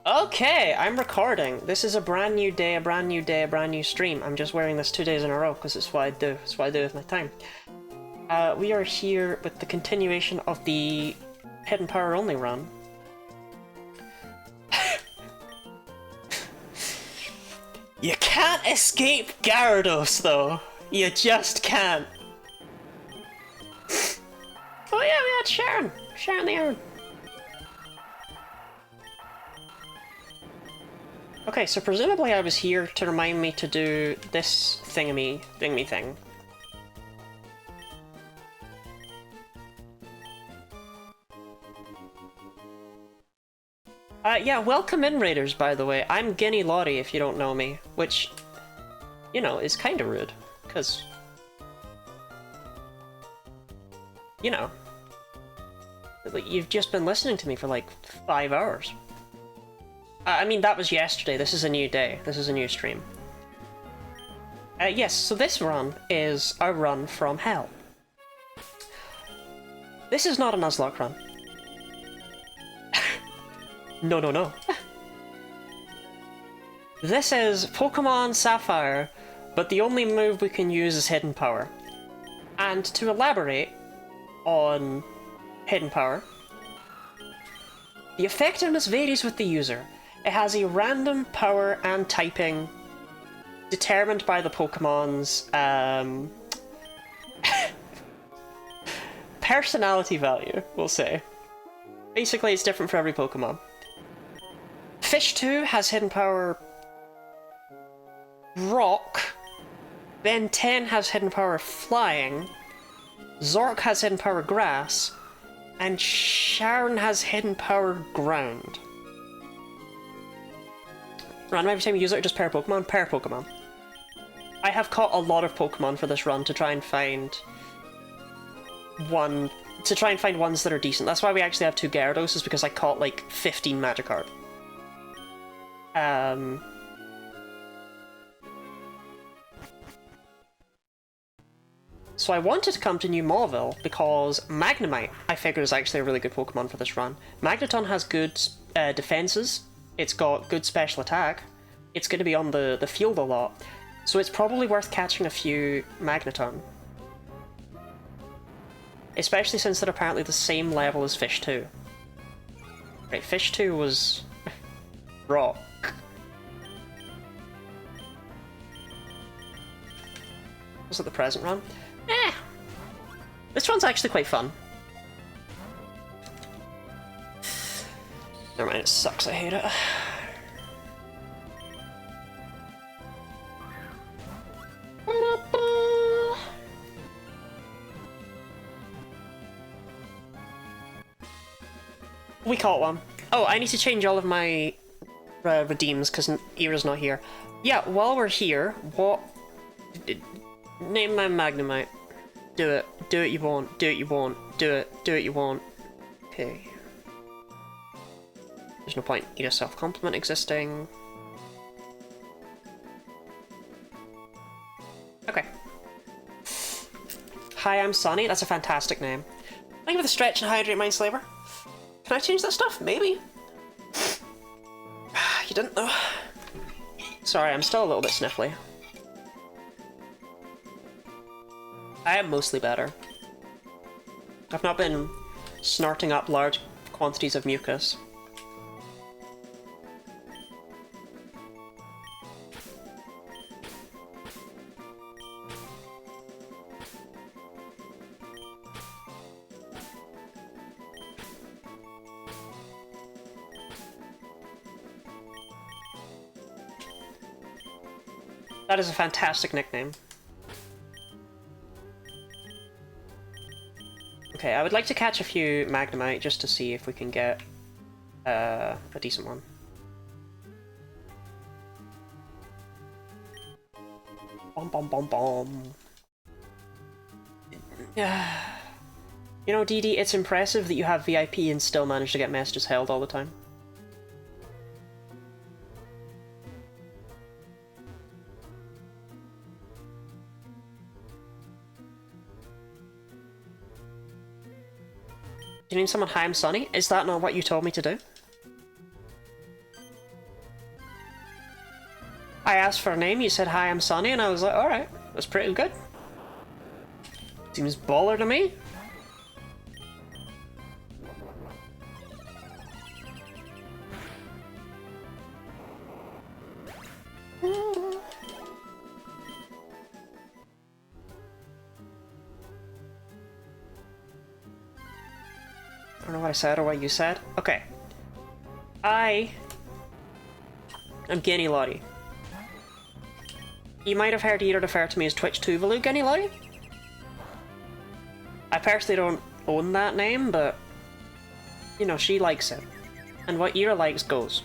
Okay, I'm recording. This is a brand new day, a brand new day, a brand new stream. I'm just wearing this 2 days in a row because it's what I do. It's what I do with my time. We are here with the continuation of the Hidden Power Only run. You can't escape Gyarados, though. You just can't. Oh yeah, we had Sharon. Sharon the Iron. Okay, so presumably I was here to remind me to do this thingy thing. Yeah, welcome in, Raiders, by the way. I'm Guinea Lottie, if you don't know me, which, you know, is kinda rude, because, you know, like, you've just been listening to me for like 5 hours. I mean, that was yesterday. This is a new day. This is a new stream. Yes, so this run is a run from hell. This is not a Nuzlocke run. No, no, no. This is Pokémon Sapphire, but the only move we can use is Hidden Power. And to elaborate on Hidden Power, the effectiveness varies with the user. It has a random power and typing determined by the Pokemon's personality value, we'll say. Basically, it's different for every Pokemon. Fish 2 has Hidden Power Rock, Ben 10 has Hidden Power Flying, Zork has Hidden Power Grass, and Sharon has Hidden Power Ground. Random every time you use it, or just pair Pokemon? Pair Pokemon. I have caught a lot of Pokemon for this run to try and find ones that are decent. That's why we actually have 2 Gyarados, is because I caught like 15 Magikarp. So I wanted to come to New Mauville because Magnemite, I figured, is actually a really good Pokemon for this run. Magneton has good defenses. It's got good special attack. It's going to be on the field a lot. So it's probably worth catching a few Magneton. Especially since they're apparently the same level as Fish 2. Right, Fish 2 was rock. Was it the present run? Eh. This one's actually quite fun. Never mind, it sucks, I hate it. We caught one. Oh, I need to change all of my redeems because Era's not here. Yeah, while we're here, what... Name my Magnemite. Do it. Do it you want. Do it you want. Do it. Do it you want. Okay. There's no point. Need a self-compliment existing. Okay. Hi, I'm Sonny. That's a fantastic name. Thank you for the stretch and hydrate, Mind Slaver. Can I change that stuff? Maybe? You didn't though. Sorry, I'm still a little bit sniffly. I am mostly better. I've not been snorting up large quantities of mucus. That is a fantastic nickname. Okay, I would like to catch a few Magnemite just to see if we can get a decent one. Bom bom bom bom. Yeah. You know, DD, it's impressive that you have VIP and still manage to get messages held all the time. Do you need someone? Hi, I'm Sonny. Is that not what you told me to do? I asked for a name, you said, "Hi, I'm Sonny," and I was like, alright, that's pretty good. Seems baller to me. I don't know what I said or what you said. Okay. I'm Guinea Lottie. You might have heard Eater refer to me as Twitch Tuvalu Guinea Lottie. I personally don't own that name, but you know, she likes it. And what Eater likes goes.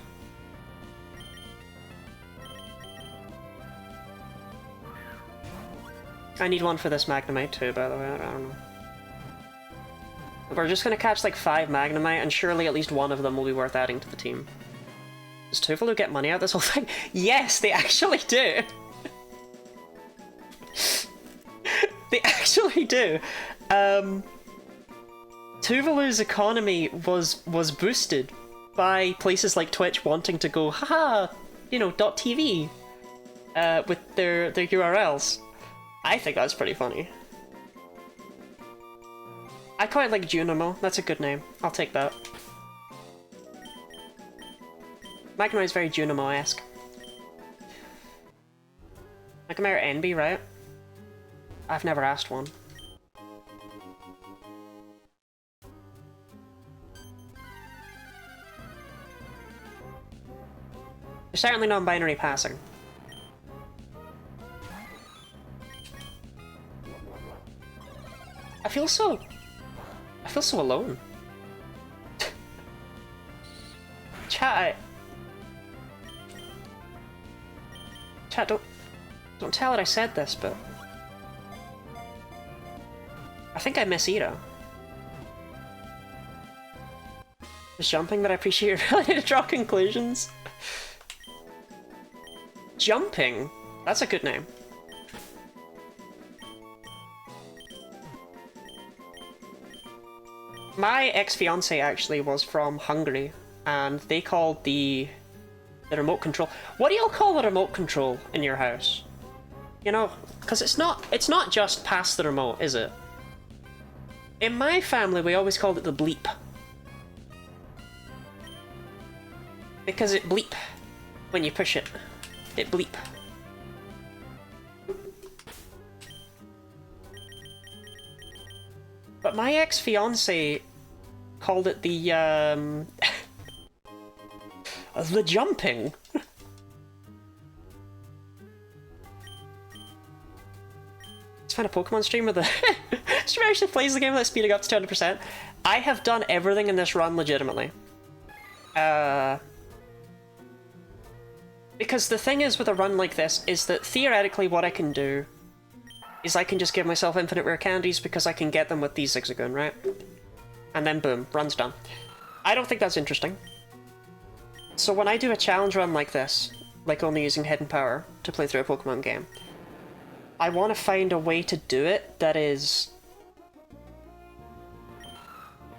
I need one for this Magnemite too, by the way, I don't know. We're just gonna catch like 5 Magnemite, and surely at least one of them will be worth adding to the team. Does Tuvalu get money out of this whole thing? Yes, they actually do! They actually do! Tuvalu's economy was boosted by places like Twitch wanting to go, haha, you know, .tv, with their URLs. I think that's pretty funny. I quite like Junimo, that's a good name. I'll take that. Magnemite is very Junimo-esque. Magnemite Envy, right? I've never asked one. They're certainly non-binary passing. I feel so alone. Chat, don't tell it I said this, but I think I miss Ira. Just jumping, but I appreciate your ability to draw conclusions. Jumping? That's a good name. My ex-fiance actually was from Hungary, and they called the remote control... What do y'all call the remote control in your house? You know, because it's not just past the remote, is it? In my family, we always called it the bleep. Because it bleep when you push it. It bleep. But my ex-fiance called it the the jumping. Let's find a Pokemon streamer that streamer actually plays the game without speeding up to 200%. I have done everything in this run legitimately. Because the thing is with a run like this is that theoretically what I can do is I can just give myself infinite rare candies because I can get them with these Zigzagoon, right? And then boom, run's done. I don't think that's interesting. So when I do a challenge run like this, like only using hidden power to play through a Pokemon game, I want to find a way to do it that is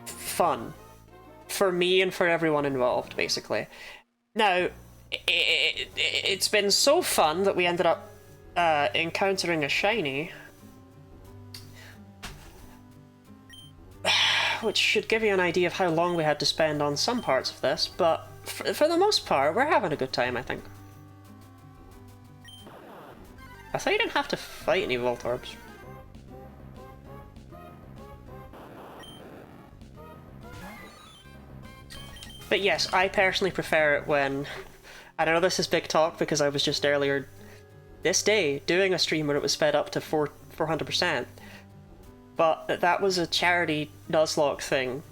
fun. For me and for everyone involved, basically. Now, it's been so fun that we ended up encountering a shiny, which should give you an idea of how long we had to spend on some parts of this, but for the most part, we're having a good time, I think. I thought you didn't have to fight any Voltorbs. But yes, I personally prefer it when... I know this is big talk because I was just earlier this day doing a stream where it was sped up to 400%. But that was a charity Nuzlocke thing.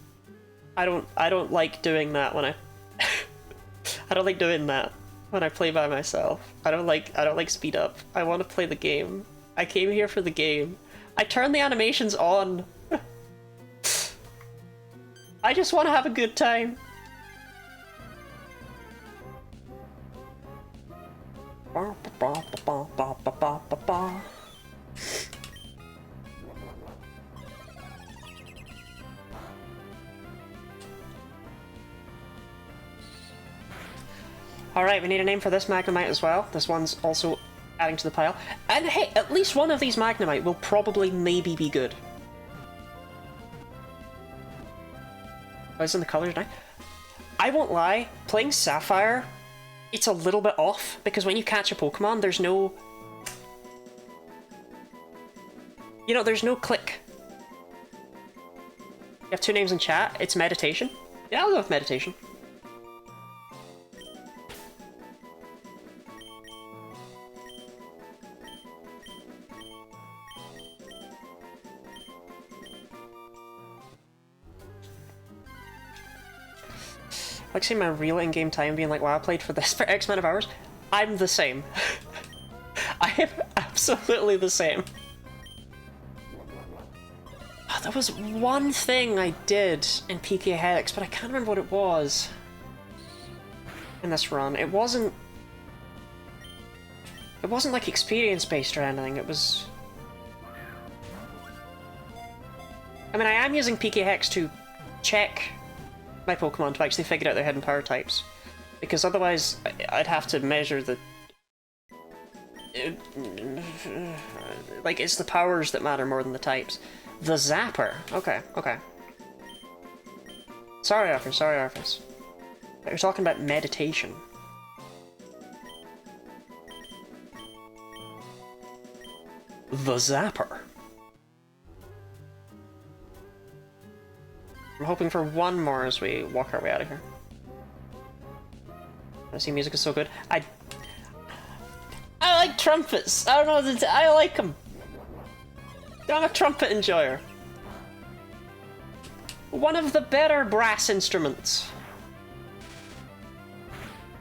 I don't like doing that when I I don't like doing that when I play by myself. I don't like speed up. I want to play the game. I came here for the game. I turned the animations on. I just want to have a good time. Alright, we need a name for this Magnemite as well. This one's also adding to the pile. And hey, at least one of these Magnemite will probably maybe be good. Oh, it's in the colors now. I won't lie, playing Sapphire, it's a little bit off, because when you catch a Pokemon, there's no... You know, there's no click. You have two names in chat, it's meditation. Yeah, I'll go with meditation. I like seeing my real in-game time being like, wow, I played for this for X amount of hours. I'm the same. I am absolutely the same. Oh, there was one thing I did in PK Helix, but I can't remember what it was in this run. It wasn't like experience-based or anything, it was... I mean, I am using PK Hex to check my Pokemon to actually figure out their hidden power types, because otherwise I'd have to measure the... Like, it's the powers that matter more than the types. The Zapper. Okay, okay. Sorry, Arthur, sorry, Arthur. You're talking about meditation. The Zapper. I'm hoping for one more as we walk our way out of here. I see music is so good. I like trumpets. I don't know. I like them. I'm a trumpet enjoyer. One of the better brass instruments.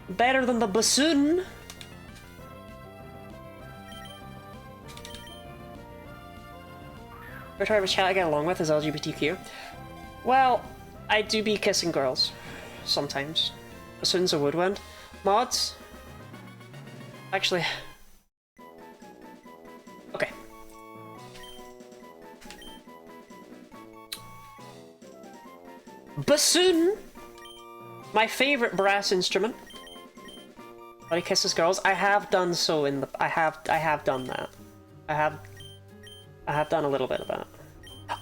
Better than the bassoon. First type of chat I get along with is LGBTQ. Well, I do be kissing girls. Sometimes. Bassoon's a woodwind. Mods? Actually... Okay. Bassoon! My favorite brass instrument. But he kisses girls. I have done so in the... I have done that. I have done a little bit of that.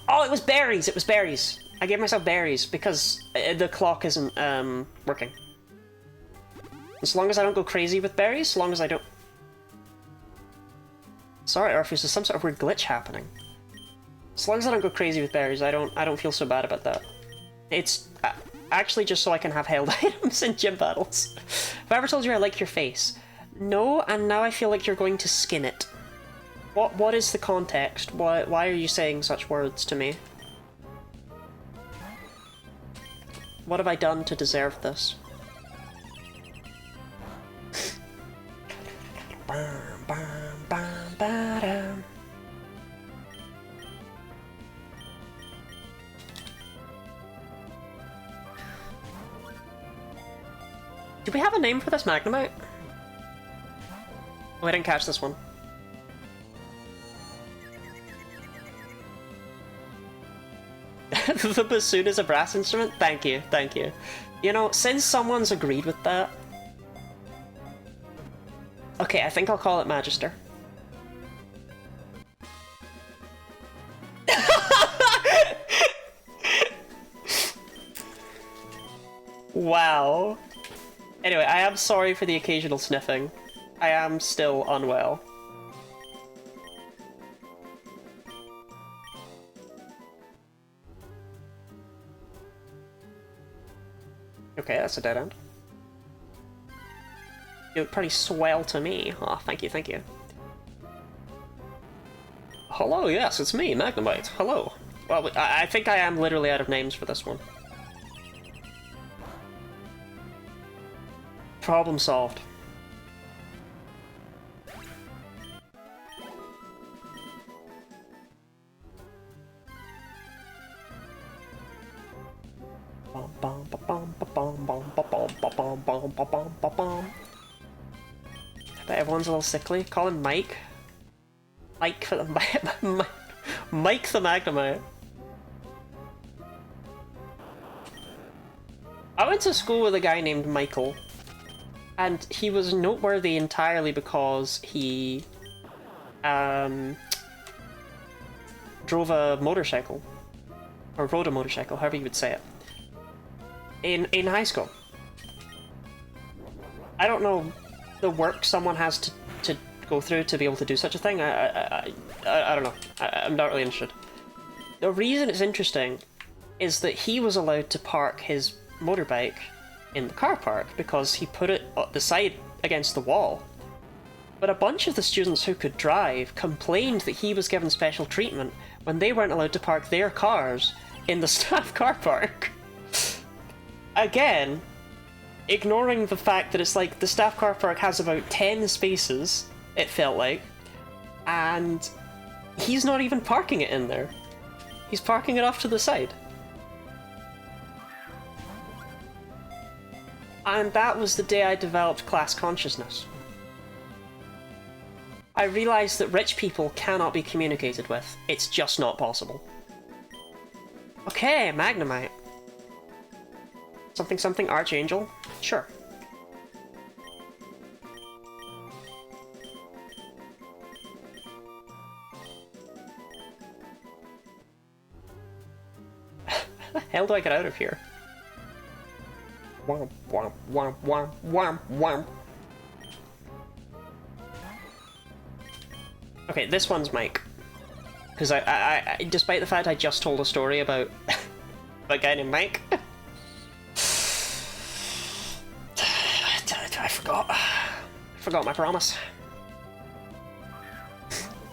Oh, it was berries! It was berries! I gave myself berries because the clock isn't working. As long as I don't go crazy with berries, as long as I don't... Sorry, Orpheus, there's some sort of weird glitch happening. As long as I don't go crazy with berries, I don't feel so bad about that. It's actually just so I can have held items in gym battles. Have I ever told you I like your face? No, and now I feel like you're going to skin it. What is the context? Why are you saying such words to me? What have I done to deserve this? Do we have a name for this Magnemite? Oh, I didn't catch this one. The bassoon is a brass instrument? Thank you, thank you. You know, since someone's agreed with that... Okay, I think I'll call it Magister. Wow. Anyway, I am sorry for the occasional sniffing. I am still unwell. Okay, that's a dead end. You look pretty swell to me. Oh, thank you, thank you. Hello, yes, it's me, Magnemite. Hello. Well, I think I am literally out of names for this one. Problem solved. I bet everyone's a little sickly. Call him Mike. Mike for the Mike the Magnemite. I went to school with a guy named Michael. And he was noteworthy entirely because he drove a motorcycle, or rode a motorcycle, however you would say it, in high school. I don't know the work someone has to go through to be able to do such a thing. I don't know. I'm not really interested. The reason it's interesting is that he was allowed to park his motorbike in the car park because he put it at the side against the wall. But a bunch of the students who could drive complained that he was given special treatment when they weren't allowed to park their cars in the staff car park. Again, ignoring the fact that it's like the staff car park has about 10 spaces, it felt like, and he's not even parking it in there. He's parking it off to the side. And that was the day I developed class consciousness. I realised that rich people cannot be communicated with. It's just not possible. Okay, Magnemite. Something something Archangel? Sure. How the hell do I get out of here? Womp, womp, womp, womp, womp, womp. Okay, this one's Mike. Because I despite the fact I just told a story about a guy named Mike, I forgot my promise.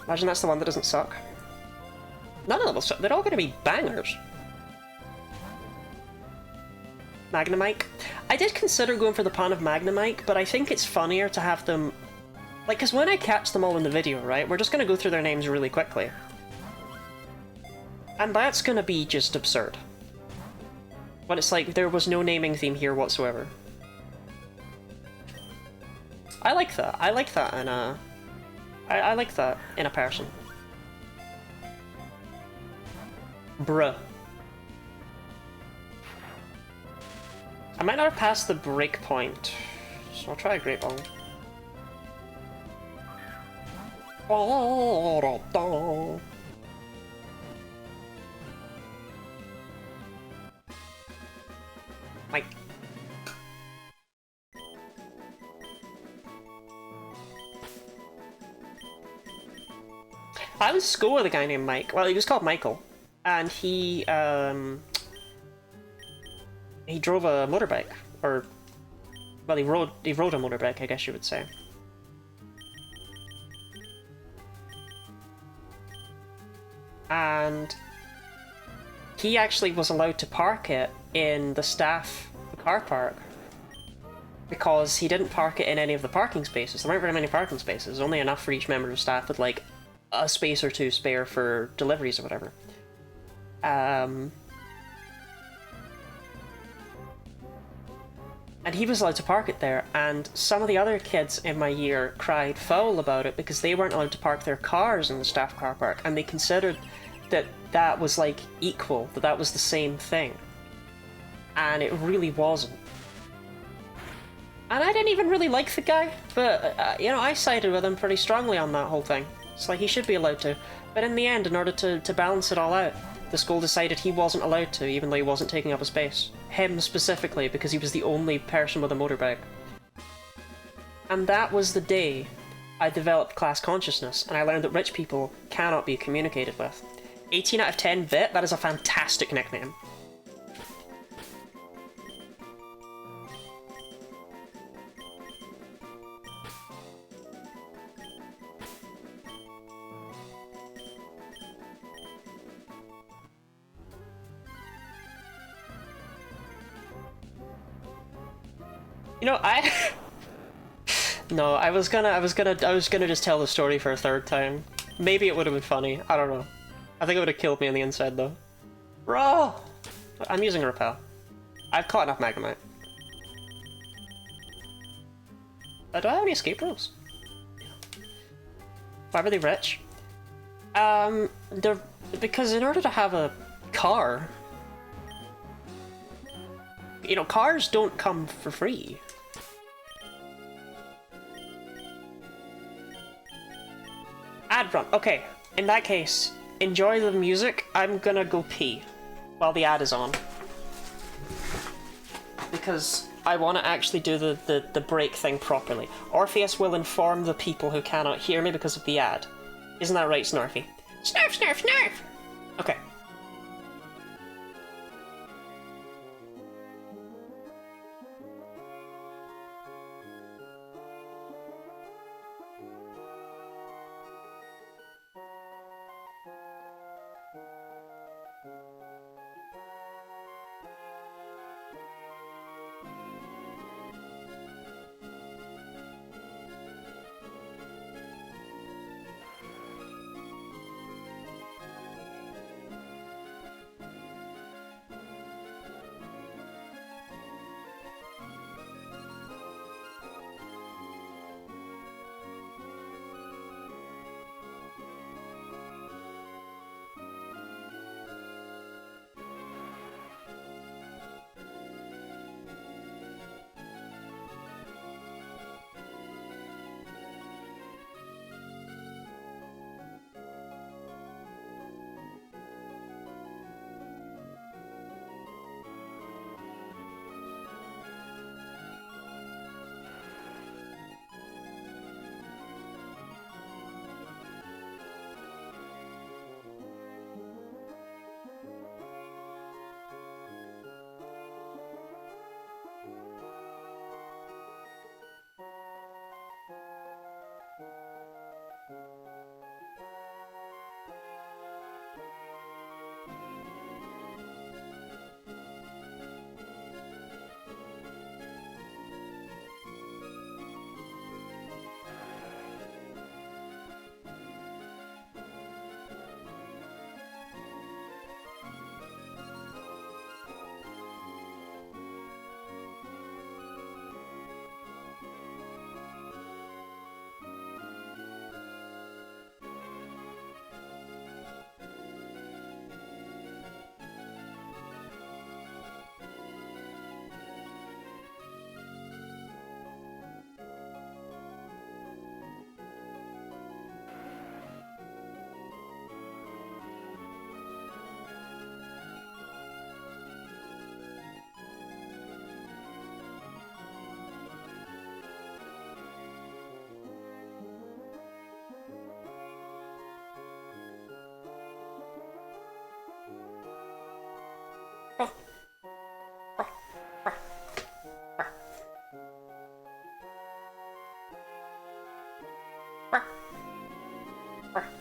Imagine that's the one that doesn't suck. None of them will suck. They're all going to be bangers. Magnemite. I did consider going for the pun of Magnemite, but I think it's funnier to have them... Like, because when I catch them all in the video, right, we're just going to go through their names really quickly. And that's going to be just absurd. When it's like, there was no naming theme here whatsoever. I like that. I like that in a... I like that in a person. Bruh. I might not have passed the break point, so I'll try a Great Ball. Mike. I was in school with a guy named Mike. Well, he was called Michael, and he drove a motorbike, or well, he rode a motorbike, I guess you would say. And he actually was allowed to park it in the staff car park because he didn't park it in any of the parking spaces. There weren't very many parking spaces, only enough for each member of staff with like a space or two spare for deliveries or whatever. And he was allowed to park it there, and some of the other kids in my year cried foul about it because they weren't allowed to park their cars in the staff car park, and they considered that that was like equal, that was the same thing. And it really wasn't. And I didn't even really like the guy, but, you know, I sided with him pretty strongly on that whole thing. It's like he should be allowed to. But in the end, in order to balance it all out, the school decided he wasn't allowed to, even though he wasn't taking up a space. Him specifically, because he was the only person with a motorbike. And that was the day I developed class consciousness, and I learned that rich people cannot be communicated with. 18 out of 10 Vit, that is a fantastic nickname. You know, No, I was gonna just tell the story for a third time. Maybe it would have been funny. I don't know. I think it would have killed me on the inside though. Bro! I'm using a repel. I've caught enough Magnemite. Do I have any escape rules? Why were they rich? Because in order to have a car, you know, cars don't come for free. ad run. Okay, in that case, enjoy the music. I'm gonna go pee while the ad is on. Because I want to actually do the break thing properly. Orpheus will inform the people who cannot hear me because of the ad. Isn't that right, Snarfy? Snarf, snarf, snarf! Okay.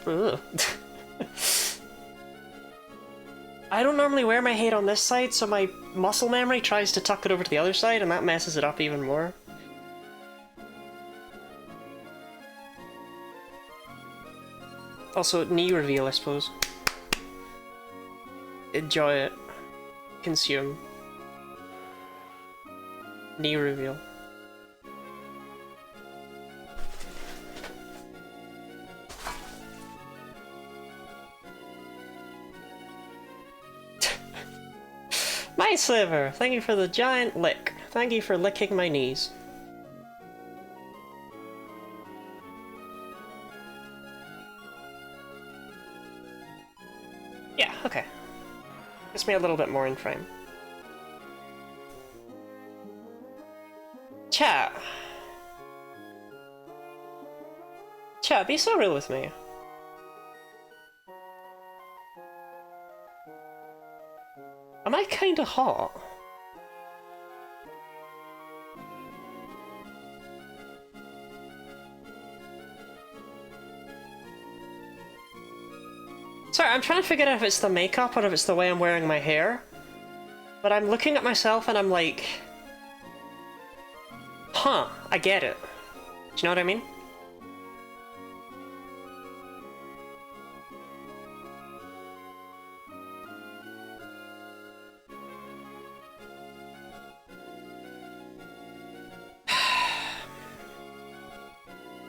Ugh. I don't normally wear my hate on this side, so my muscle memory tries to tuck it over to the other side, and that messes it up even more. Also, knee reveal, I suppose. Enjoy it. Consume. Knee reveal. My sliver! Thank you for the giant lick. Thank you for licking my knees. Yeah, okay. Gets me a little bit more in frame. Chat! Chat, be so real with me. Am I kinda hot? Sorry, I'm trying to figure out if it's the makeup or if it's the way I'm wearing my hair. But I'm looking at myself and I'm like... Huh, I get it. Do you know what I mean?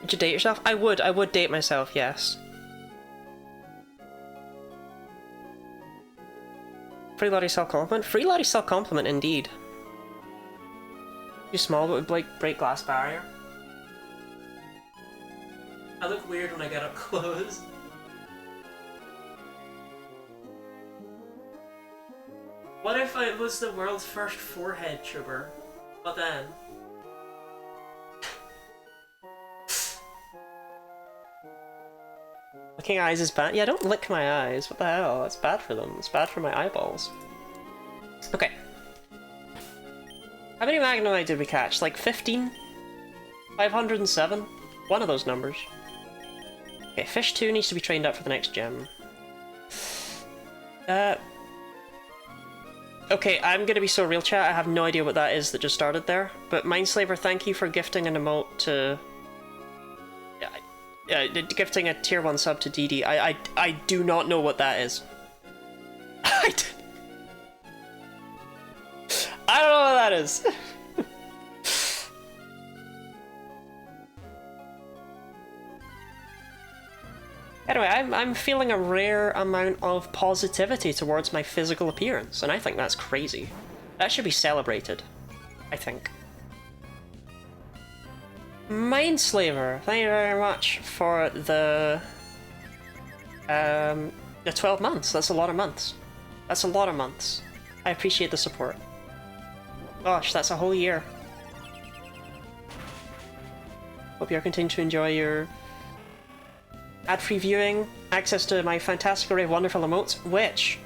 Would you date yourself? I would date myself, yes. Free Lottie self-compliment? Free Lottie self-compliment, indeed. Too small, but would break glass barrier. I look weird when I get up close. What if I was the world's first forehead tuber? What then? Licking eyes is bad? Yeah, don't lick my eyes. What the hell? That's bad for them. It's bad for my eyeballs. Okay. How many Magnemite did we catch? Like 15? 507? One of those numbers. Okay, Fish 2 needs to be trained up for the next gym. Okay, I'm gonna be so real, chat. I have no idea what that is that just started there. But Mindslaver, thank you for gifting an emote to... gifting a tier 1 sub to DD. I do not know what that is. I don't know what that is. Anyway, I'm feeling a rare amount of positivity towards my physical appearance, and I think that's crazy. That should be celebrated, I think. Mindslaver, thank you very much for the 12 months. That's a lot of months. That's a lot of months. I appreciate the support. Gosh, that's a whole year. Hope you're continuing to enjoy your ad-free viewing, access to my fantastic array of wonderful emotes, which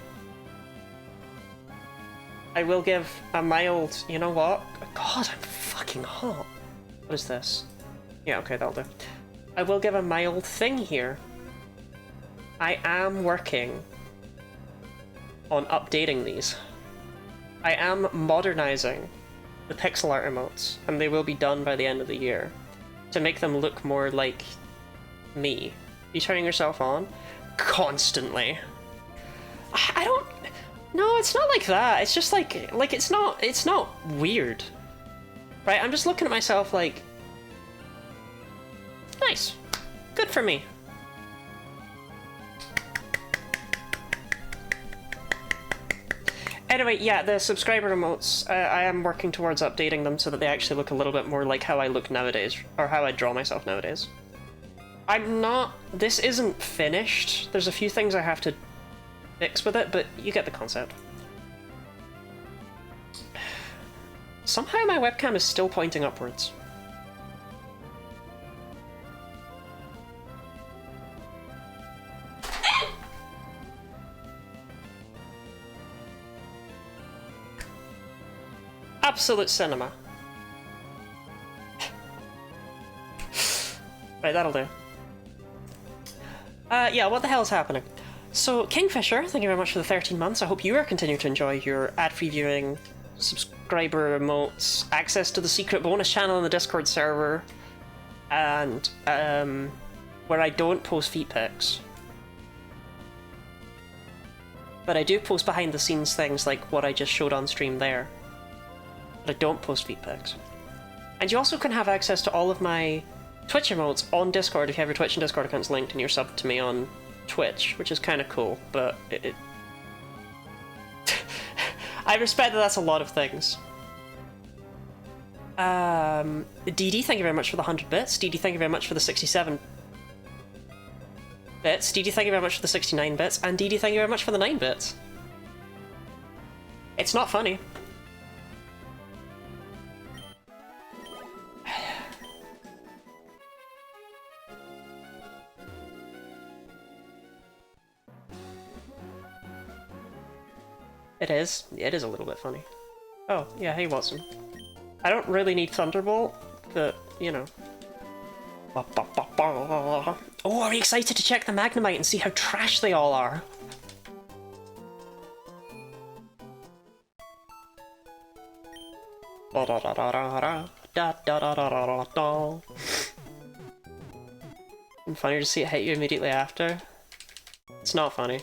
I will give a mild, you know what? God, I'm fucking hot. What is this? Yeah, okay, that'll do. I will give a mild thing here. I am working on updating these. I am modernizing the pixel art emotes, and they will be done by the end of the year, to make them look more like me. You turning yourself on? Constantly. I don't... No, it's not like that. It's just like it's not weird. Right? I'm just looking at myself like... Nice. Good for me. Anyway, yeah, the subscriber emotes, I am working towards updating them so that they actually look a little bit more like how I look nowadays, or how I draw myself nowadays. I'm not... This isn't finished. There's a few things I have to fix with it, but you get the concept. Somehow my webcam is still pointing upwards. Absolute cinema. Right, that'll do. Yeah, what the hell is happening? So, Kingfisher, thank you very much for the 13 months. I hope you are continuing to enjoy your ad-free viewing, subscriber emotes, access to the secret bonus channel in the Discord server, and, where I don't post feet pics. But I do post behind-the-scenes things like what I just showed on stream there. But I don't post feet pics. And you also can have access to all of my Twitch emotes on Discord if you have your Twitch and Discord accounts linked and you're subbed to me on Twitch, which is kind of cool, but I respect that that's a lot of things. DD, thank you very much for the 100 bits. DD, thank you very much for the 67 bits. DD, thank you very much for the 69 bits. And DD, thank you very much for the 9 bits. It's not funny. It is. It is a little bit funny. Oh, yeah, hey Watson. I don't really need Thunderbolt, but, you know. Oh, are we excited to check the Magnemite and see how trash they all are? And funny to see it hit you immediately after. It's not funny.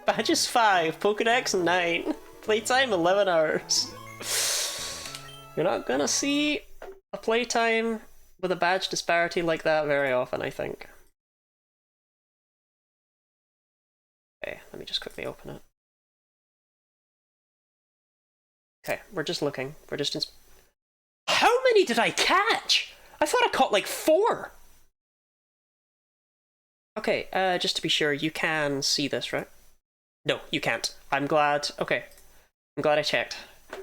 Badges 5, Pokédex 9, playtime 11 hours. You're not gonna see a playtime with a badge disparity like that very often, I think. Okay, let me just quickly open it. Okay, we're just looking. We're just... How many did I catch? I thought I caught like 4. Okay, just to be sure, you can see this, right? No, you can't. I'm glad. Okay. I'm glad I checked.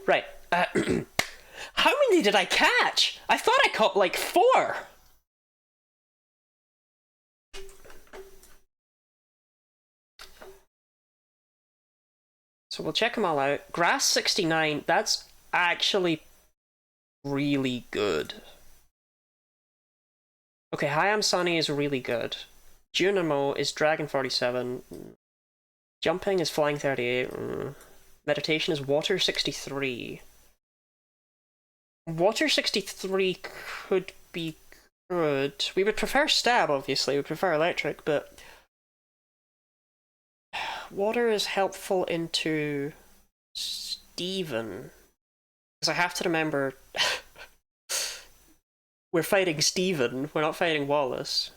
Right. How many did I catch? I thought I caught like 4. So we'll check them all out. Grass 69, that's actually really good. Okay, Hi, I'm Sunny is really good. Junimo is Dragon 47. Jumping is Flying 38. Meditation is Water 63. Water 63 could be good. We would prefer Stab, obviously. We prefer Electric, but... Water is helpful into Steven. Because I have to remember... We're fighting Steven, we're not fighting Wallace.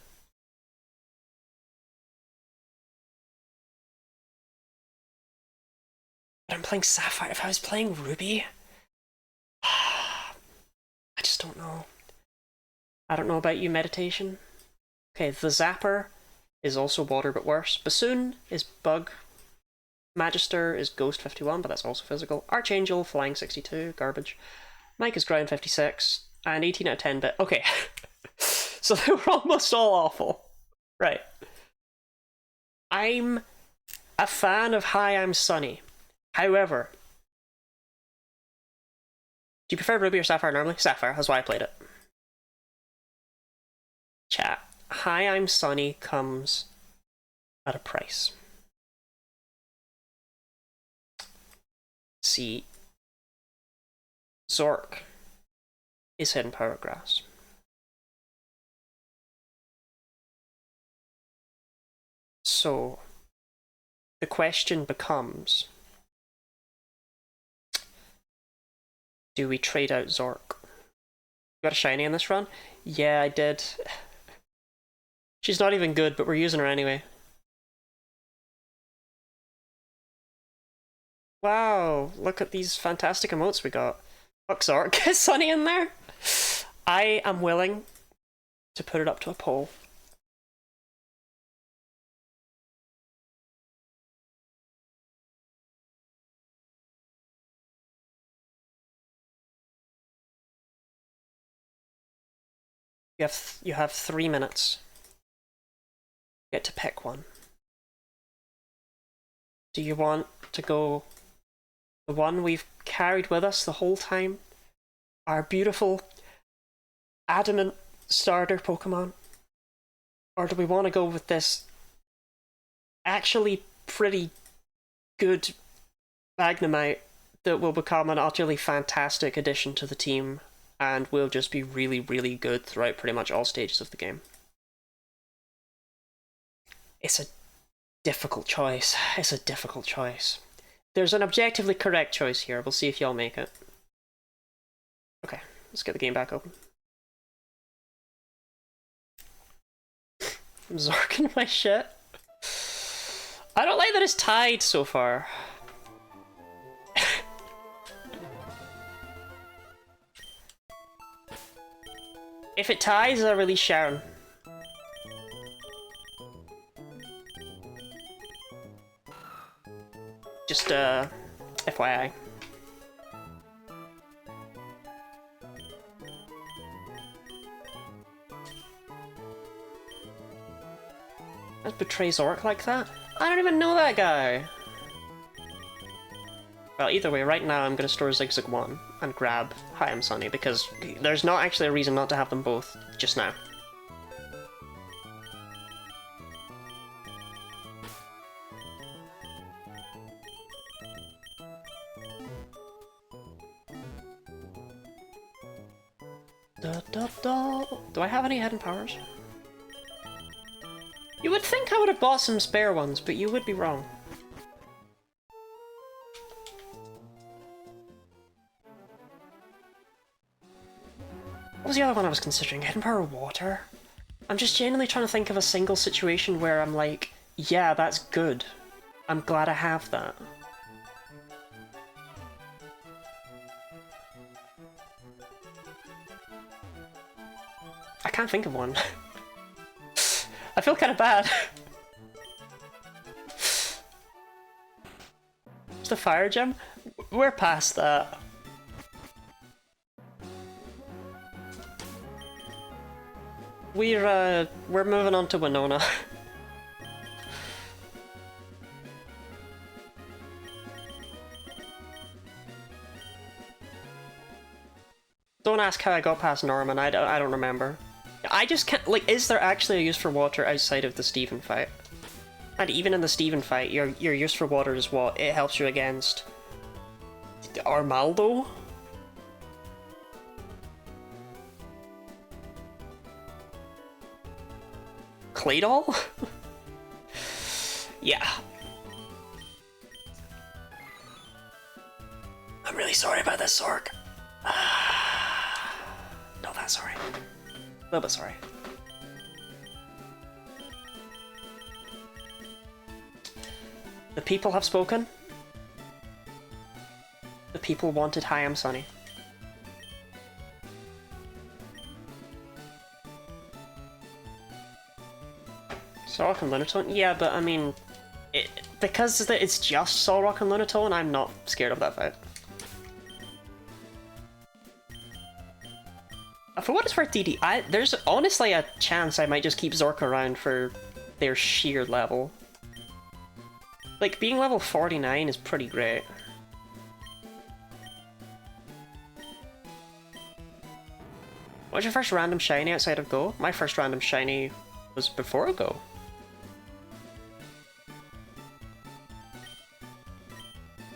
But I'm playing Sapphire. If I was playing Ruby... I just don't know. I don't know about you, Meditation. Okay, the Zapper is also Water but worse. Bassoon is Bug. Magister is Ghost 51, but that's also physical. Archangel, Flying 62, garbage. Mike is Ground 56, and 18 out of 10 bit. Okay, so they were almost all awful. Right. I'm a fan of Hi, I'm Sunny. However, do you prefer Ruby or Sapphire normally? Sapphire, that's why I played it. Chat. Hi, I'm Sunny comes at a price. See, Zork is Hidden Power Grass. So, the question becomes, do we trade out Zork? You got a shiny in this run? Yeah, I did. She's not even good, but we're using her anyway. Wow, look at these fantastic emotes we got. Fuck Zork, is Sunny in there? I am willing to put it up to a poll. You have 3 minutes. You get to pick one. Do you want to go the one we've carried with us the whole time? Our beautiful, adamant starter Pokemon? Or do we want to go with this actually pretty good Magnemite that will become an utterly fantastic addition to the team and will just be really, really good throughout pretty much all stages of the game? It's a difficult choice. It's a difficult choice. There's an objectively correct choice here. We'll see if y'all make it. Okay, let's get the game back open. I'm zorking my shit. I don't like that it's tied so far. If it ties, I'll release Sharon. Just, FYI. Let's betray Zork like that? I don't even know that guy! Well, either way, right now I'm gonna store Zigzag 1 and grab Hi, I'm Sunny, because there's not actually a reason not to have them both just now. Do I have any hidden powers? You would think I would have bought some spare ones, but you would be wrong. What was the other one I was considering? Hidden power water? I'm just genuinely trying to think of a single situation where I'm like, yeah, that's good. I'm glad I have that. can't think of one. I feel kind of bad. It's the fire gem? We're past that. We're moving on to Winona. Don't ask how I got past Norman, I don't remember. I just can't, like, is there actually a use for water outside of the Steven fight? And even in the Steven fight, your use for water is what? It helps you against... Armaldo? Claydol? Yeah. I'm really sorry about this, Sork. Not that sorry. A little bit sorry. The people have spoken. The people wanted Hi, I'm Sunny. Solrock and Lunatone? Yeah, but I mean... because it's just Solrock and Lunatone, I'm not scared of that fight. For what it's worth, DD, there's honestly a chance I might just keep Zork around for their sheer level. Like, being level 49 is pretty great. What's your first random shiny outside of Go? My first random shiny was before Go.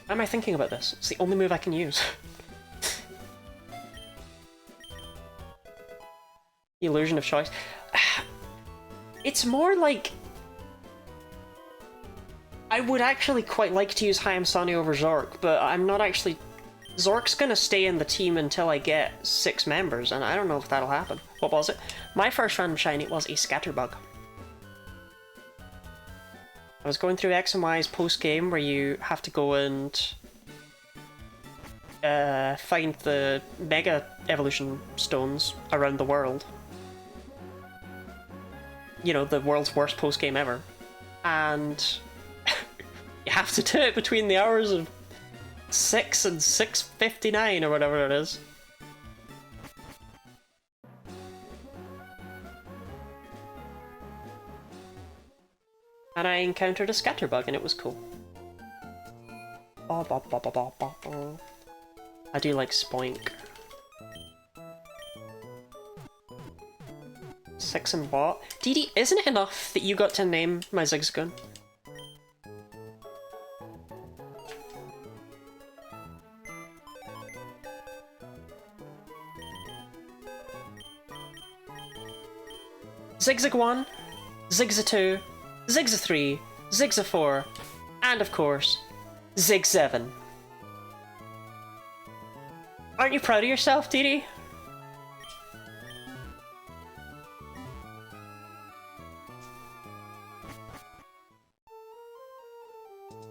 Why am I thinking about this? It's the only move I can use. The illusion of choice. It's more like... I would actually quite like to use Hi, I'm Sunny over Zork, but I'm not actually... Zork's gonna stay in the team until I get 6 members, and I don't know if that'll happen. What was it? My first random shiny was a Scatterbug. I was going through X and Y's post-game where you have to go and... find the Mega Evolution Stones around the world. You know, the world's worst post-game ever. And... you have to do it between the hours of 6 and 6:59 or whatever it is. And I encountered a Scatterbug and it was cool. I do like Spoink. 6 and what? DD, isn't it enough that you got to name my Zigzagoon? Zigzag 1, Zigzag 2, Zigzag 3, Zigzag 4, and of course, Zig 7. Aren't you proud of yourself, DD?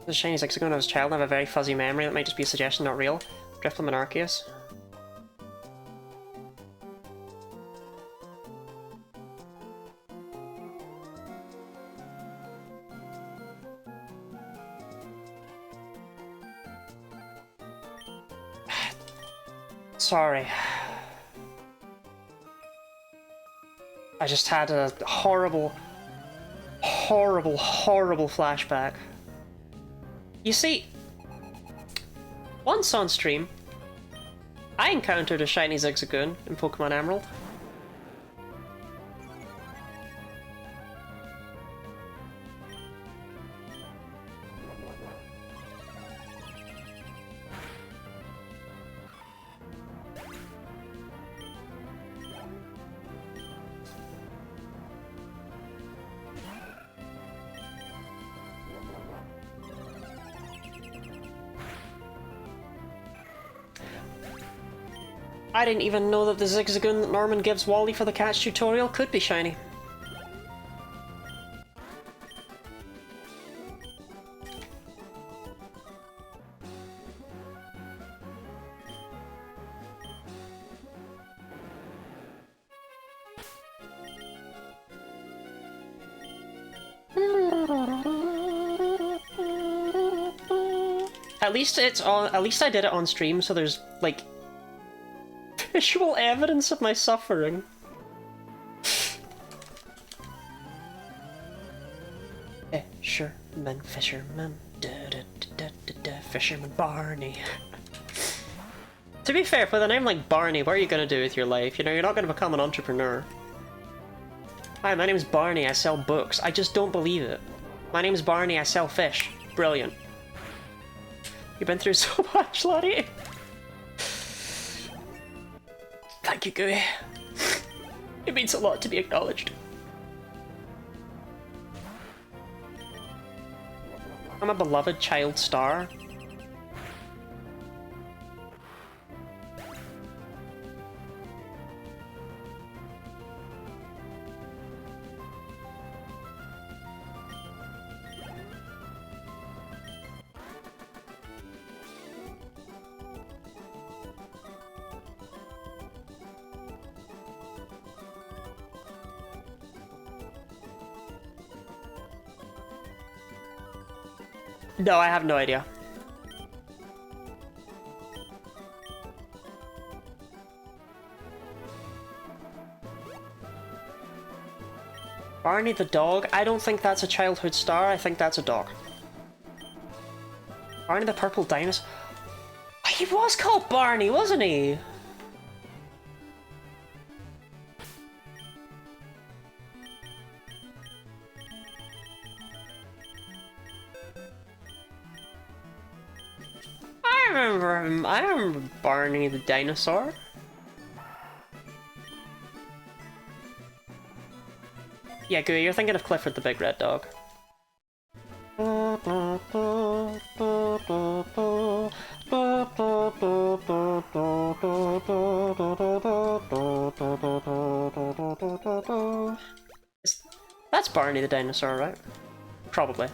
The shiny Zigzagoon when I was a child and I have a very fuzzy memory that might just be a suggestion, not real. Drifloon and Arceus. Sorry. I just had a horrible flashback. You see, once on stream, I encountered a shiny Zigzagoon in Pokemon Emerald. I didn't even know that the Zigzagoon that Norman gives Wally for the catch tutorial could be shiny. At least it's on. At least I did it on stream, so there's like visual evidence of my suffering. Fisherman, fisherman, fisherman Barney. To be fair, with a name like Barney, what are you gonna do with your life? You know, you're not gonna become an entrepreneur. Hi, my name's Barney, I sell books. I just don't believe it. My name's Barney, I sell fish. Brilliant. You've been through so much, laddie. Thank you, Gooey. It means a lot to be acknowledged. I'm a beloved child star. No, I have no idea. Barney the dog? I don't think that's a childhood star, I think that's a dog. Barney the purple dinosaur? He was called Barney, wasn't he? I remember Barney the dinosaur. Yeah, Gooey, you're thinking of Clifford the Big Red Dog. That's Barney the dinosaur, right? Probably.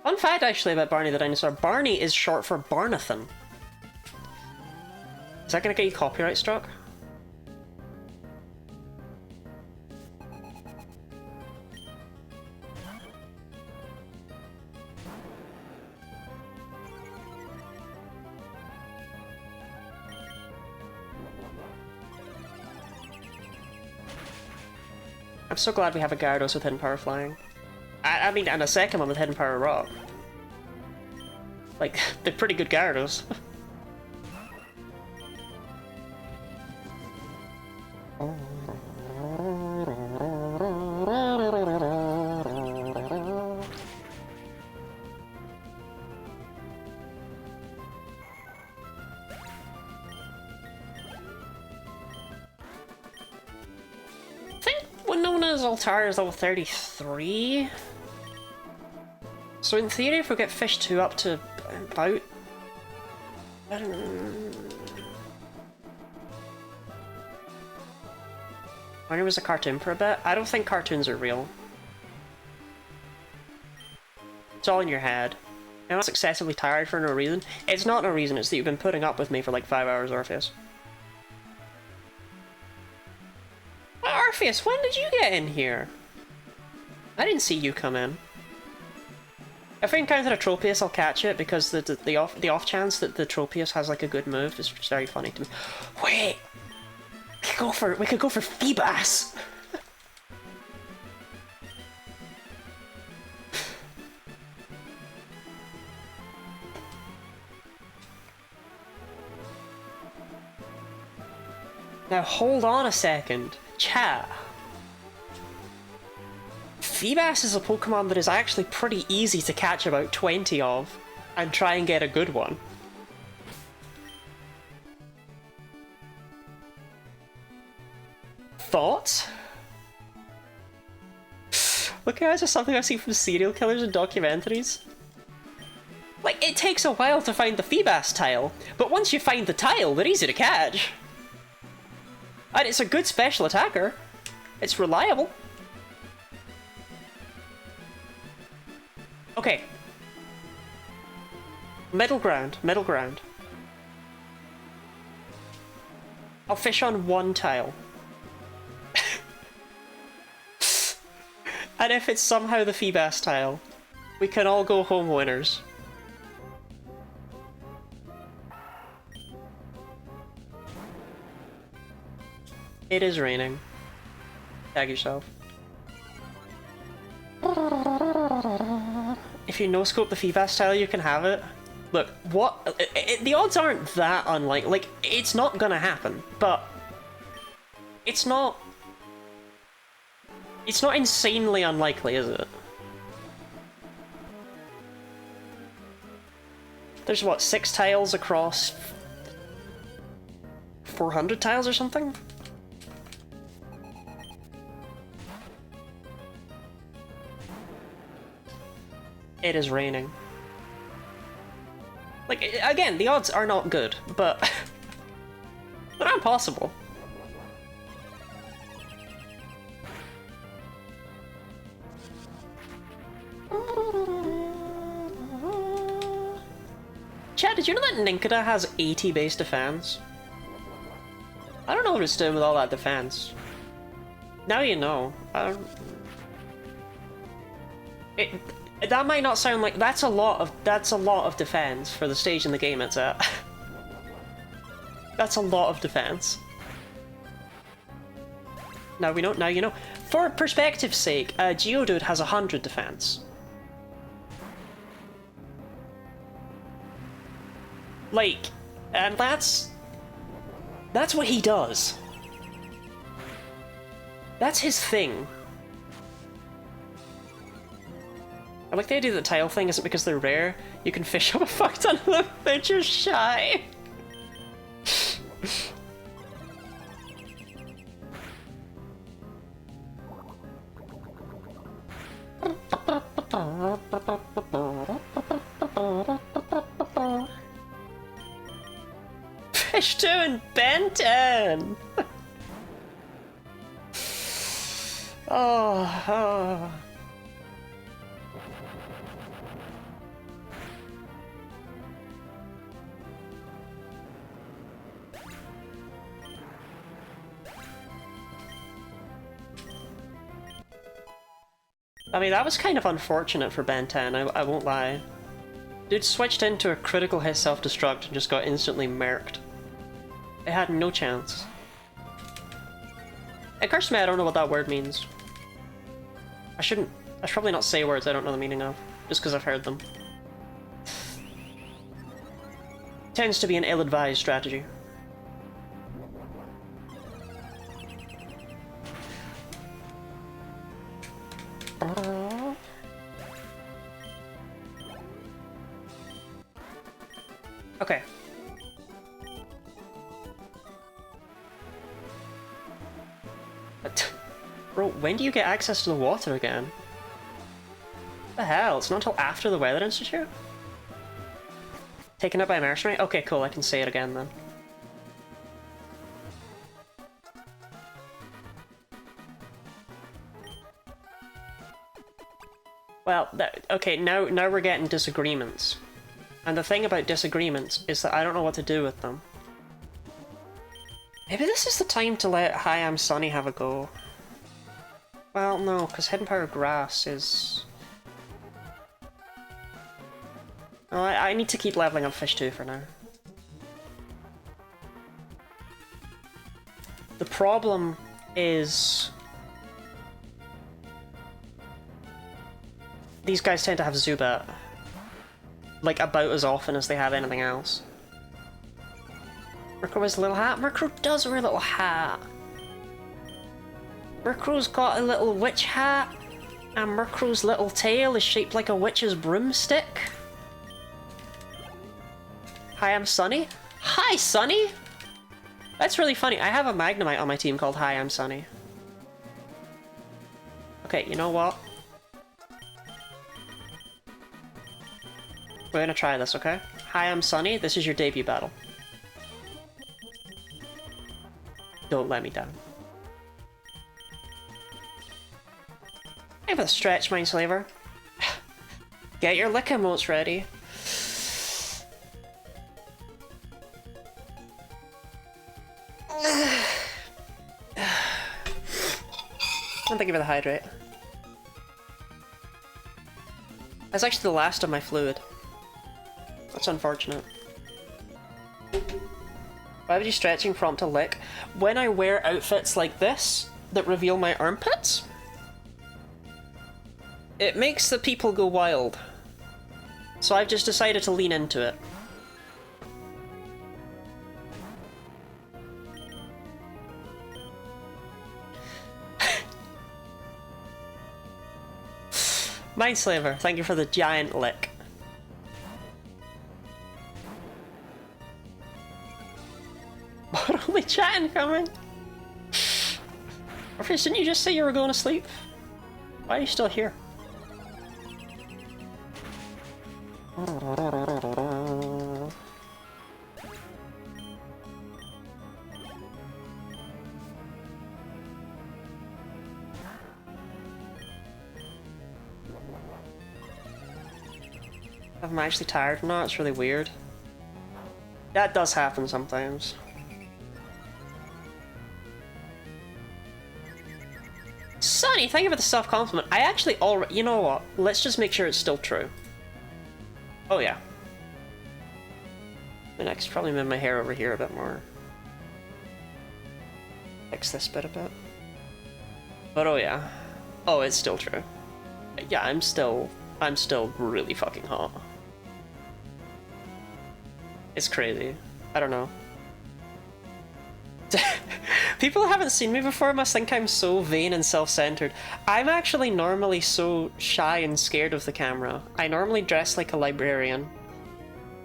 Fun fact, actually, about Barney the dinosaur. Barney is short for Barnathan. Is that gonna get you copyright struck? I'm so glad we have a Gyarados with hidden power flying. I mean, and a second one with hidden power rock. Like, they're pretty good Gyarados. I think Winona's Altar is level 33. So in theory, if we get Fish 2 up to about... I don't know... Barney was a cartoon for a bit. I don't think cartoons are real. It's all in your head. I'm not excessively tired for no reason. It's not no reason, it's that you've been putting up with me for like 5 hours, Orpheus. Orpheus, when did you get in here? I didn't see you come in. If we encounter a Tropius, I'll catch it because the off chance that the Tropius has like a good move is very funny to me. Wait, we could go for Feebas. Now hold on a second, chat. Feebas is a Pokemon that is actually pretty easy to catch about 20 of, and try and get a good one. Thoughts? Look, guys, it's something I've seen from serial killers and documentaries. Like, it takes a while to find the Feebas tile, but once you find the tile, they're easy to catch. And it's a good special attacker. It's reliable. Okay. Middle ground, middle ground. I'll fish on one tile. And if it's somehow the Feebas tile, we can all go home winners. It is raining. Tag yourself. If you no-scope the Feebas tile, you can have it. Look, what? The odds aren't that unlikely. Like, it's not gonna happen, but it's not insanely unlikely, is it? There's what, 6 tiles across 400 tiles or something? It is raining. Like, again, the odds are not good, but they're not impossible. Chad, did you know that Ninkada has 80 base defense? I don't know what it's doing with all that defense. Now you know. That might not sound like that's a lot of defense for the stage in the game it's at. That's a lot of defense. Now we know. Now you know. For perspective's sake, Geodude has 100 defense. Like, and that's what he does. That's his thing. I like the idea that the tile thing isn't because they're rare. You can fish up a fuck ton of them, they're just shy. Fish 2 and Ben 10! Oh. I mean, that was kind of unfortunate for Ben 10, I won't lie. Dude switched into a critical hit self-destruct and just got instantly murked. It had no chance. And curse me, I don't know what that word means. I should probably not say words I don't know the meaning of, just because I've heard them. Tends to be an ill-advised strategy. Okay. Bro, when do you get access to the water again? What the hell? It's not until after the Weather Institute? Taken up by a mercenary? Okay, cool, I can say it again then. Well, okay, now we're getting disagreements. And the thing about disagreements is that I don't know what to do with them. Maybe this is the time to let Hi, I'm Sunny have a go. Well, no, because Hidden Power Grass is... Oh, I need to keep leveling up Fish 2 for now. The problem is... these guys tend to have Zubat. Like, about as often as they have anything else. Murkrow wears a little hat? Murkrow does wear a little hat! Murkrow's got a little witch hat, and Murkrow's little tail is shaped like a witch's broomstick. Hi, I'm Sunny. Hi, Sunny! That's really funny. I have a Magnemite on my team called Hi, I'm Sunny. Okay, you know what? We're gonna try this, okay? Hi, I'm Sunny. This is your debut battle. Don't let me down. I have a stretch, Mindslaver. Get your lick emotes ready. And thank you for the hydrate. That's actually the last of my fluid. That's unfortunate. Why would you stretching prompt a lick? When I wear outfits like this that reveal my armpits, it makes the people go wild. So I've just decided to lean into it. Mindslaver, thank you for the giant lick. What, only chatting coming? Orpheus, didn't you just say you were going to sleep? Why are you still here? I'm actually tired now, it's really weird. That does happen sometimes. Sonny, thank you for the self-compliment. I actually already... You know what? Let's just make sure it's still true. Oh yeah. And I could probably move my hair over here a bit more. Fix this bit a bit. But oh yeah. Oh, it's still true. Yeah, I'm still really fucking hot. It's crazy. I don't know. People who haven't seen me before must think I'm so vain and self-centered. I'm actually normally so shy and scared of the camera. I normally dress like a librarian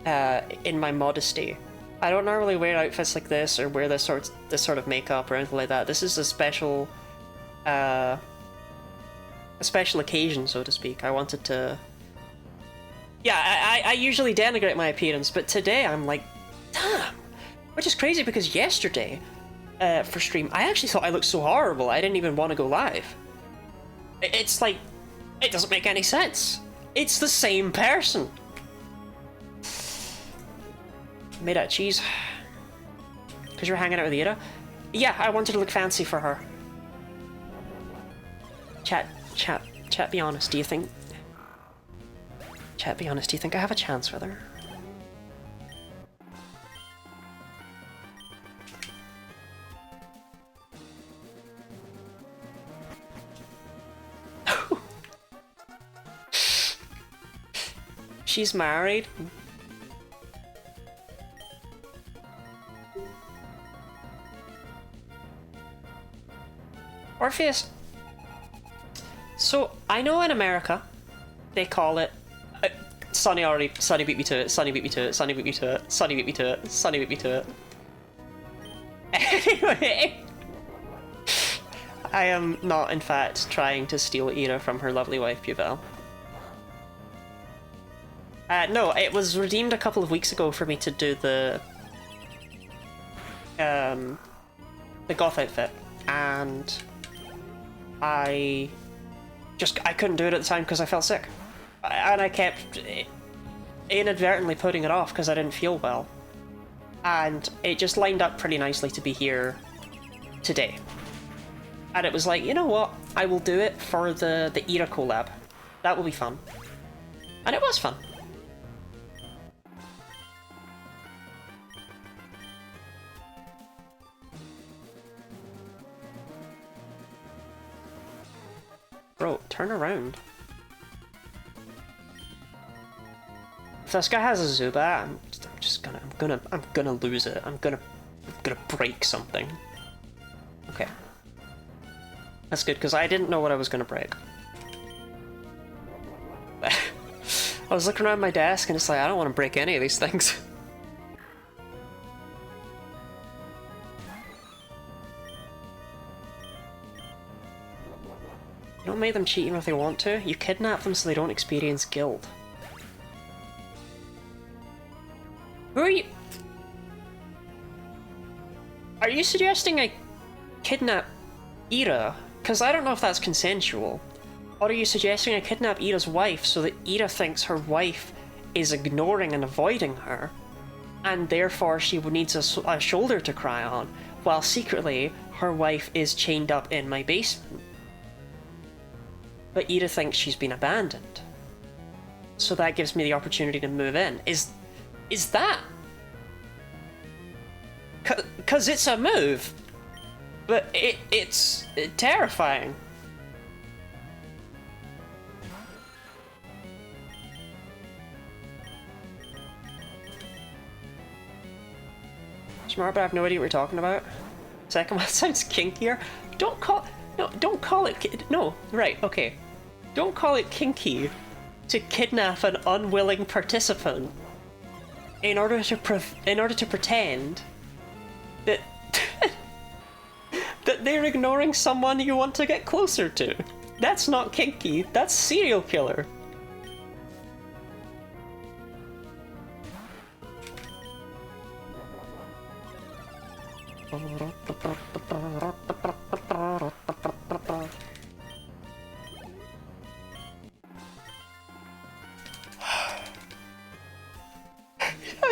in my modesty. I don't normally wear outfits like this or wear this sort of makeup or anything like that. This is a special occasion, so to speak. I wanted to... Yeah, I usually denigrate my appearance, but today I'm like, damn! Which is crazy because yesterday, for stream, I actually thought I looked so horrible I didn't even want to go live. It's like, it doesn't make any sense. It's the same person. Made out of cheese. Because you're hanging out with Ida? Yeah, I wanted to look fancy for her. Chat, be honest, do you think... Chat, be honest, do you think I have a chance with her? She's married. Orpheus. So, I know in America, they call it... Sonny beat me to it, Sonny beat me to it, Sonny beat me to it, Sonny beat me to it, Sonny beat me to it. Anyway... I am not, in fact, trying to steal Ira from her lovely wife, Puvel. No, it was redeemed a couple of weeks ago for me to do the goth outfit, and I couldn't do it at the time because I felt sick. And I kept inadvertently putting it off because I didn't feel well. And it just lined up pretty nicely to be here today. And it was like, you know what? I will do it for the Ira collab. That will be fun. And it was fun. Bro, turn around. If this guy has a Zubat, I'm gonna lose it. I'm gonna break something. Okay. That's good, because I didn't know what I was gonna break. I was looking around my desk and it's like, I don't want to break any of these things. You don't make them cheat even if they want to. You kidnap them so they don't experience guilt. Who are you? Are you suggesting I kidnap Ira? Because I don't know if that's consensual. Or are you suggesting I kidnap Ira's wife so that Ira thinks her wife is ignoring and avoiding her, and therefore she needs a shoulder to cry on, while secretly her wife is chained up in my basement? But Ira thinks she's been abandoned. so that gives me the opportunity to move in. Is that? Cause it's a move, but it's terrifying. Smart, but I have no idea what you're talking about. Second one sounds kinkier. Don't call it. No, right, okay. Don't call it kinky to kidnap an unwilling participant in order to pretend that that they're ignoring someone you want to get closer to. That's not kinky. That's serial killer.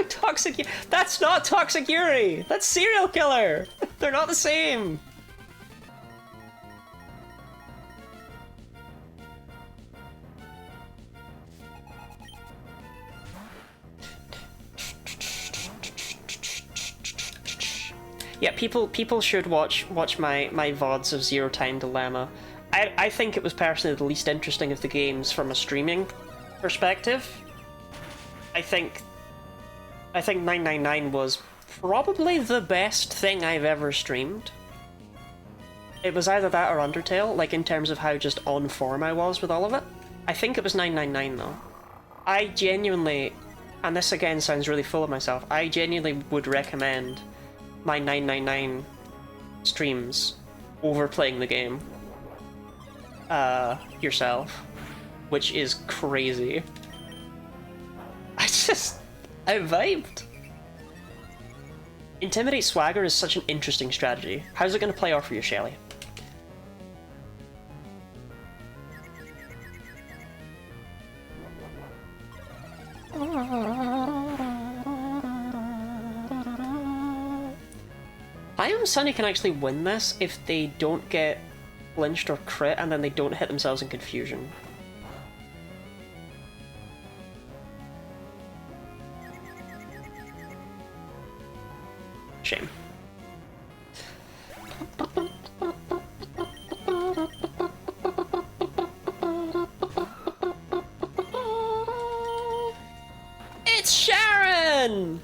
Toxic. That's not Toxic Yuri. That's serial killer. They're not the same. Yeah, people should watch my VODs of Zero Time Dilemma. I think it was personally the least interesting of the games from a streaming perspective. I think 999 was probably the best thing I've ever streamed. It was either that or Undertale, like in terms of how just on form I was with all of it. I think it was 999 though. I genuinely, and this again sounds really full of myself, I genuinely would recommend my 999 streams over playing the game yourself, which is crazy. I vibed. Intimidate Swagger is such an interesting strategy. How's it going to play out for you, Shelly? I am Sunny can actually win this if they don't get flinched or crit and then they don't hit themselves in confusion. Shame. It's Sharon!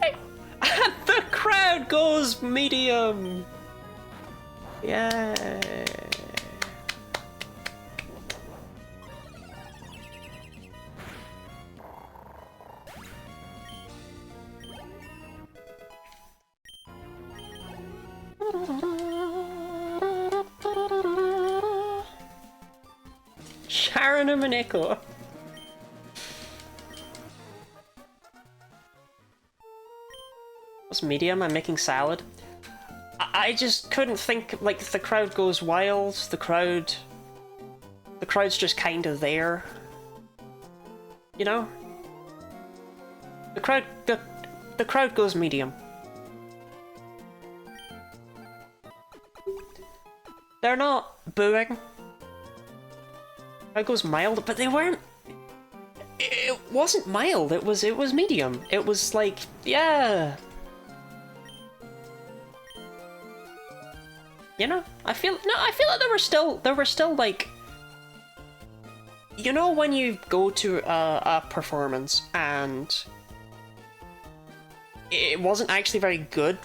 And the crowd goes medium! Yay! Sharon and Mineko. What's medium? I'm making salad. I just couldn't think, like, the crowd goes wild, the crowd's just kind of there. You know? The crowd goes medium. They're not booing. It goes mild, but they weren't. It wasn't mild. It was medium. It was like, yeah. You know, I feel like there were still like, you know, when you go to a performance and it wasn't actually very good,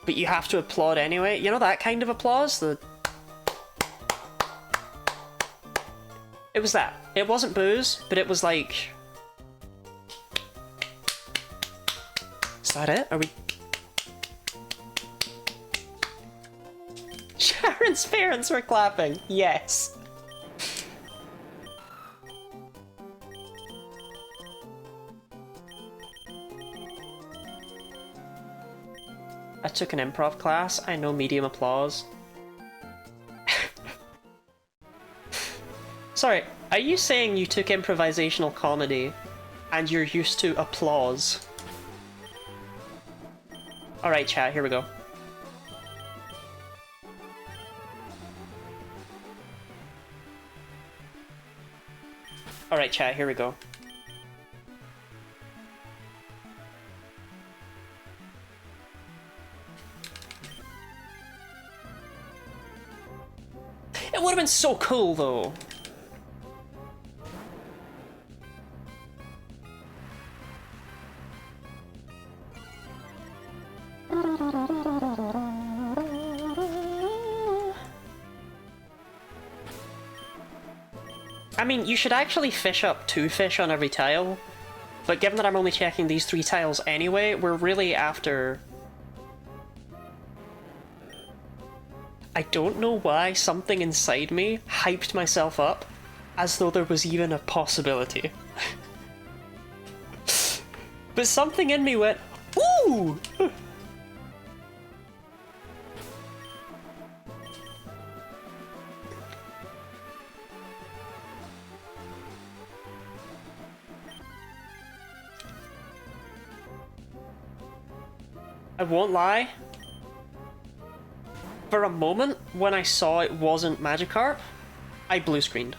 but you have to applaud anyway. You know, that kind of applause. It was that. It wasn't booze, but it was like... Is that it? Are we... Sharon's parents were clapping. Yes. I took an improv class. I know medium applause. Sorry, are you saying you took improvisational comedy and you're used to applause? Alright, chat, here we go. Alright, chat, here we go. It would have been so cool, though. I mean, you should actually fish up 2 fish on every tile, but given that I'm only checking these 3 tiles anyway, we're really after... I don't know why something inside me hyped myself up as though there was even a possibility. But something in me went, ooh! I won't lie. For a moment, when I saw it wasn't Magikarp, I blue screened.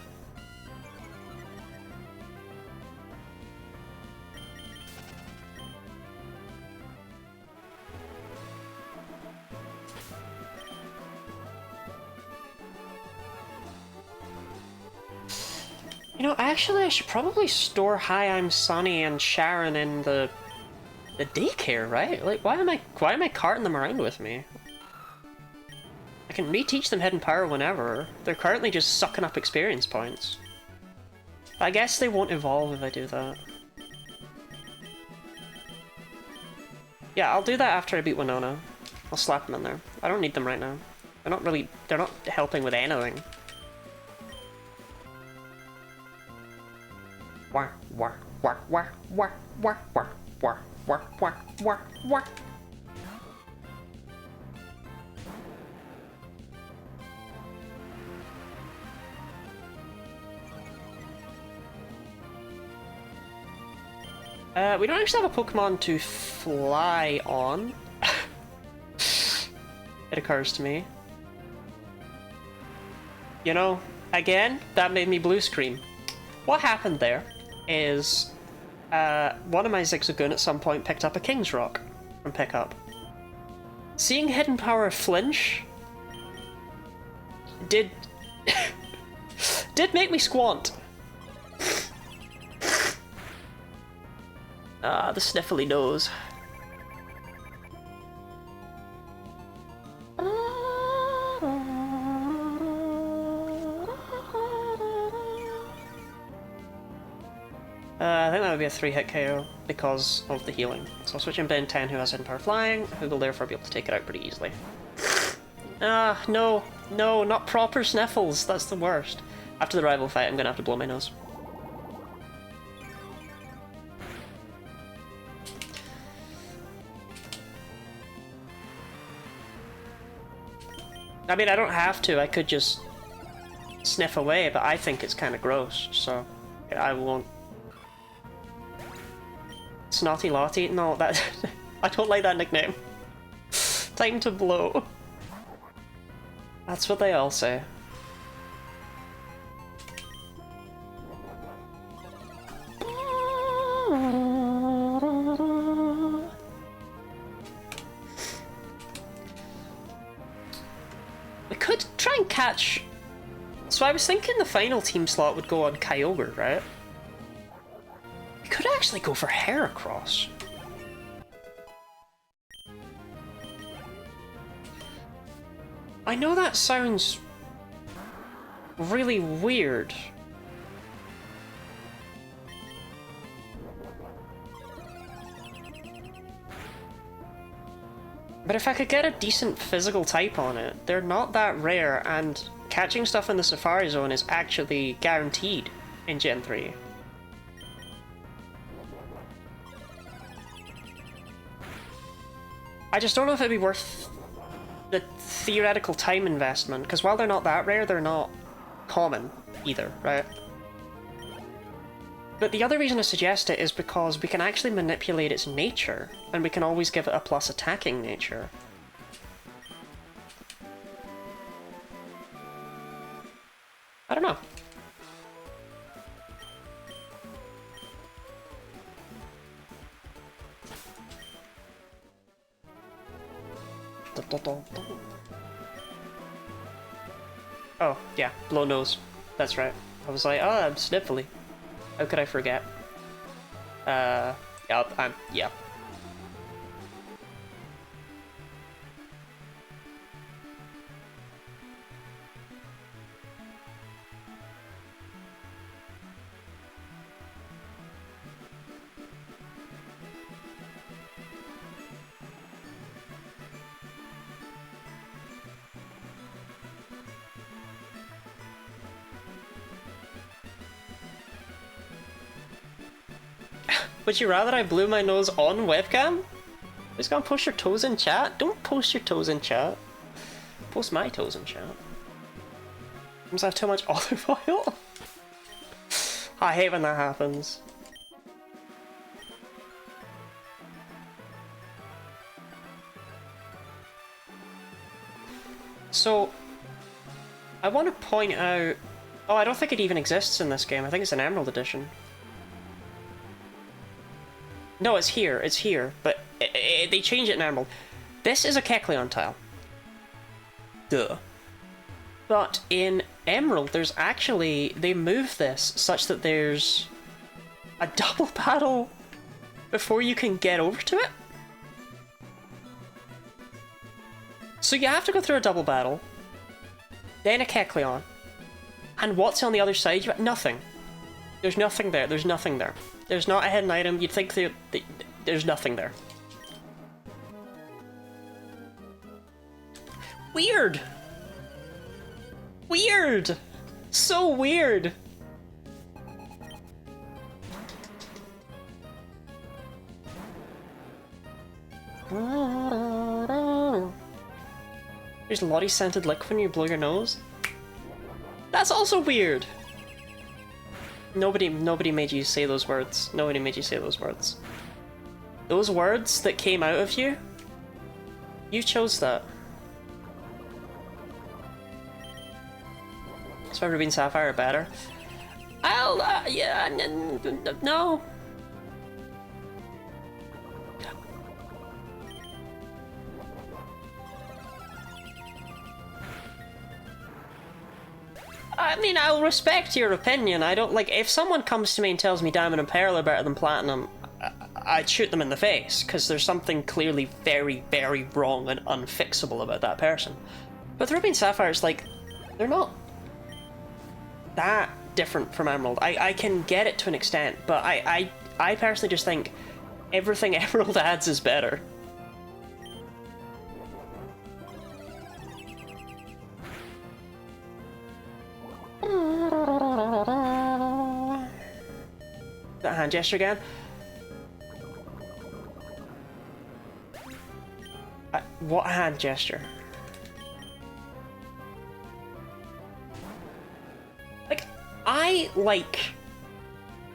You know, actually, I should probably store Hi, I'm Sunny and Sharon in the daycare, right? Like, why am I carting them around with me? I can reteach them Hidden Power whenever. They're currently just sucking up experience points. I guess they won't evolve if I do that. Yeah, I'll do that after I beat Winona. I'll slap them in there. I don't need them right now. They're not helping with anything. Wah, wah, wah, wah, wah, wah, wah, wah, wah, wah, wah, wah. We don't actually have a Pokemon to fly on. It occurs to me. You know, again, that made me blue screen. What happened there is one of my Zigzagoon at some point picked up a King's Rock from pickup. Seeing Hidden Power flinch did make me squant. Ah, the sniffly nose. I think that would be a 3-hit KO because of the healing. So I'll switch in Ben 10 who has Hidden Power Flying, who will therefore be able to take it out pretty easily. No, not proper sniffles, that's the worst. After the rival fight, I'm gonna have to blow my nose. I mean, I don't have to, I could just sniff away, but I think it's kind of gross, so I won't. Snotty Lottie? No, that I don't like that nickname. Time to blow. That's what they all say. We could try and catch... So I was thinking the final team slot would go on Kyogre, right? We could actually go for Heracross. I know that sounds really weird. But if I could get a decent physical type on it, they're not that rare, and catching stuff in the Safari Zone is actually guaranteed in Gen 3. I just don't know if it'd be worth the theoretical time investment, because while they're not that rare, they're not common either, right? But the other reason I suggest it is because we can actually manipulate its nature, and we can always give it a plus attacking nature. I don't know. Oh, yeah, blow nose. That's right. I was like, oh, I'm sniffly. How could I forget? Yeah. Would you rather I blew my nose on webcam? Just gonna post your toes in chat? Don't post your toes in chat. Post my toes in chat. Seems I have too much olive oil. I hate when that happens. So, I want to point out... Oh, I don't think it even exists in this game. I think it's an Emerald Edition. No, it's here, but they change it in Emerald. This is a Kecleon tile. Duh. But in Emerald, there's actually... They move this such that there's a double battle before you can get over to it. So you have to go through a double battle, then a Kecleon, and what's on the other side? You have nothing. There's nothing there. There's nothing there. There's not a hidden item. You'd think there's nothing there. Weird! Weird! So weird! There's Lottie scented liquid when you blow your nose? That's also weird! Nobody made you say those words. Nobody made you say those words. Those words that came out of you, you chose that. So Ruby and Sapphire are better. Yeah, no. I mean, I'll respect your opinion. I don't like if someone comes to me and tells me Diamond and Pearl are better than Platinum, I'd shoot them in the face because there's something clearly very, very wrong and unfixable about that person. But Ruby and Sapphire is like, they're not that different from Emerald. I can get it to an extent, but I personally just think everything Emerald adds is better. That hand gesture again. What hand gesture? Like, I like...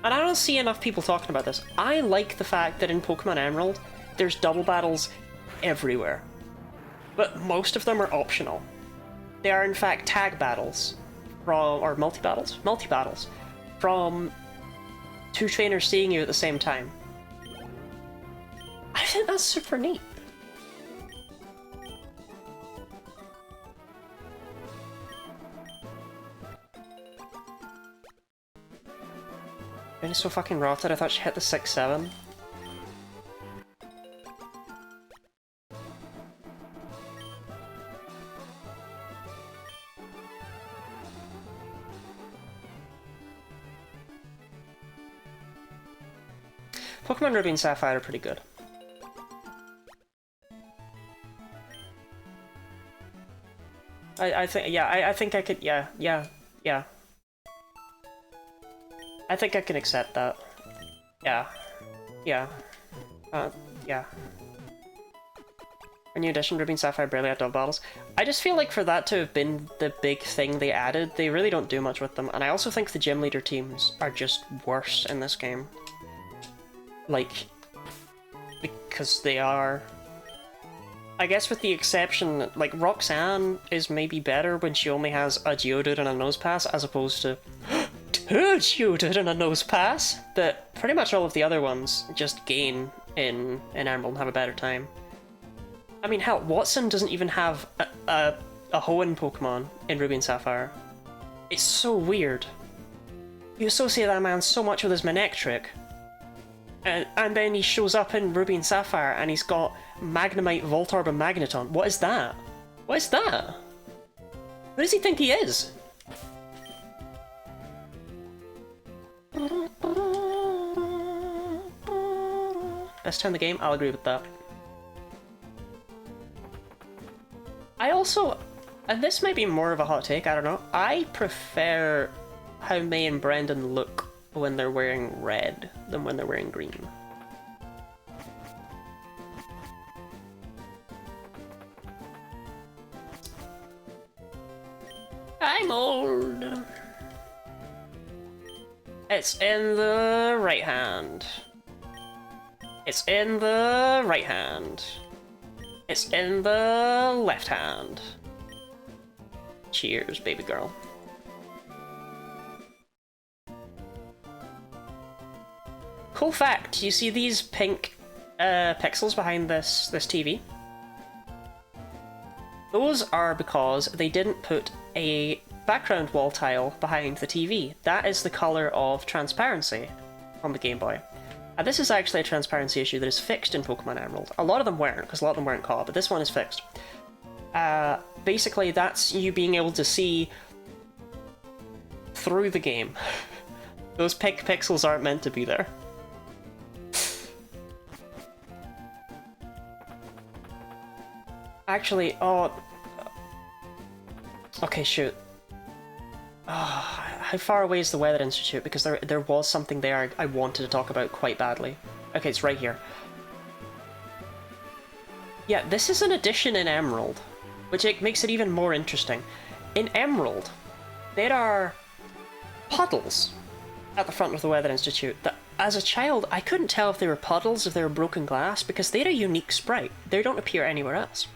And I don't see enough people talking about this. I like the fact that in Pokemon Emerald, there's double battles everywhere. But most of them are optional. They are in fact tag battles. Or multi-battles? Multi-battles. From two trainers seeing you at the same time. I think that's super neat. Benny's so fucking rotted, I thought she hit the 6-7. Pokemon Ruby and Sapphire are pretty good. I think, yeah, I think I could, yeah. I think I can accept that. Yeah. Yeah. A new edition, Ruby and Sapphire barely had double battles. I just feel like for that to have been the big thing they added, they really don't do much with them. And I also think the gym leader teams are just worse in this game. Like, because they are... I guess with the exception, like, Roxanne is maybe better when she only has a Geodude and a Nosepass, as opposed to two Geodude and a Nosepass, but pretty much all of the other ones just gain in Emerald and have a better time. I mean, hell, Watson doesn't even have a Hoenn Pokemon in Ruby and Sapphire. It's so weird. You associate that man so much with his Manectric. And then he shows up in Ruby and Sapphire and he's got Magnemite, Voltorb, and Magneton. What is that? What is that? Who does he think he is? Best time in the game? I'll agree with that. I also, and this might be more of a hot take, I don't know, I prefer how May and Brendan look when they're wearing red than when they're wearing green. I'm old. It's in the right hand. It's in the right hand. It's in the left hand. Cheers, baby girl. Cool fact, you see these pink pixels behind this TV? Those are because they didn't put a background wall tile behind the TV. That is the color of transparency on the Game Boy. And this is actually a transparency issue that is fixed in Pokemon Emerald. A lot of them weren't, because a lot of them weren't caught, but this one is fixed. Basically, that's you being able to see through the game. Those pink pixels aren't meant to be there. Actually, oh... Okay, shoot. Oh, how far away is the Weather Institute? Because there was something there I wanted to talk about quite badly. Okay, it's right here. Yeah, this is an addition in Emerald, which makes it even more interesting. In Emerald, there are puddles at the front of the Weather Institute that, as a child, I couldn't tell if they were puddles, if they were broken glass, because they're a unique sprite. They don't appear anywhere else.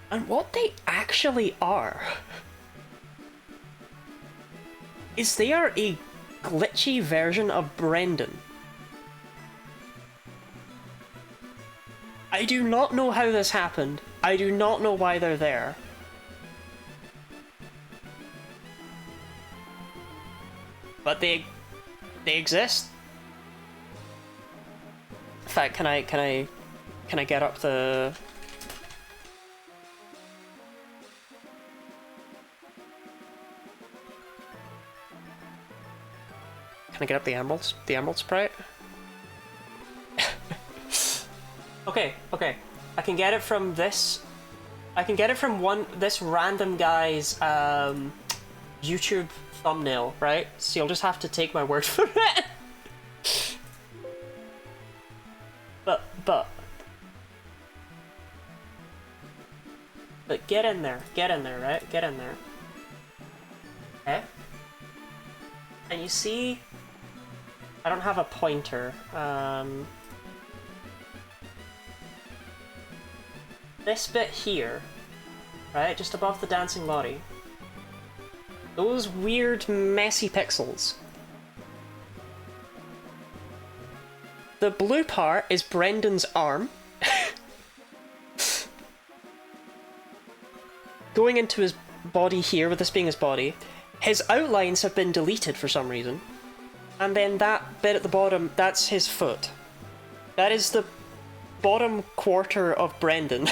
And what they actually are is they are a glitchy version of Brendan. I do not know how this happened. I do not know why they're there. But they exist. In fact, can I get up the... Can I get up the emeralds? The emerald sprite? Okay. I can get it from this. I can get it from this random guy's YouTube thumbnail, right? So you'll just have to take my word for it. But get in there, right? Get in there. Okay? And you see, I don't have a pointer. This bit here, right, just above the dancing lorry. Those weird, messy pixels. The blue part is Brendan's arm. Going into his body here, with this being his body. His outlines have been deleted for some reason. And then that bit at the bottom, that's his foot. That is the bottom quarter of Brendan.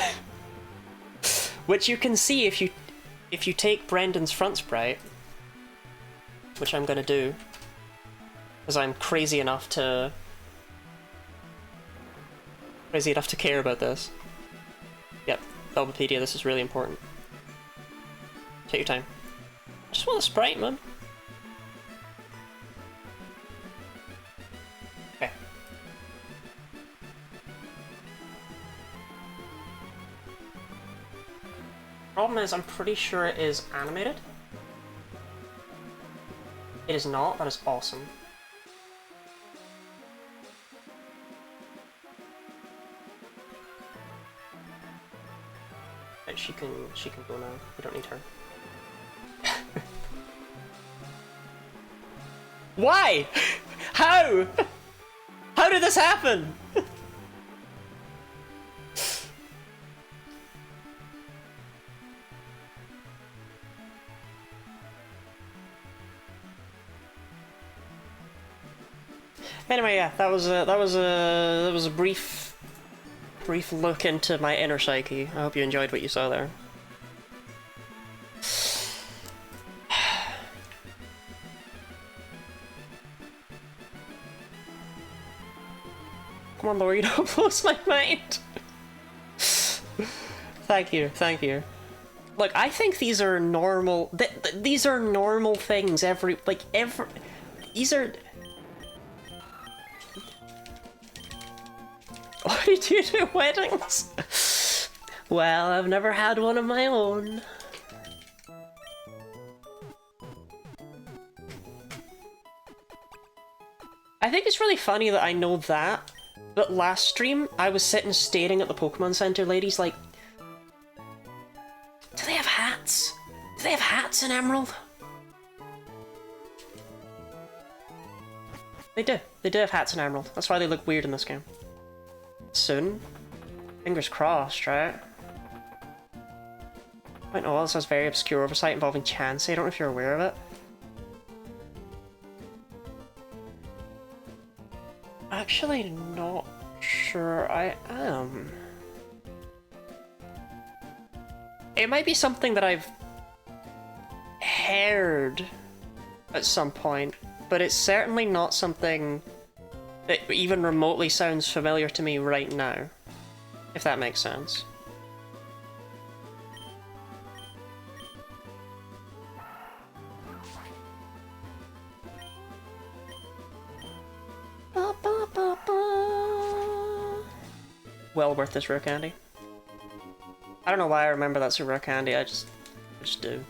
Which you can see if you take Brendan's front sprite. Which I'm gonna do. Because I'm crazy enough to care about this. Yep, Bulbapedia, this is really important. Take your time. I just want a sprite, man. Okay. Problem is, I'm pretty sure it is animated. It is not. That is awesome. But she can go now. We don't need her. Why? How? How did this happen? Anyway, yeah, that was a brief look into my inner psyche. I hope you enjoyed what you saw there. Come on, Lord, don't blows my mind. Thank you, thank you. Look, I think these are normal. These are normal things. These are. Why do you do weddings? Well, I've never had one of my own. I think it's really funny that I know that, but last stream I was sitting staring at the Pokemon Center ladies like, do they have hats? Do they have hats in Emerald? They do. They do have hats in Emerald. That's why they look weird in this game. Soon. Fingers crossed, right? Point oh, this has very obscure oversight involving Chansey. I don't know if you're aware of it. Actually, not sure I am. It might be something that I've heard at some point, but it's certainly not something that even remotely sounds familiar to me right now, if that makes sense. Well worth this rare candy. I don't know why I remember that's a rare candy, I just do.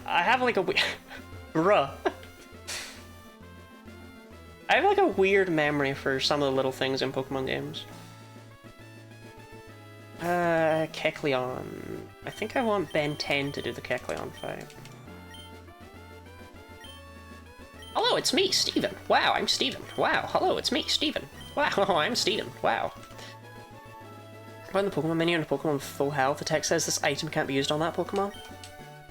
I have like a bruh. I have like a weird memory for some of the little things in Pokemon games. Kecleon. I think I want Ben 10 to do the Kecleon fight. Hello, it's me, Steven. Wow, I'm Steven. Wow, hello, it's me, Steven. Wow, I'm Steven. Wow. When the Pokemon menu and a Pokemon with full health, the text says this item can't be used on that Pokemon.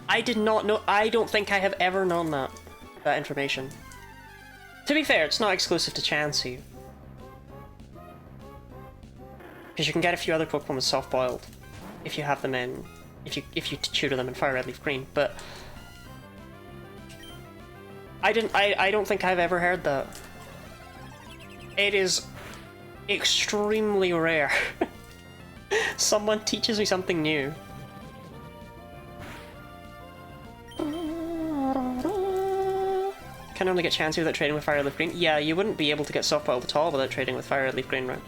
I did not know. I don't think I have ever known that information. To be fair, it's not exclusive to Chansey. Because you can get a few other Pokemon with soft boiled if you have them in, if you tutor them in Fire Red Leaf Green, but I don't think I've ever heard that. It is extremely rare. Someone teaches me something new. Can only get Chansey without trading with Fire Red Leaf Green. Yeah, you wouldn't be able to get soft boiled at all without trading with Fire Red Leaf Green, right?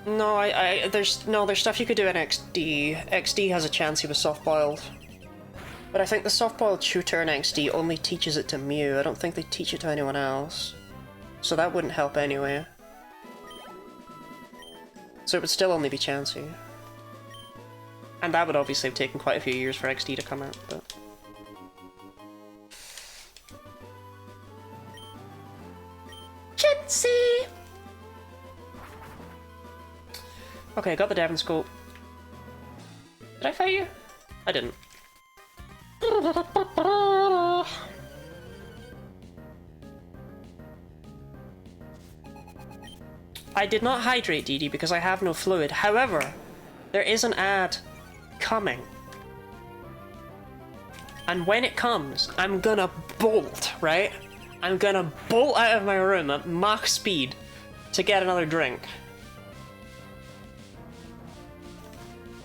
No, there's stuff you could do in XD. XD has a Chansey with soft boiled. But I think the soft boiled tutor in XD only teaches it to Mew. I don't think they teach it to anyone else. So that wouldn't help anyway. So it would still only be Chansey. And that would obviously have taken quite a few years for XD to come out, but... Chansey! Okay, got the Devon Scope. Did I fight you? I didn't. I did not hydrate DD because I have no fluid. However, there is an ad coming. And when it comes, I'm gonna bolt, right? I'm gonna bolt out of my room at max speed to get another drink.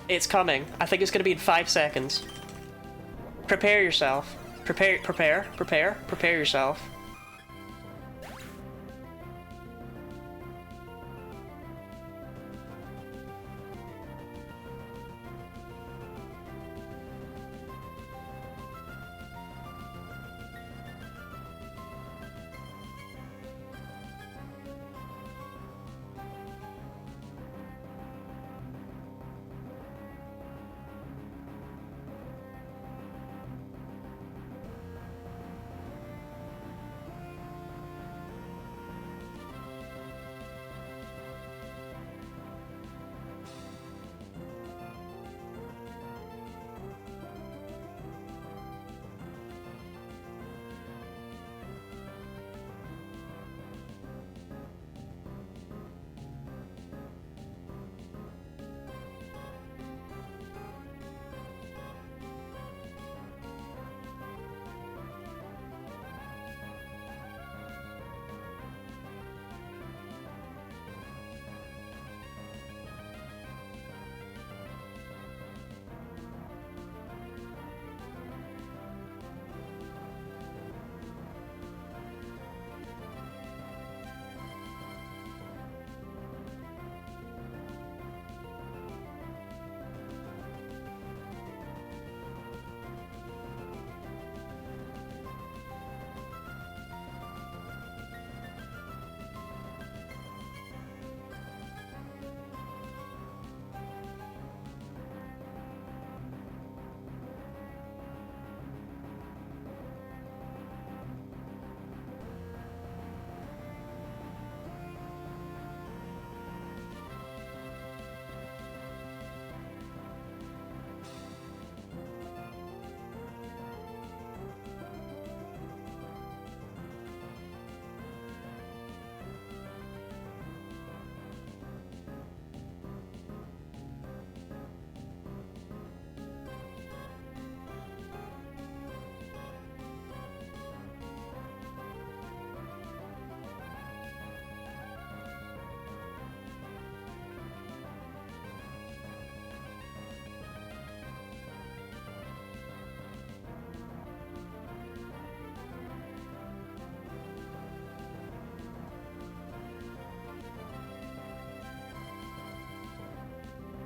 It's coming. I think it's gonna be in 5 seconds. Prepare yourself. Prepare yourself.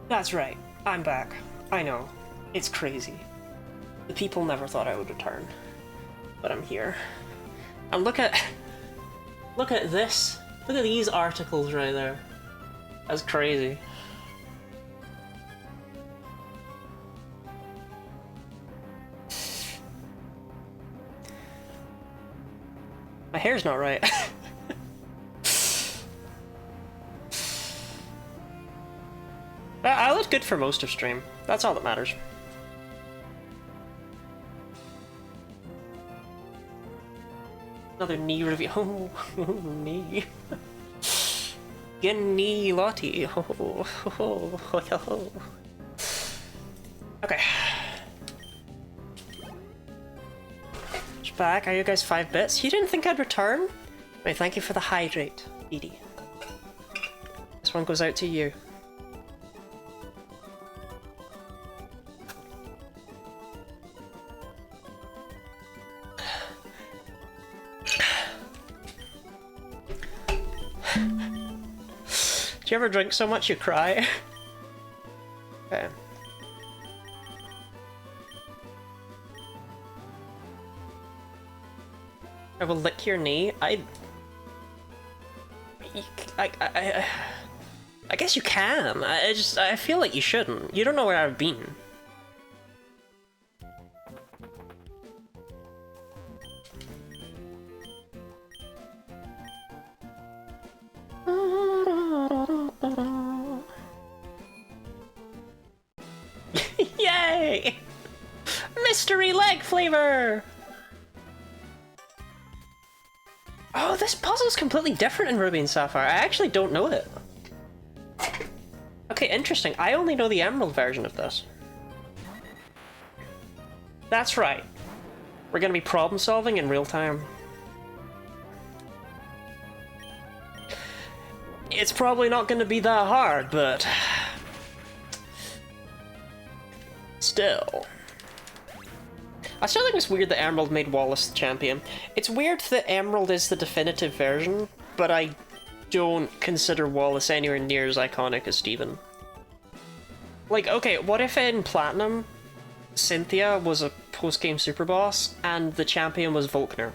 That's right. I'm back. I know. It's crazy. The people never thought I would return. But I'm here. And look at this. Look at these articles right there. That's crazy. My hair's not right. I looked good for most of stream. That's all that matters. Another knee review. Oh, knee. Knee Lottie. Okay. Just back. Are you guys 5 bits? You didn't think I'd return? Wait, thank you for the hydrate, Edie. This one goes out to you. Do you ever drink so much you cry? Okay. I will lick your knee. I guess you can. I feel like you shouldn't. You don't know where I've been. Yay! Mystery leg flavor! Oh, this puzzle's completely different in Ruby and Sapphire. I actually don't know it. Okay, interesting. I only know the Emerald version of this. That's right. We're gonna be problem solving in real time. It's probably not gonna be that hard, but... still. I still think it's weird that Emerald made Wallace the champion. It's weird that Emerald is the definitive version, but I don't consider Wallace anywhere near as iconic as Steven. Like, okay, what if in Platinum, Cynthia was a post-game super boss, and the champion was Volkner?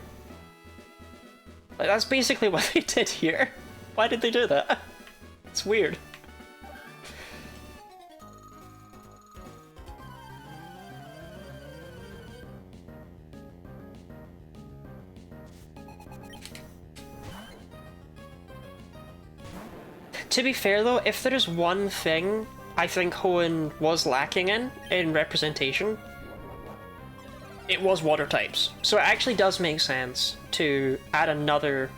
Like, that's basically what they did here. Why did they do that? It's weird. To be fair though, if there's one thing I think Hoenn was lacking in representation, it was water types. So it actually does make sense to add another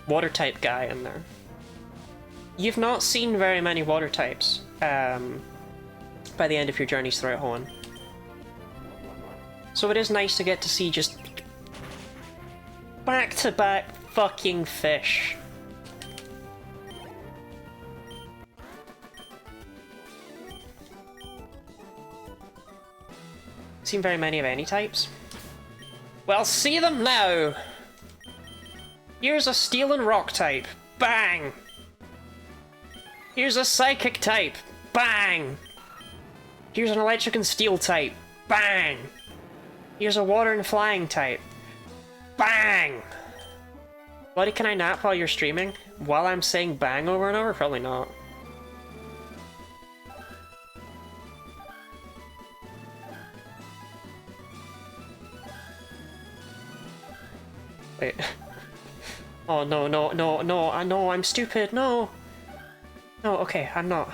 water type guy in there. You've not seen very many water types by the end of your journeys throughout Hoenn. So it is nice to get to see just back-to-back fucking fish. Seen very many of any types? Well, see them now! Here's a steel and rock type. Bang! Here's a psychic type. Bang! Here's an electric and steel type. Bang! Here's a water and flying type. Bang! Buddy, can I nap while you're streaming? While I'm saying bang over and over? Probably not. Wait. Oh, no, no, no, no, I know, I'm stupid, no! No, okay, I'm not.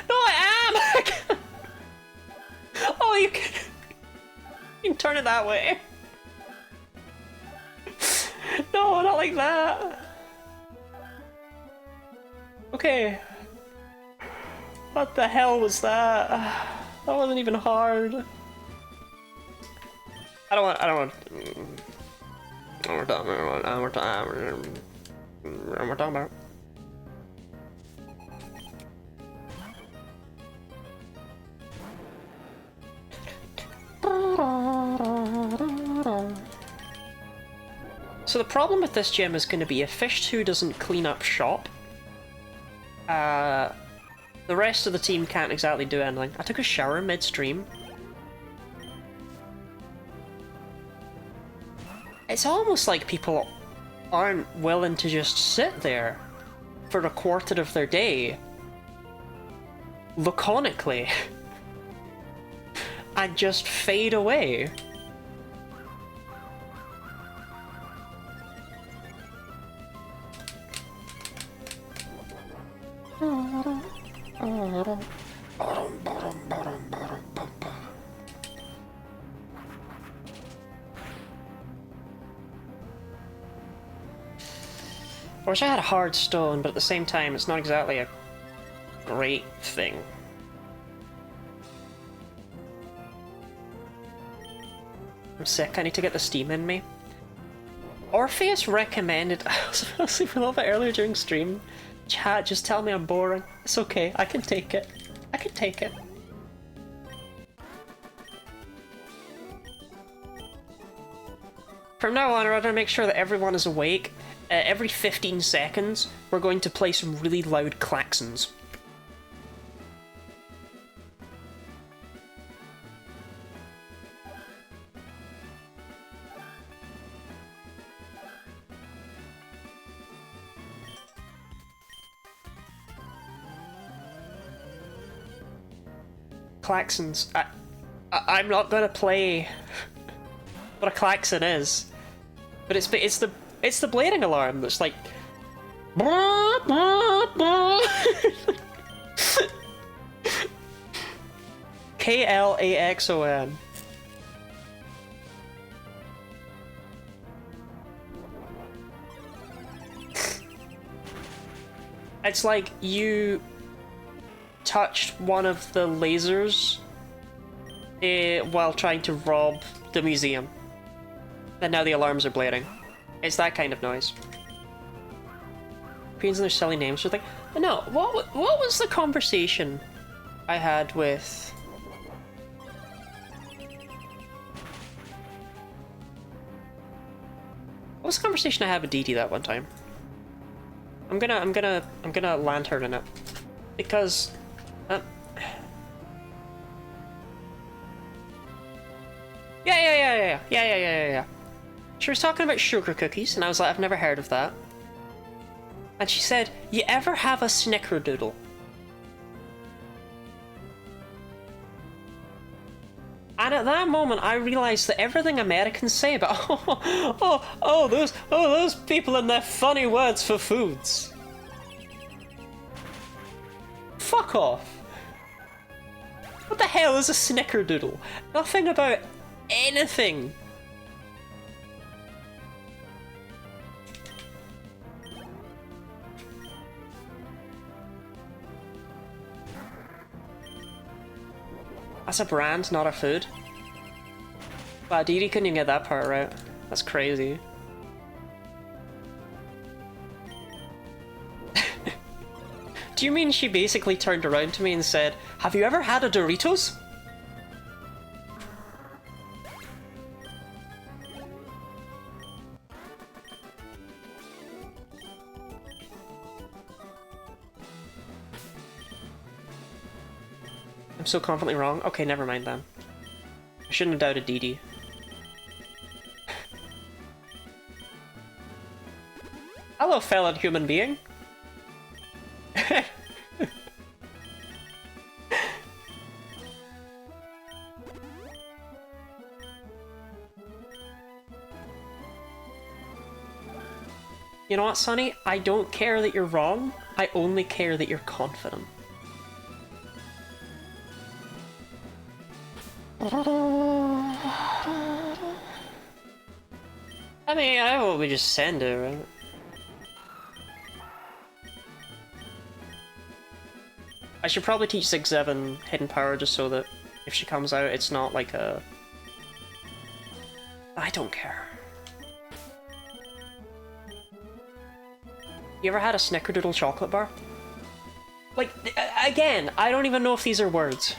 No, I am! Oh, you can turn it that way. No, not like that. Okay. What the hell was that? That wasn't even hard. I don't want we're talking about. So the problem with this gym is going to be if Fish 2 doesn't clean up shop, The rest of the team can't exactly do anything. I took a shower midstream. It's almost like people aren't willing to just sit there for a quarter of their day, laconically, and just fade away. I wish I had a hard stone, but at the same time, it's not exactly a great thing. I'm sick, I need to get the steam in me. Orpheus recommended... I was asleep a little bit earlier during stream. Chat, just tell me I'm boring. It's okay, I can take it. I can take it. From now on, we're going to make sure that everyone is awake. Every 15 seconds, we're going to play some really loud klaxons. Klaxons. I'm not gonna play what a klaxon is, but it's the blading alarm that's like. Klaxon. It's like you touched one of the lasers while trying to rob the museum. And now the alarms are blaring. It's that kind of noise. Queens and their silly names. Just like, no, what was the conversation I had with... What was the conversation I had with Dee Dee that one time? I'm gonna land her in it. Because... Yeah. She was talking about sugar cookies, and I was like, I've never heard of that. And she said, you ever have a snickerdoodle? And at that moment, I realized that everything Americans say about those people and their funny words for foods. Fuck off. What the hell is a snickerdoodle? Nothing about anything. That's a brand, not a food. Wow, Dee Dee couldn't even get that part right. That's crazy. Do you mean she basically turned around to me and said, have you ever had a Doritos? I'm so confidently wrong. Okay, never mind then. I shouldn't have doubted Dee Dee. Hello, fellow human being. You know what, Sonny? I don't care that you're wrong. I only care that you're confident. I mean, I hope we just send it, right? I should probably teach Zig Zevin Hidden Power just so that if she comes out, it's not like a... I don't care. You ever had a Snickerdoodle chocolate bar? Like, again, I don't even know if these are words.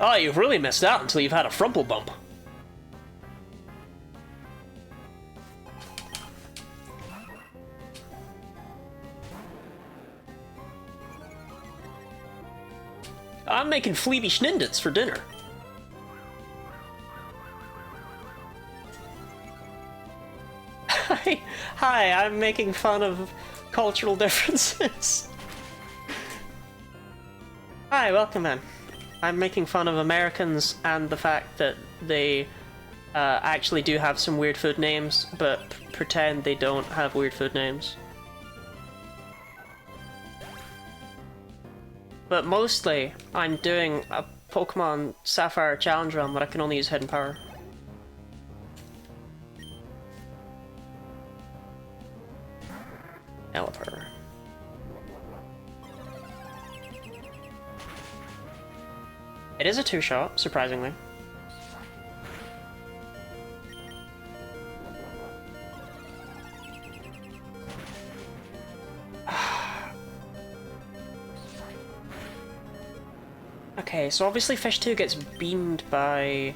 Oh, you've really missed out until you've had a Frumple Bump. I'm making Fleeby Schnindits for dinner. Hi, I'm making fun of cultural differences. Hi, welcome in. I'm making fun of Americans and the fact that they actually do have some weird food names, but pretend they don't have weird food names. But mostly, I'm doing a Pokemon Sapphire challenge run, but I can only use hidden power. Pelipper. It is a two-shot, surprisingly. Okay, so obviously Fish 2 gets beamed by...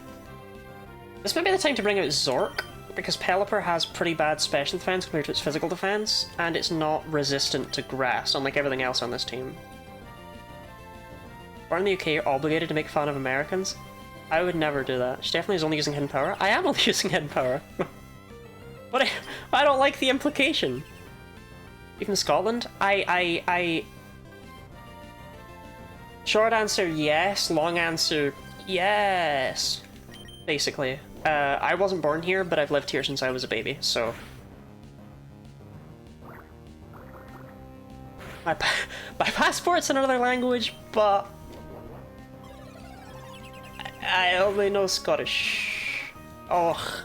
This might be the time to bring out Zork, because Pelipper has pretty bad special defense compared to its physical defense, and it's not resistant to grass, unlike everything else on this team. We're in the UK, you're obligated to make fun of Americans. I would never do that. She definitely is only using hidden power. I am only using hidden power. But I don't like the implication. Even Scotland? Short answer, yes. Long answer, yes. Basically. I wasn't born here, but I've lived here since I was a baby, so... My passport's in another language, but... I only know Scottish. Oh.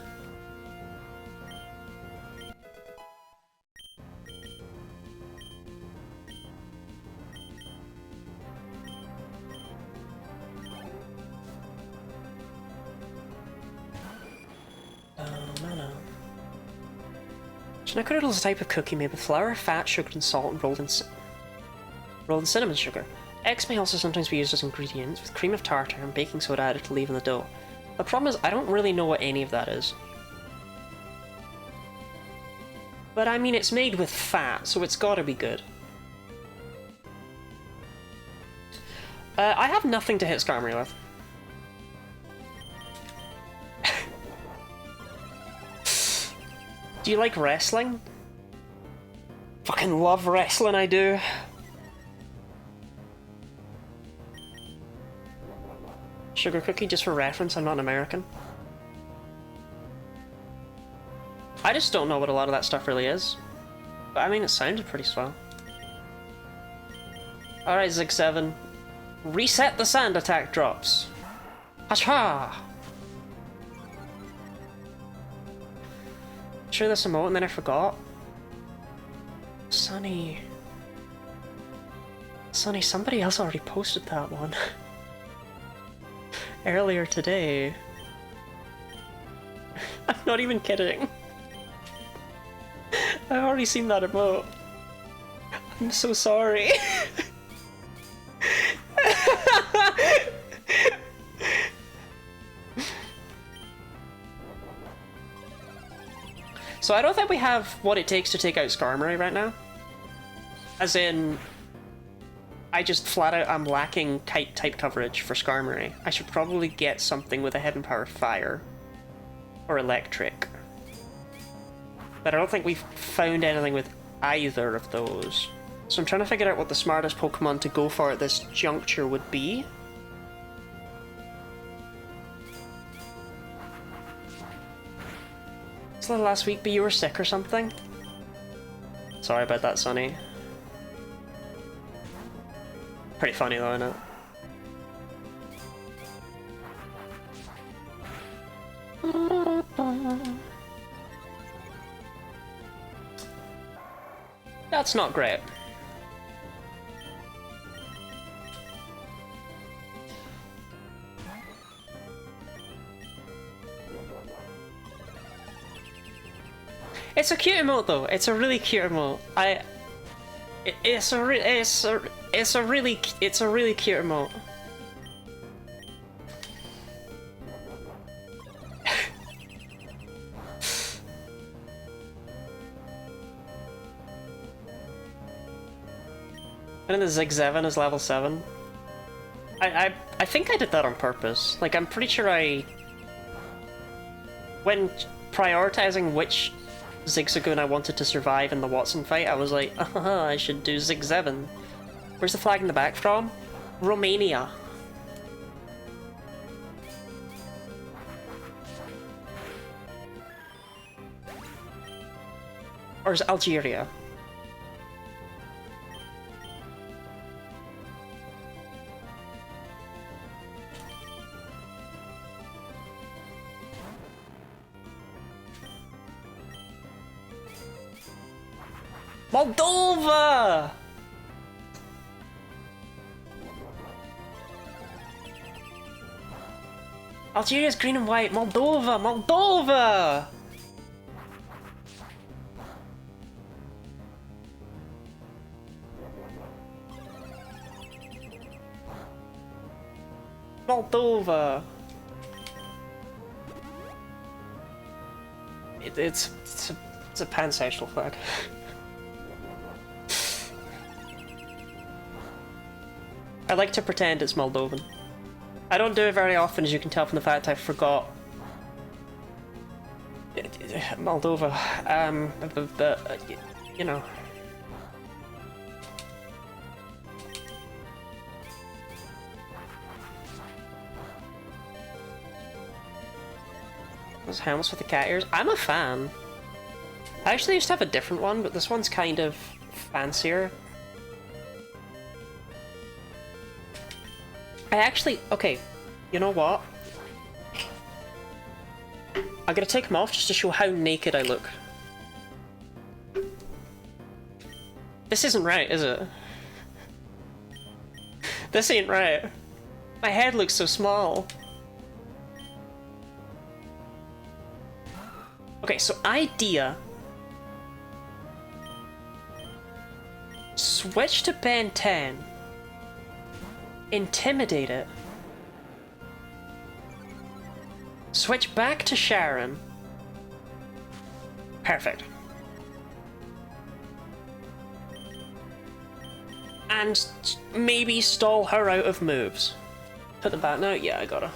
No. Snickerdoodle is a type of cookie made with flour, fat, sugar, and salt, and rolled in cinnamon sugar. Eggs may also sometimes be used as ingredients, with cream of tartar and baking soda added to leaven the dough. The problem is, I don't really know what any of that is. But I mean, it's made with fat, so it's gotta be good. I have nothing to hit Skarmory with. Do you like wrestling? Fucking love wrestling, I do. Sugar cookie, just for reference, I'm not an American. I just don't know what a lot of that stuff really is. But I mean, it sounded pretty swell. Alright, Zig 7. Reset the sand attack drops. Hacha! Sure this emote and then I forgot. Sonny, somebody else already posted that one. Earlier today. I'm not even kidding. I've already seen that emote. I'm so sorry. So I don't think we have what it takes to take out Skarmory right now. As in, I just flat out am lacking type coverage for Skarmory. I should probably get something with a hidden power fire. Or electric. But I don't think we've found anything with either of those. So I'm trying to figure out what the smartest Pokemon to go for at this juncture would be. It's the last week, but you were sick or something? Sorry about that, Sonny. Pretty funny though, isn't it? That's not great. It's a cute emote though. It's a really cute emote. It's a really cute emote. And then the Zig 7 is level 7. I think I did that on purpose. Like, I'm pretty sure when prioritizing which Zigzagoon I wanted to survive in the Watson fight, I was like, I should do Zig7. Where's the flag in the back from? Romania. Or is it Algeria? Moldova! Algeria's green and white. Moldova! Moldova! Moldova! It's a pansexual flag. I like to pretend it's Moldovan. I don't do it very often, as you can tell from the fact I forgot. Moldova. You know. Those helmets with the cat ears. I'm a fan. I actually used to have a different one, but this one's kind of fancier. Okay, you know what? I'm gonna take them off just to show how naked I look. This isn't right, is it? This ain't right. My head looks so small. Okay, so idea. Switch to Ben 10. Intimidate it. Switch back to Sharon. Perfect. And maybe stall her out of moves. Put them back now? Yeah, I gotta.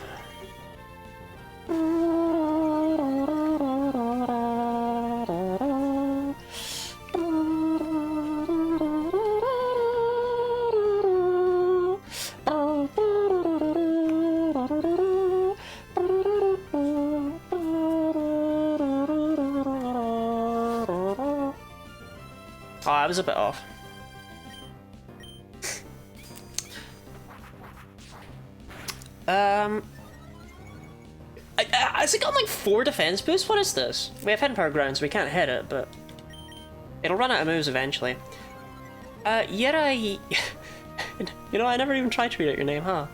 Oh, I was a bit off. Has it got like 4 defense boosts? What is this? We have hidden power grounds, we can't hit it, but it'll run out of moves eventually. Yeti. You know, I never even tried to read out your name, huh?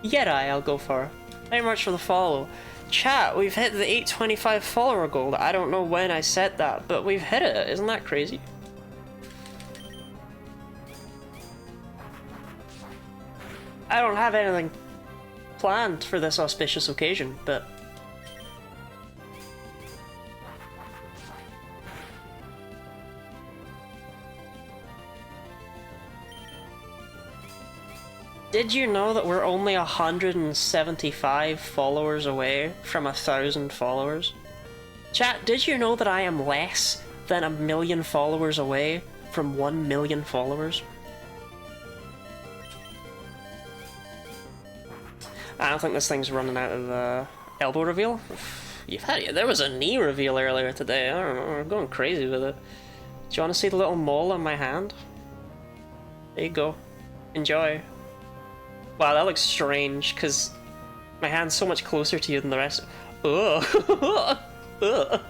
Yeti, I'll go for. Thank you very much for the follow. Chat, we've hit the 825 follower goal. I don't know when I said that, but we've hit it. Isn't that crazy? I don't have anything planned for this auspicious occasion, but did you know that we're only 175 followers away from 1,000 followers? Chat, did you know that I am less than 1 million followers away from 1 million followers? I don't think this thing's running out of elbow reveal. You've had it. There was a knee reveal earlier today. I don't know. We're going crazy with it. Do you want to see the little mole on my hand? There you go. Enjoy. Wow, that looks strange because my hand's so much closer to you than the rest. Ugh. Ugh.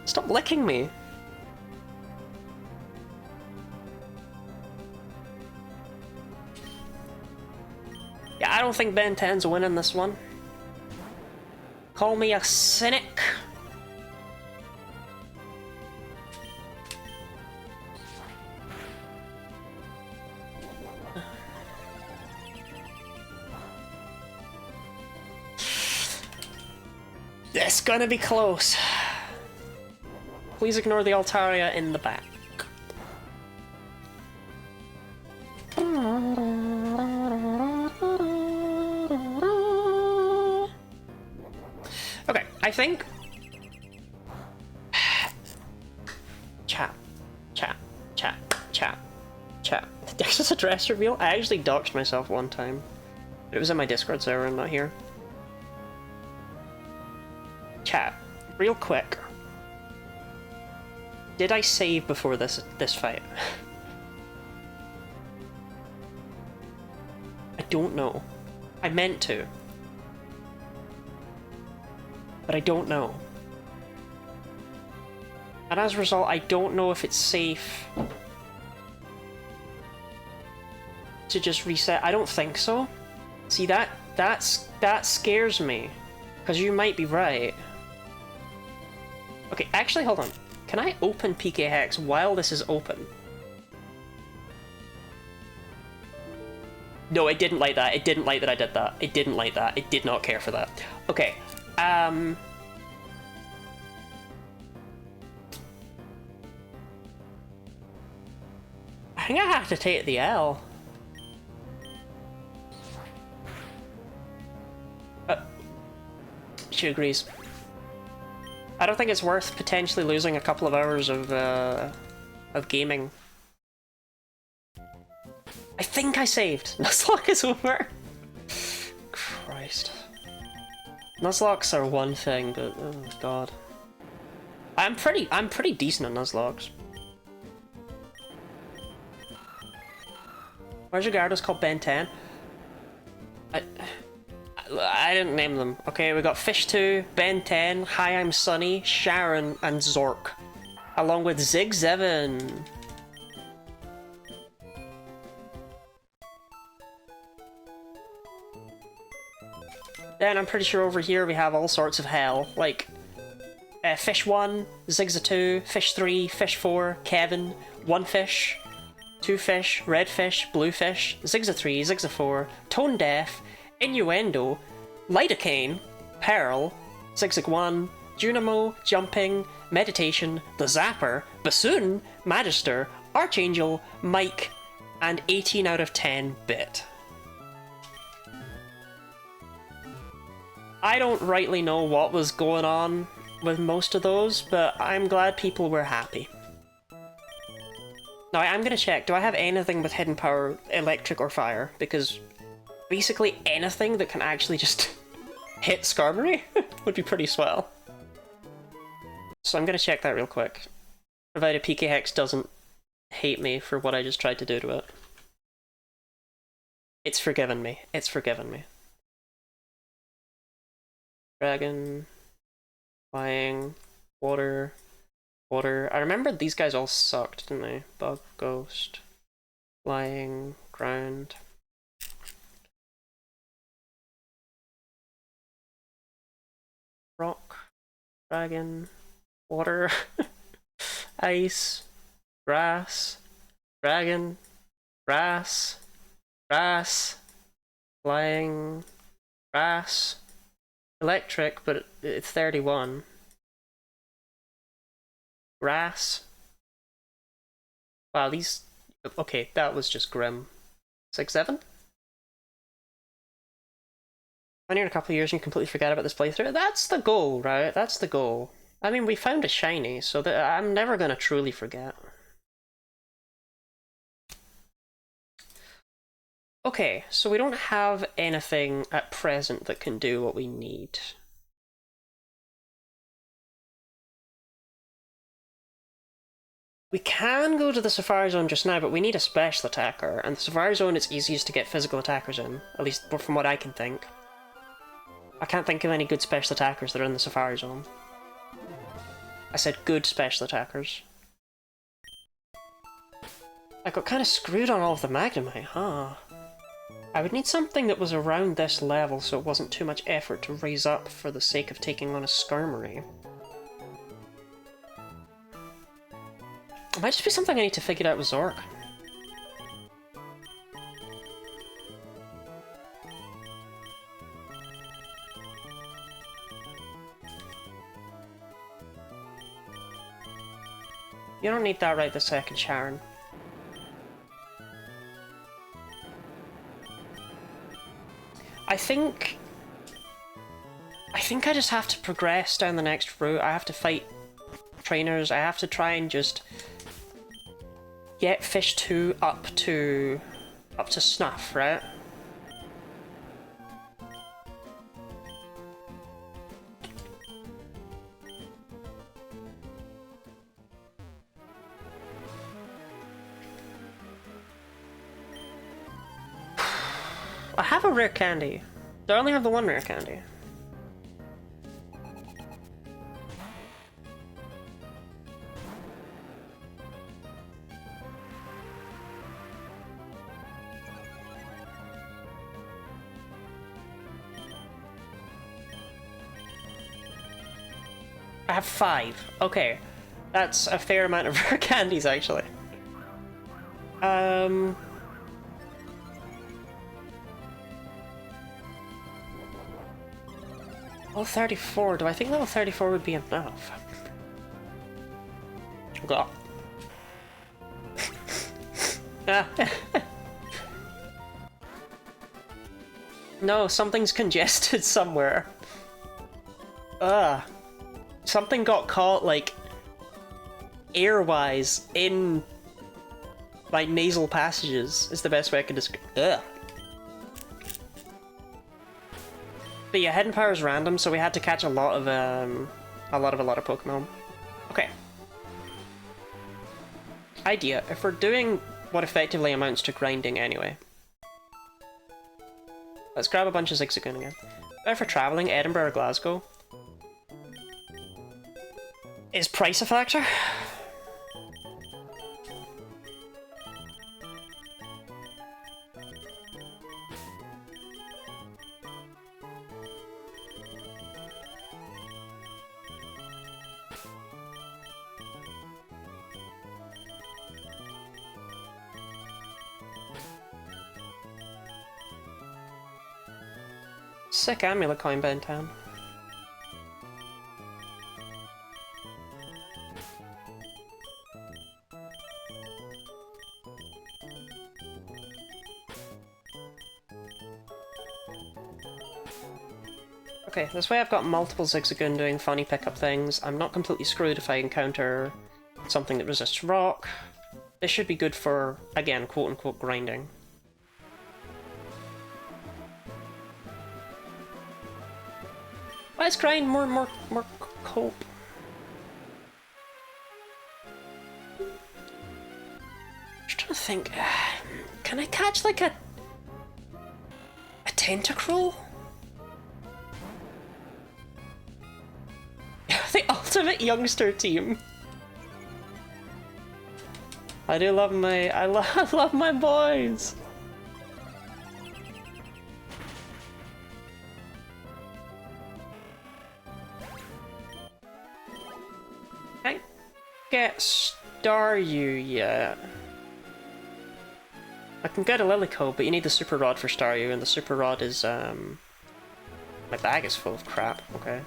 Stop licking me. Yeah, I don't think Ben 10's winning this one. Call me a cynic. It's gonna be close. Please ignore the Altaria in the back. I think... Chat. Chat. Chat. Chat. Chat. Dex's address reveal? I actually doxed myself one time. But it was in my Discord server and not here. Chat. Real quick. Did I save before this fight? I don't know. I meant to. But I don't know. And as a result, I don't know if it's safe to just reset. I don't think so. See, that scares me. Because you might be right. Okay, actually, hold on. Can I open PK Hex while this is open? No, it didn't like that. It didn't like that I did that. It didn't like that. It did not care for that. Okay. I think I have to take the L. She agrees. I don't think it's worth potentially losing a couple of hours of gaming. I think I saved. Nuzlocke is over. Christ. Nuzlocks are one thing, but oh god. I'm pretty decent at Nuzlocks. Where's your Gyarados called Ben 10? I didn't name them. Okay, we got Fish 2, Ben 10, Hi I'm Sunny, Sharon, and Zork. Along with Zig Zevin. Then I'm pretty sure over here we have all sorts of hell, like Fish 1, Zigza 2, Fish 3, Fish 4, Kevin, 1 Fish, 2 Fish, Red Fish, Blue Fish, Zigza 3, Zigza 4, Tone Deaf, Innuendo, Lidocaine, Pearl, Zigzag 1, Junimo, Jumping, Meditation, The Zapper, Bassoon, Magister, Archangel, Mike, and 18 out of 10 Bit. I don't rightly know what was going on with most of those, but I'm glad people were happy. Now, I'm gonna check, do I have anything with hidden power, electric or fire? Because basically anything that can actually just hit Skarmory would be pretty swell. So I'm gonna check that real quick. Provided PK Hex doesn't hate me for what I just tried to do to it. It's forgiven me. It's forgiven me. Dragon, flying, water, water. I remember these guys all sucked, didn't they? Bug, ghost, flying, ground. Rock, dragon, water, ice, grass, dragon, grass, grass, flying, grass. Electric, but it's 31. Grass. Wow, these... Okay, that was just grim. 6-7? When you're in a couple of years and you completely forget about this playthrough, that's the goal, right? That's the goal. I mean, we found a shiny, so that I'm never gonna truly forget. Okay, so we don't have anything at present that can do what we need. We can go to the Sapphire Zone just now, but we need a special attacker, and the Sapphire Zone is easiest to get physical attackers in, at least from what I can think. I can't think of any good special attackers that are in the Sapphire Zone. I said good special attackers. I got kind of screwed on all of the Magnemite, huh? I would need something that was around this level so it wasn't too much effort to raise up for the sake of taking on a Skarmory. It might just be something I need to figure out with Zork. You don't need that right this second, Sharon. I think I just have to progress down the next route. I have to fight trainers. I have to try and just get Fish 2 up to snuff, right? I have a rare candy. Do I only have the one rare candy? I have 5. Okay. That's a fair amount of rare candies, actually. Level 34. Do I think level 34 would be enough? God. Ah. No, something's congested somewhere. Something got caught, like, air-wise in my nasal passages, is the best way I can describe. But yeah, Hidden Power is random, so we had to catch a lot of Pokemon. Okay. Idea: if we're doing what effectively amounts to grinding anyway, let's grab a bunch of Zigzagoon again. Better for traveling, Edinburgh or Glasgow. Is price a factor? Sick amulet coin Ben 10. Okay, this way I've got multiple Zigzagoon doing funny pickup things. I'm not completely screwed if I encounter something that resists rock. This should be good for, again, quote-unquote grinding. Let's grind more cope. Just trying to think. Can I catch like a Tentacruel? The ultimate youngster team. I do love my I love my boys. Can't get Staryu yet. I can get a Lilycove, but you need the Super Rod for Staryu, and the Super Rod is my bag is full of crap. Okay.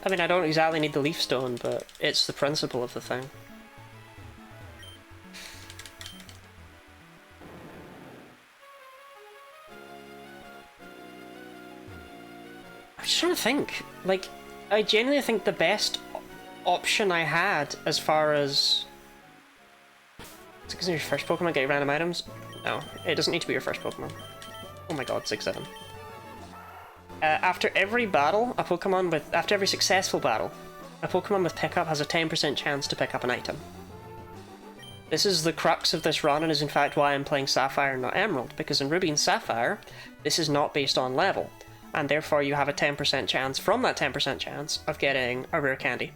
I mean, I don't exactly need the Leaf Stone, but it's the principle of the thing. I'm just trying to think. Like, I genuinely think the best option I had as far as... Is it because your first Pokemon get random items? No, it doesn't need to be your first Pokemon. Oh my god, 6-7. After every battle, after every successful battle, a Pokemon with pickup has a 10% chance to pick up an item. This is the crux of this run, and is in fact why I'm playing Sapphire and not Emerald, because in Ruby and Sapphire, this is not based on level, and therefore you have a 10% chance from that 10% chance of getting a rare candy.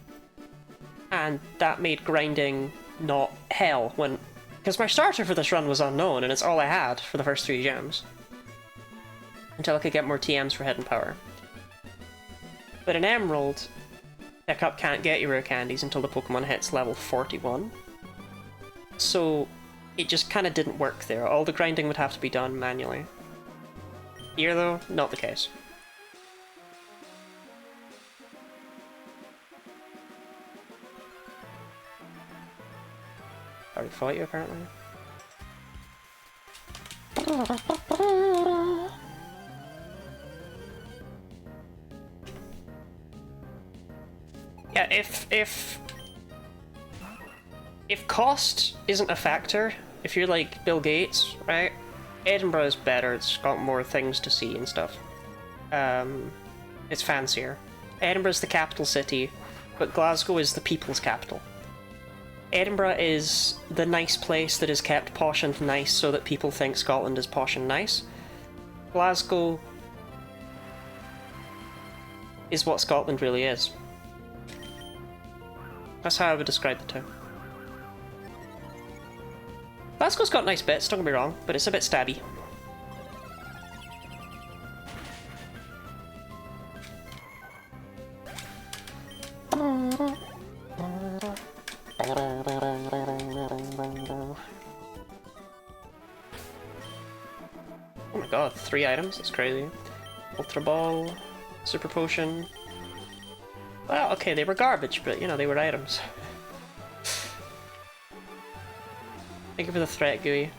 And that made grinding not hell when... Because my starter for this run was unknown, and it's all I had for the first 3 gems. Until I could get more TMs for Hidden Power. But in Emerald, pickup can't get you rare candies until the Pokemon hits level 41. So it just kind of didn't work there. All the grinding would have to be done manually. Here though, not the case. Already fought you, apparently. Yeah, if cost isn't a factor, if you're like Bill Gates, right? Edinburgh is better. It's got more things to see and stuff. It's fancier. Edinburgh's the capital city, but Glasgow is the people's capital. Edinburgh is the nice place that is kept posh and nice so that people think Scotland is posh and nice. Glasgow is what Scotland really is. That's how I would describe the two. Glasgow's got nice bits, don't get me wrong, but it's a bit stabby. Oh my god, 3 items? That's crazy. Ultra Ball, Super Potion. Well, okay, they were garbage, but you know, they were items. Thank you for the threat, Gooey.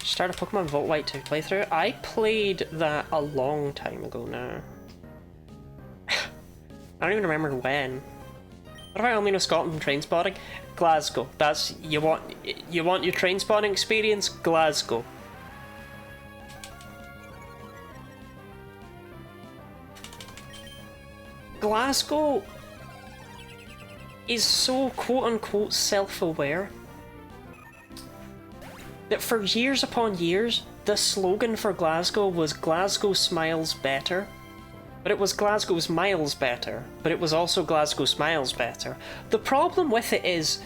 Start a Pokemon Volt White 2 playthrough? I played that a long time ago now. I don't even remember when. What if I only know Scotland from train spotting? Glasgow. That's you want your train spotting experience? Glasgow. Glasgow is so quote-unquote self-aware that for years upon years, the slogan for Glasgow was Glasgow Smiles Better. But it was Glasgow's Miles Better, but it was also Glasgow Smiles Better. The problem with it is,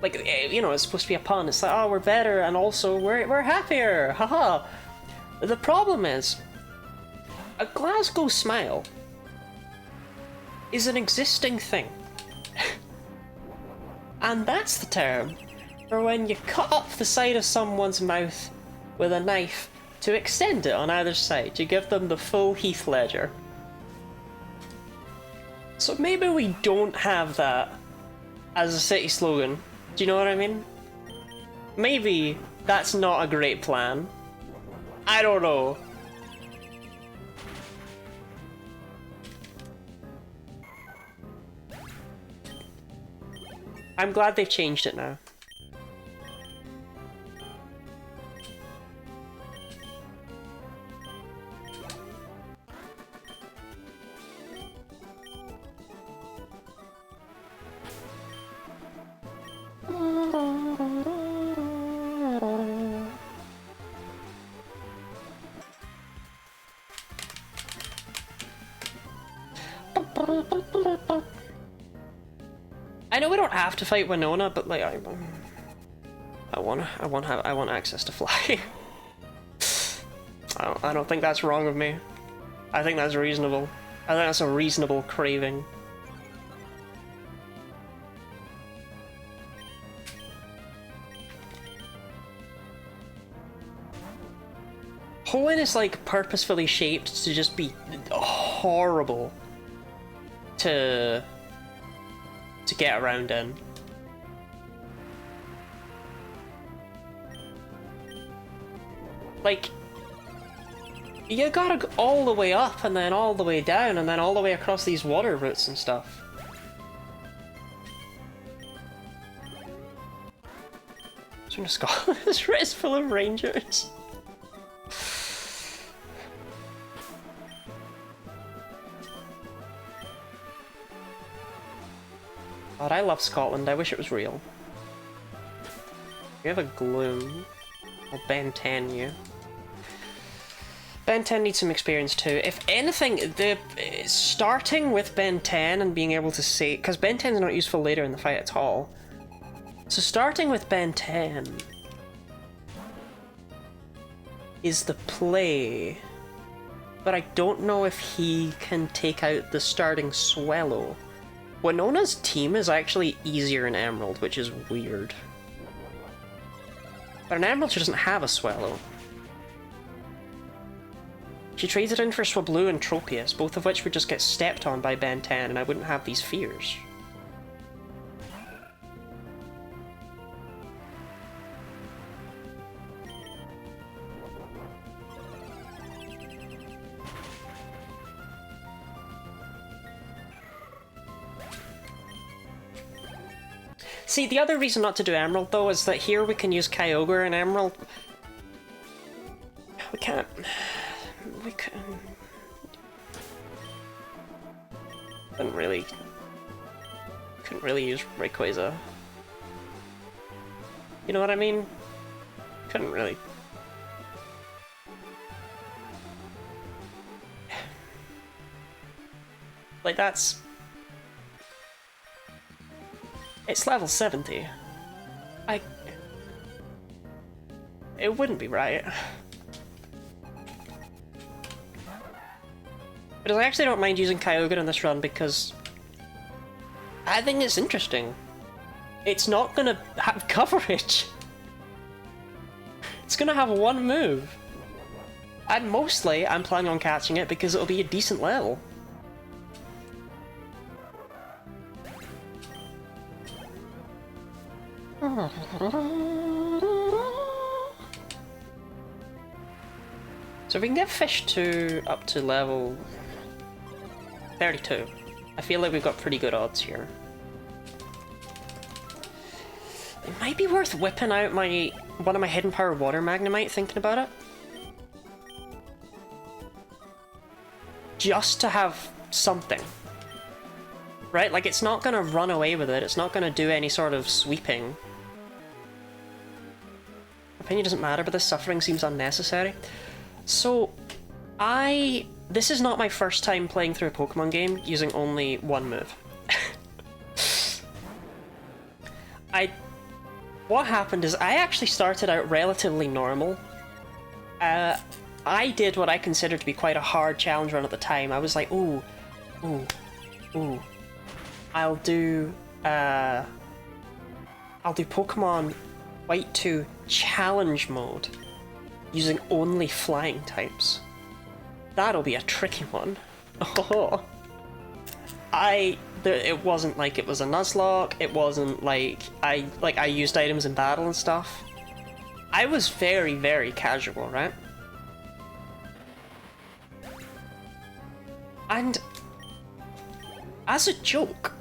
like, you know, it's supposed to be a pun. It's like, oh, we're better, and also we're happier, haha. The problem is, a Glasgow smile is an existing thing. And that's the term for when you cut up the side of someone's mouth with a knife to extend it on either side, to give them the full Heath Ledger. So maybe we don't have that as a city slogan. Do you know what I mean? Maybe that's not a great plan. I don't know. I'm glad they've changed it now. I know we don't have to fight Winona, but like I want access to fly. I don't think that's wrong of me. I think that's reasonable. I think that's a reasonable craving. Hoenn is like purposefully shaped to just be horrible to get around in. Like, you gotta go all the way up and then all the way down and then all the way across these water routes and stuff. This route is full of rangers. God, I love Scotland. I wish it was real. We have a Gloom. I'll Ben 10 you. Ben 10 needs some experience too. If anything, the starting with Ben 10 and being able to say... Because Ben 10 is not useful later in the fight at all. So starting with Ben 10 is the play. But I don't know if he can take out the starting Swellow. Winona's team is actually easier in Emerald, which is weird. But in Emerald she doesn't have a Swellow. She traded in for Swablu and Tropius, both of which would just get stepped on by Ben 10, and I wouldn't have these fears. See, the other reason not to do Emerald, though, is that here we can use Kyogre and Emerald. We can't... We can... Couldn't really use Rayquaza. You know what I mean? Couldn't really. Like, that's... It's level 70. It wouldn't be right. But I actually don't mind using Kyogre in this run because I think it's interesting. It's not gonna have coverage. It's gonna have one move. And mostly I'm planning on catching it because it'll be a decent level. So if we can get Fish 2 up to level 32, I feel like we've got pretty good odds here. It might be worth whipping out one of my Hidden Power Water Magnemite, thinking about it. Just to have something. Right? Like, it's not gonna run away with it, it's not gonna do any sort of sweeping. Opinion doesn't matter, but this suffering seems unnecessary. So, this is not my first time playing through a Pokemon game using only one move. What happened is I actually started out relatively normal. I did what I considered to be quite a hard challenge run at the time. I was like, ooh, I'll do Pokemon White 2 challenge mode using only flying types. That'll be a tricky one. Oh. It wasn't like it was a Nuzlocke, it wasn't like I used items in battle and stuff. I was very, very casual, right? And as a joke,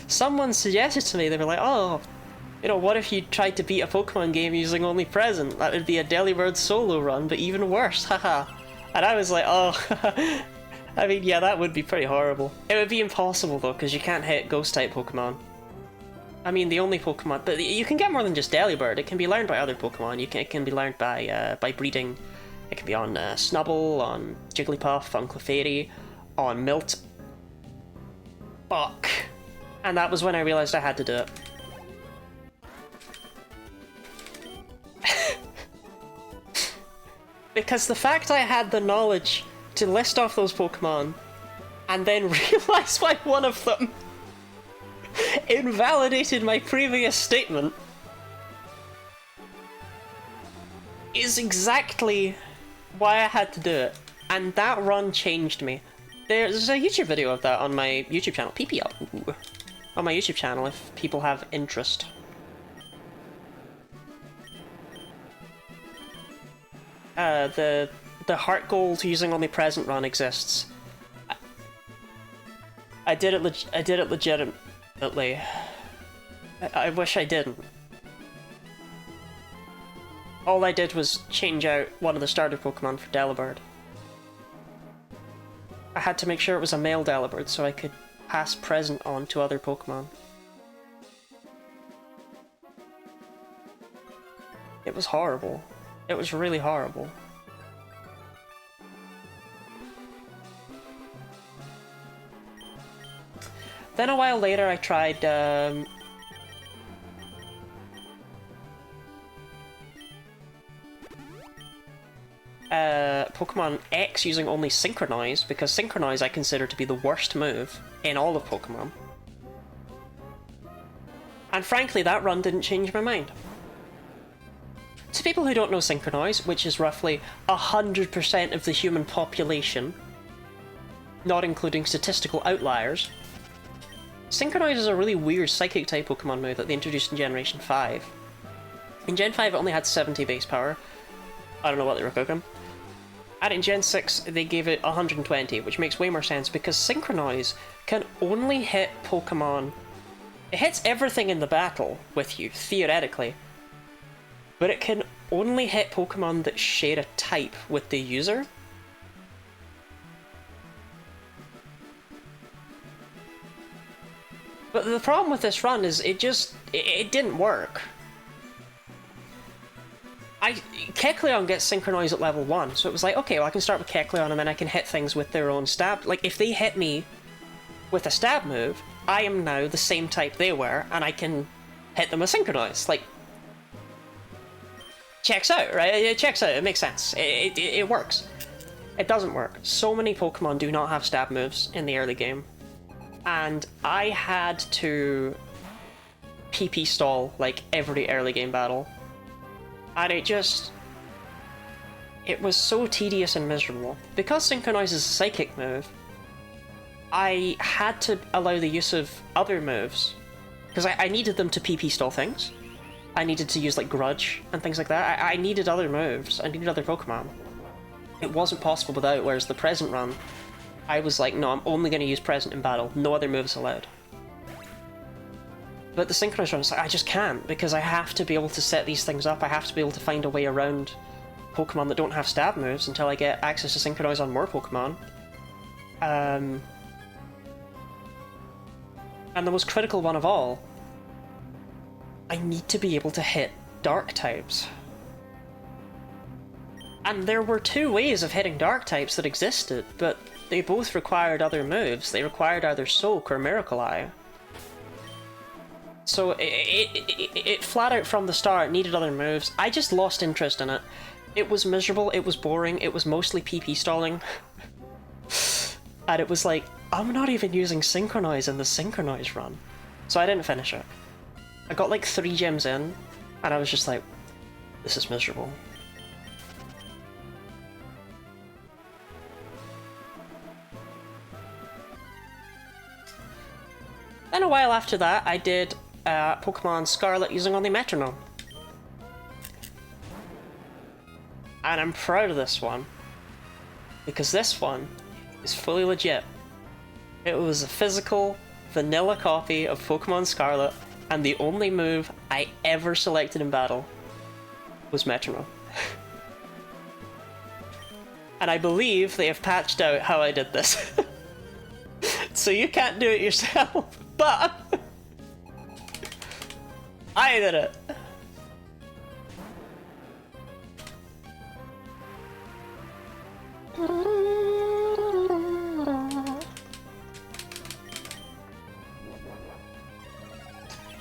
someone suggested to me, they were like, oh, you know, what if you tried to beat a Pokemon game using only present? That would be a Delibird solo run, but even worse, haha. And I was like, oh, I mean, yeah, that would be pretty horrible. It would be impossible, though, because you can't hit Ghost-type Pokemon. I mean, the only Pokemon... But you can get more than just Delibird. It can be learned by other Pokemon. It can be learned by breeding. It can be on Snubbull, on Jigglypuff, on Clefairy, on Milt. Fuck. And that was when I realized I had to do it. Because the fact I had the knowledge to list off those Pokemon and then realize why one of them invalidated my previous statement is exactly why I had to do it. And that run changed me. There's a YouTube video of that on my YouTube channel. PPL. On my YouTube channel if people have interest. The heart gold using only present run exists. I did it legitimately. I wish I didn't. All I did was change out one of the starter Pokemon for Delibird. I had to make sure it was a male Delibird so I could pass present on to other Pokemon. It was horrible. It was really horrible. Then a while later I tried Pokemon X using only Synchronize, because Synchronize I consider to be the worst move in all of Pokemon. And frankly, that run didn't change my mind. to people who don't know Synchronize, which is roughly 100% of the human population, not including statistical outliers, Synchronize is a really weird Psychic type Pokemon move that they introduced in Generation 5. In Gen 5 it only had 70 base power. I don't know what they were cooking. And in Gen 6 they gave it 120, which makes way more sense because Synchronize can only hit Pokemon... It hits everything in the battle with you, theoretically. But it can only hit Pokemon that share a type with the user. But the problem with this run is it didn't work. Kecleon gets Synchronized at level 1, so it was like, okay, well I can start with Kecleon and then I can hit things with their own stab. Like, if they hit me with a stab move, I am now the same type they were, and I can hit them with Synchronize. Like, checks out, right? It checks out, it makes sense. It works. It doesn't work. So many Pokemon do not have stab moves in the early game. And I had to PP stall, like, every early game battle. And it was so tedious and miserable. Because Synchronize is a Psychic move, I had to allow the use of other moves. Because I needed them to PP stall things. I needed to use, like, Grudge and things like that. I needed other moves. I needed other Pokemon. It wasn't possible without, whereas the present run, I was like, no, I'm only going to use Present in battle. No other moves allowed. But the Synchronized run, it's like, I just can't, because I have to be able to set these things up. I have to be able to find a way around Pokemon that don't have stab moves until I get access to Synchronize on more Pokemon. And the most critical one of all, I need to be able to hit Dark types. And there were two ways of hitting Dark types that existed, but they both required other moves. They required either Soak or Miracle Eye. So it flat out from the start needed other moves. I just lost interest in it. It was miserable, it was boring, it was mostly PP stalling. And it was like, I'm not even using Synchronize in the Synchronize run. So I didn't finish it. I got like 3 gems in, and I was just like, this is miserable. Then a while after that, I did Pokemon Scarlet using only Metronome. And I'm proud of this one, because this one is fully legit. It was a physical, vanilla copy of Pokemon Scarlet, and the only move I ever selected in battle was Metronome. And I believe they have patched out how I did this. So you can't do it yourself, but I did it.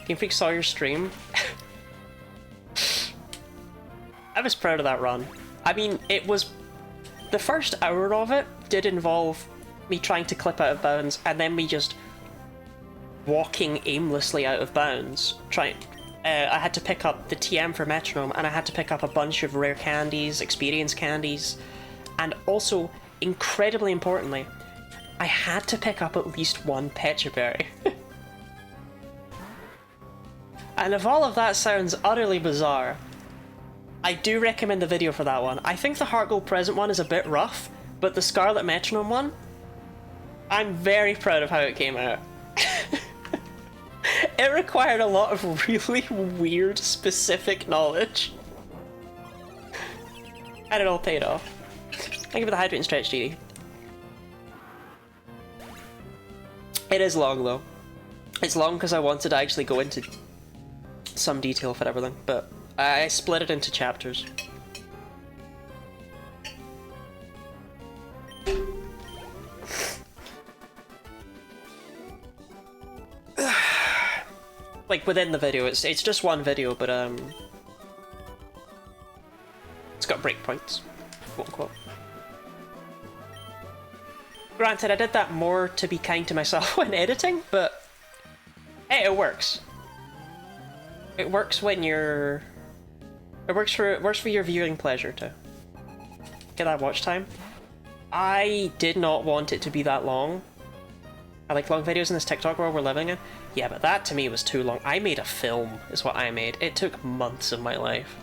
Game Freak saw your stream. I was proud of that run. I mean, it was... The first hour of it did involve me trying to clip out of bounds, and then me just walking aimlessly out of bounds. I had to pick up the TM for Metronome, and I had to pick up a bunch of rare candies, experience candies, and also, incredibly importantly, I had to pick up at least one Pecha Berry. And if all of that sounds utterly bizarre, I do recommend the video for that one. I think the Heart Gold Present one is a bit rough, but the Scarlet Metronome one, I'm very proud of how it came out. It required a lot of really weird, specific knowledge. And it all paid off. Thank you for the Hydrate and Stretch, GD. It is long, though. It's long because I wanted to actually go into some detail for everything, but I split it into chapters. Like, within the video, it's just one video, but it's got breakpoints, quote unquote. Granted, I did that more to be kind to myself when editing, but hey, it works. It works when you're It works for your viewing pleasure too. Get that watch time. I did not want it to be that long. I like long videos in this TikTok world we're living in. Yeah, but that to me was too long. I made a film, is what I made. It took months of my life.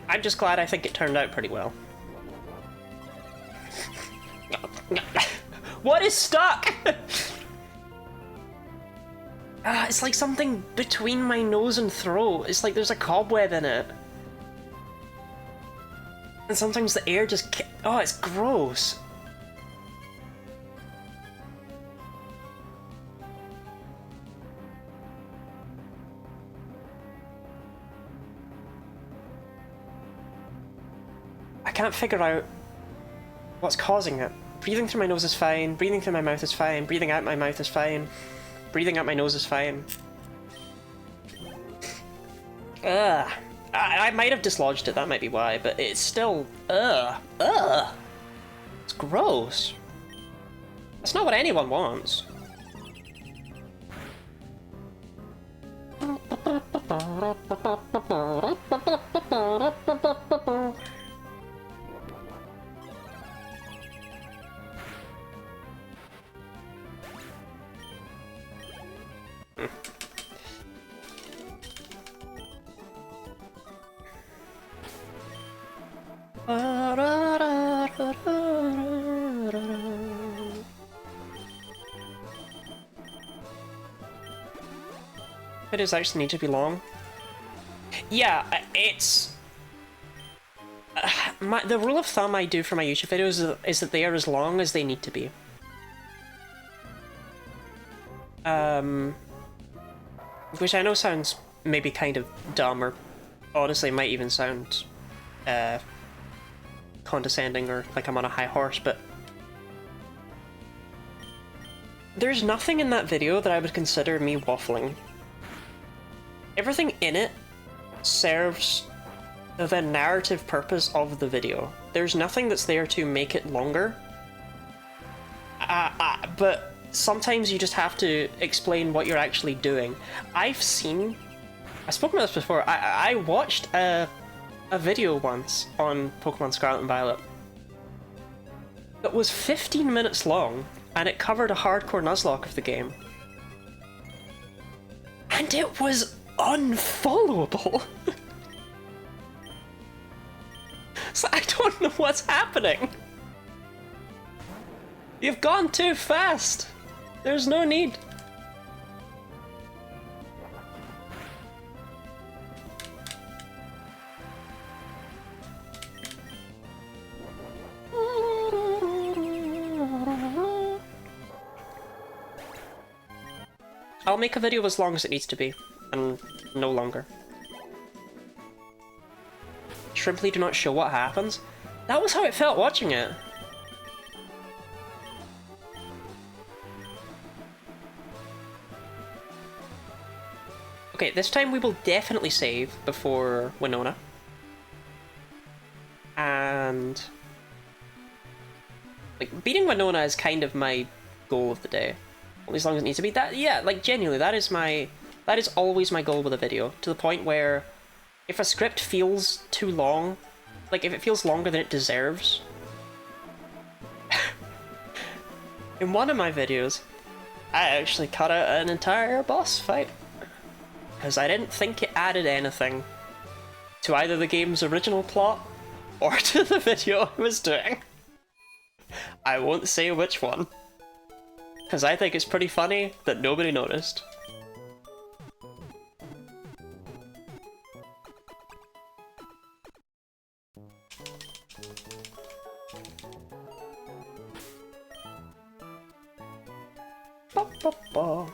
I'm just glad I think it turned out pretty well. What is stuck? It's like something between my nose and throat. It's like there's a cobweb in it. And sometimes the air just... Oh, it's gross. I can't figure out what's causing it. Breathing through my nose is fine, breathing through my mouth is fine, breathing out my mouth is fine, breathing out my nose is fine. Ugh. I might have dislodged it, that might be why, but it's still... Ugh. It's gross. That's not what anyone wants. Videos actually need to be long. Yeah, it's... the rule of thumb I do for my YouTube videos is that they are as long as they need to be. Which I know sounds maybe kind of dumb, or honestly might even sound condescending or like I'm on a high horse, but there's nothing in that video that I would consider me waffling. Everything in it serves the narrative purpose of the video. There's nothing that's there to make it longer. But sometimes you just have to explain what you're actually doing. I've spoken about this before. I watched a video once on Pokemon Scarlet and Violet that was 15 minutes long, and it covered a hardcore Nuzlocke of the game. And it was unfollowable. So I don't know what's happening. You've gone too fast. There's no need. I'll make a video as long as it needs to be, and no longer. Shrimply do not show what happens. That was how it felt watching it. Okay, this time we will definitely save before Winona. And... like, beating Winona is kind of my goal of the day. As long as it needs to be. That, yeah, like, genuinely, that is always my goal with a video. To the point where, if a script feels too long, like, if it feels longer than it deserves... In one of my videos, I actually cut out an entire boss fight. Because I didn't think it added anything to either the game's original plot, or to the video I was doing. I won't say which one. Because I think it's pretty funny that nobody noticed. Ba, ba, ba.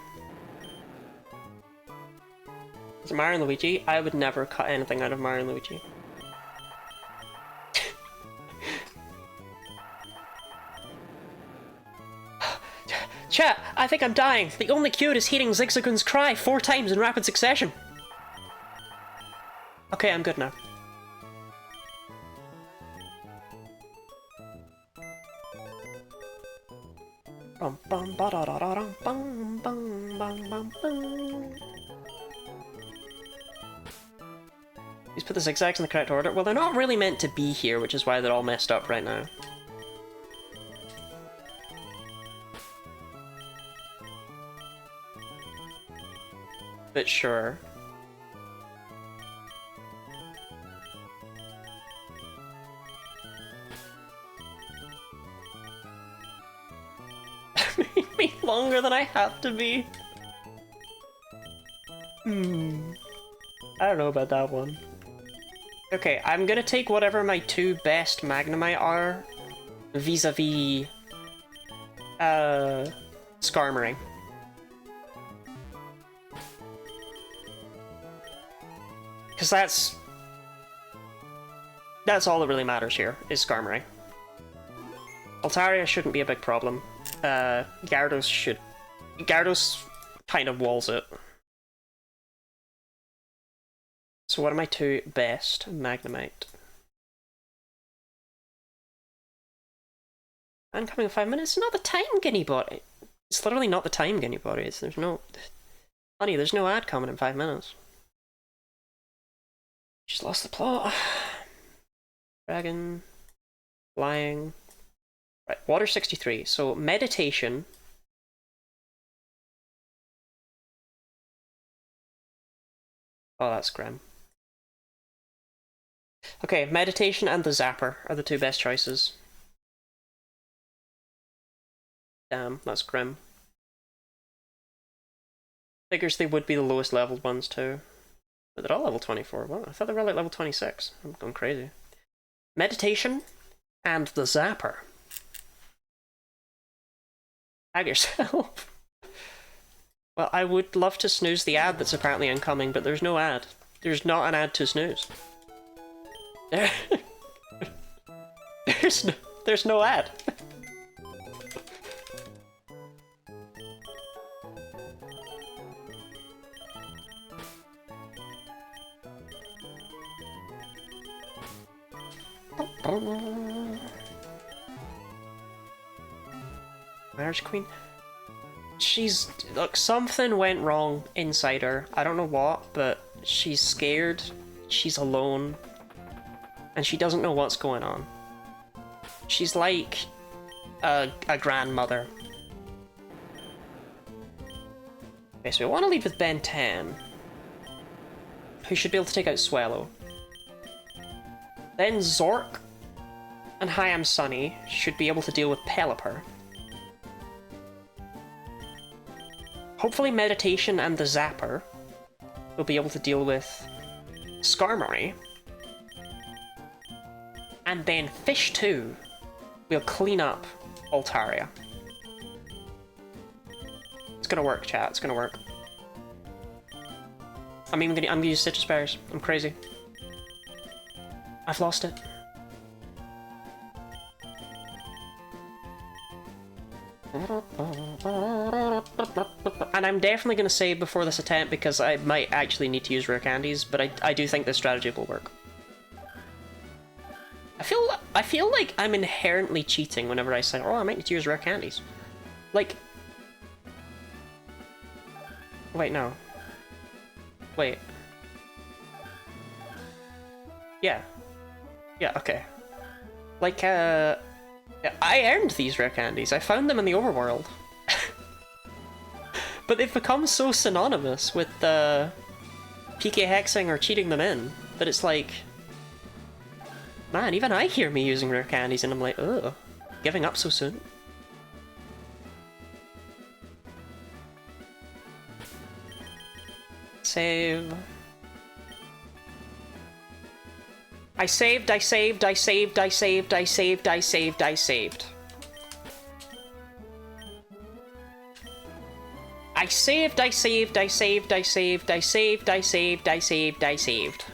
Is it Mario and Luigi? I would never cut anything out of Mario and Luigi. Chat, I think I'm dying. The only cure is hearing Zigzagoon's cry 4 times in rapid succession. Okay, I'm good now. Bum bum ba da da da dum bum bum bum bum bum. Please put the zigzags in the correct order. Well, they're not really meant to be here, which is why they're all messed up right now. But sure. Made me longer than I have to be. I don't know about that one. Okay, I'm gonna take whatever my two best Magnemite are vis-a-vis Skarmory. Because that's all that really matters here, is Skarmory. Altaria shouldn't be a big problem. Gyarados kind of walls it. So what are my two best Magnemite? And coming in 5 minutes? Not the time, Guinea Body. It's literally not the time, Guinea Body. There's no... Honey, there's no ad coming in 5 minutes. Just lost the plot. Dragon. Flying. Right, Water 63. So, Meditation. Oh, that's grim. Okay, Meditation and the Zapper are the two best choices. Damn, that's grim. Figures they would be the lowest leveled ones too. But they're all level 24. Well, I thought they were like level 26. I'm going crazy. Meditation and the Zapper. Tag yourself. Well, I would love to snooze the ad that's apparently incoming, but there's no ad. There's not an ad to snooze. There's no ad. Marriage Queen? Look, something went wrong inside her. I don't know what, but she's scared, she's alone, and she doesn't know what's going on. She's like a grandmother. Okay, so we want to lead with Ben 10, who should be able to take out Swellow. Then Zork and Hi, I'm Sunny should be able to deal with Pelipper. Hopefully Meditation and the Zapper will be able to deal with Skarmory. And then Fish 2 will clean up Altaria. It's gonna work, chat. It's gonna work. I'm gonna use Stitch Spares. I'm crazy. I've lost it. And I'm definitely going to save before this attempt because I might actually need to use rare candies, but I do think this strategy will work. I feel like I'm inherently cheating whenever I say, oh, I might need to use rare candies. Like... Wait, no. Wait. Yeah. Yeah, okay. Like, I earned these rare candies. I found them in the overworld. But they've become so synonymous with PK hexing or cheating them in that it's like... Man, even I hear me using rare candies and I'm like, ugh, giving up so soon. Save. I saved, I saved, I saved, I saved, I saved, I saved, I saved. I saved, I saved, I saved, I saved, I saved, I saved, I saved, I saved.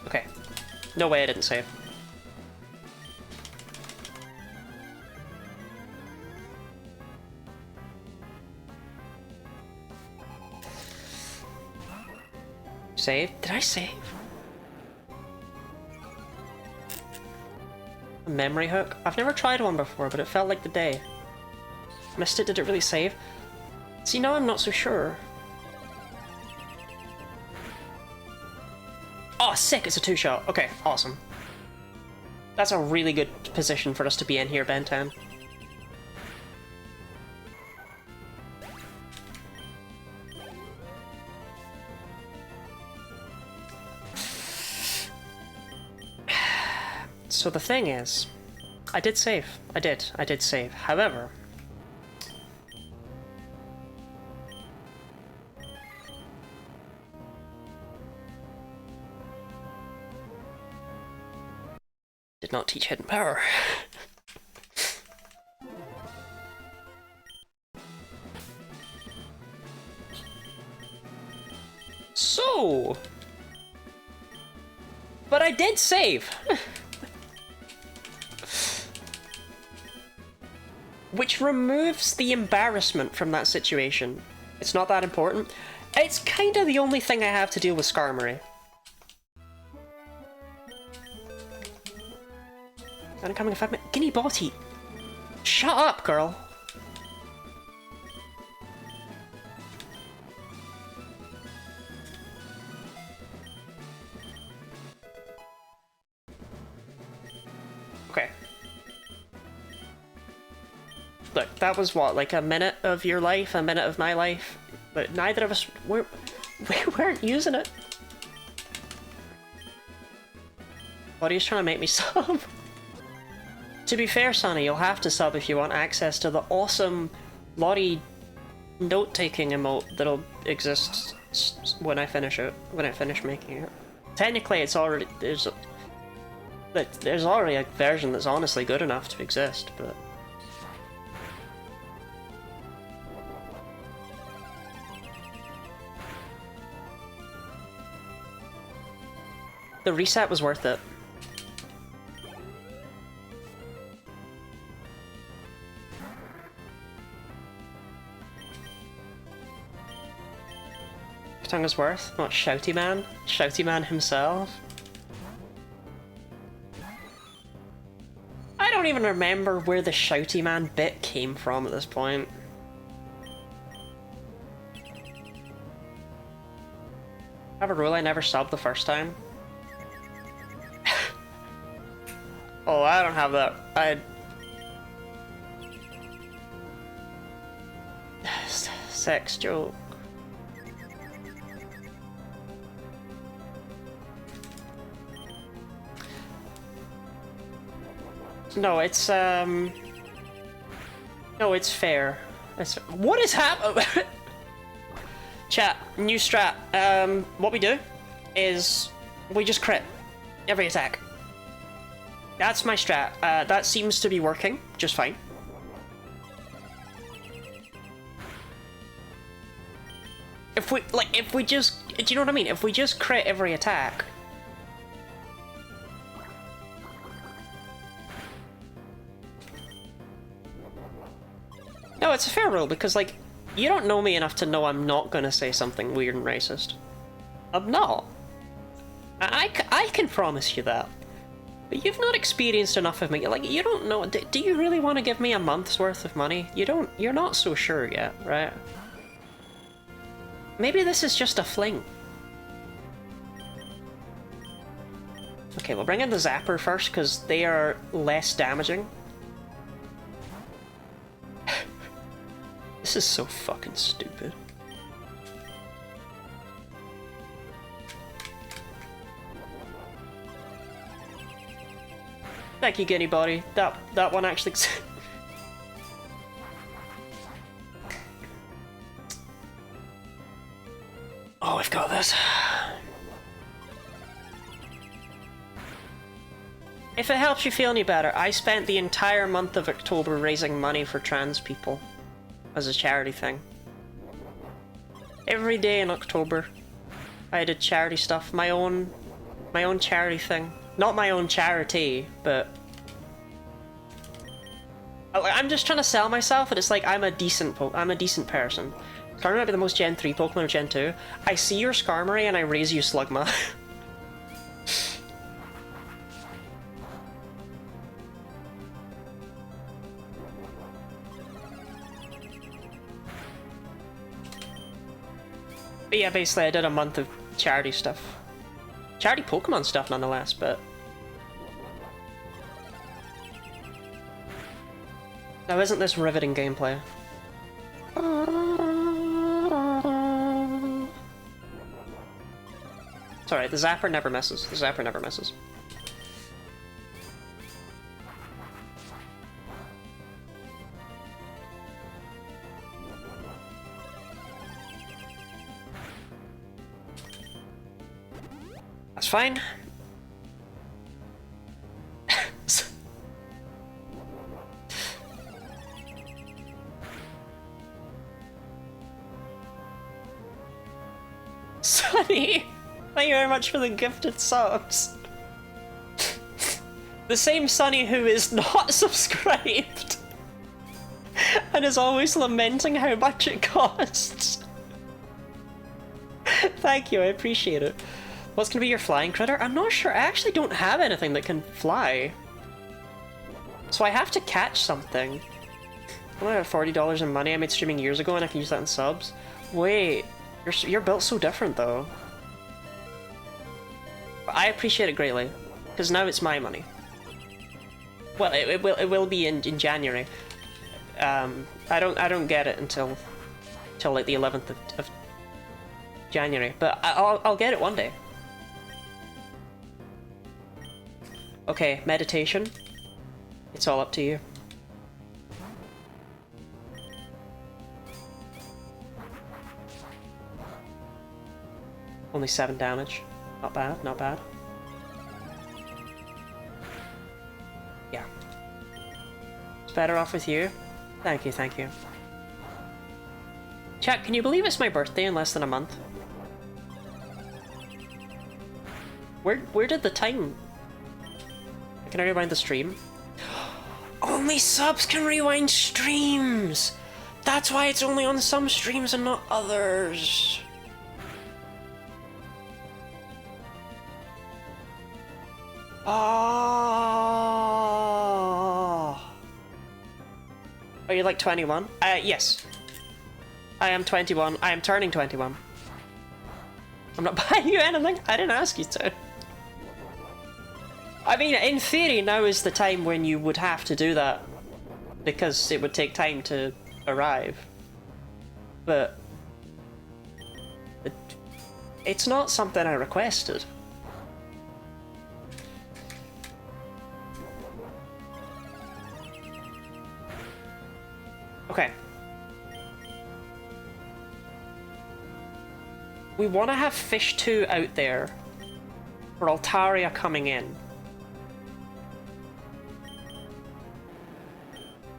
Okay. No way I didn't save. Save? Did I save? memory hook. I've never tried one before, but it felt like the day. Missed it, did it really save? See, now I'm not so sure. Oh, sick, it's a 2-shot. Okay, awesome. That's a really good position for us to be in here, Ben 10. So the thing is, I did save. I did save. However, did not teach hidden power. So, but I did save. Which removes the embarrassment from that situation. It's not that important. It's kind of the only thing I have to deal with Skarmory. Incoming 5 minutes. Guinea Botty! Shut up, girl! Okay. Look, that was what, like a minute of your life, a minute of my life? But neither of us we weren't using it. What are you trying to make me sub? To be fair, Sonny, you'll have to sub if you want access to the awesome Lottie note-taking emote that'll exist when I finish it, when I finish making it. Technically, it's already there's already a version that's honestly good enough to exist, but. The reset was worth it. Katanga's worth, not Shouty Man. Shouty Man himself. I don't even remember where the Shouty Man bit came from at this point. I have a rule I never subbed the first time. Oh, I don't have that. Sex joke. No, it's no, it's fair. What is happening? Chat, new strat. What we do is we just crit every attack. That's my strat. That seems to be working just fine. If we just, do you know what I mean? If we just crit every attack. No, it's a fair rule because, like, you don't know me enough to know I'm not gonna say something weird and racist. I'm not. I can promise you that. But you've not experienced enough of me. Like, you don't know. Do you really want to give me a month's worth of money? You're not so sure yet, right? Maybe this is just a fling. Okay, we'll bring in the Zapper first, because they are less damaging. This is so fucking stupid. Thank you, Guinea Body. That one actually. Oh, we've got this. If it helps you feel any better, I spent the entire month of October raising money for trans people as a charity thing. Every day in October, I did charity stuff. My own charity thing. Not my own charity, but I'm just trying to sell myself, and it's like I'm a decent person. Skarmory might be the most Gen 3 Pokemon or Gen 2. I see your Skarmory and I raise you Slugma. But yeah, basically I did a month of charity stuff. Charity Pokemon stuff nonetheless, but... Now isn't this riveting gameplay? It's alright, the Zapper never misses. The Zapper never misses. That's fine. Sunny! Thank you very much for the gifted subs. The same Sunny who is not subscribed and is always lamenting how much it costs. Thank you, I appreciate it. What's gonna be your flying critter? I'm not sure. I actually don't have anything that can fly. So I have to catch something. I only have $40 in money. I made streaming years ago and I can use that in subs. Wait, you're built so different though. But I appreciate it greatly, because now it's my money. Well, it will be in January. I don't get it until like the 11th of January, but I'll get it one day. Okay, meditation. It's all up to you. Only 7 damage. Not bad, not bad. Yeah. It's better off with you. Thank you, thank you. Chat, can you believe it's my birthday in less than a month? Where did the time... Can I rewind the stream? Only subs can rewind streams! That's why it's only on some streams and not others. Oh. Are you like 21? Yes. I am 21. I am turning 21. I'm not buying you anything. I didn't ask you to. I mean, in theory, now is the time when you would have to do that, because it would take time to arrive. But it's not something I requested. Okay. We want to have Fish 2 out there for Altaria coming in.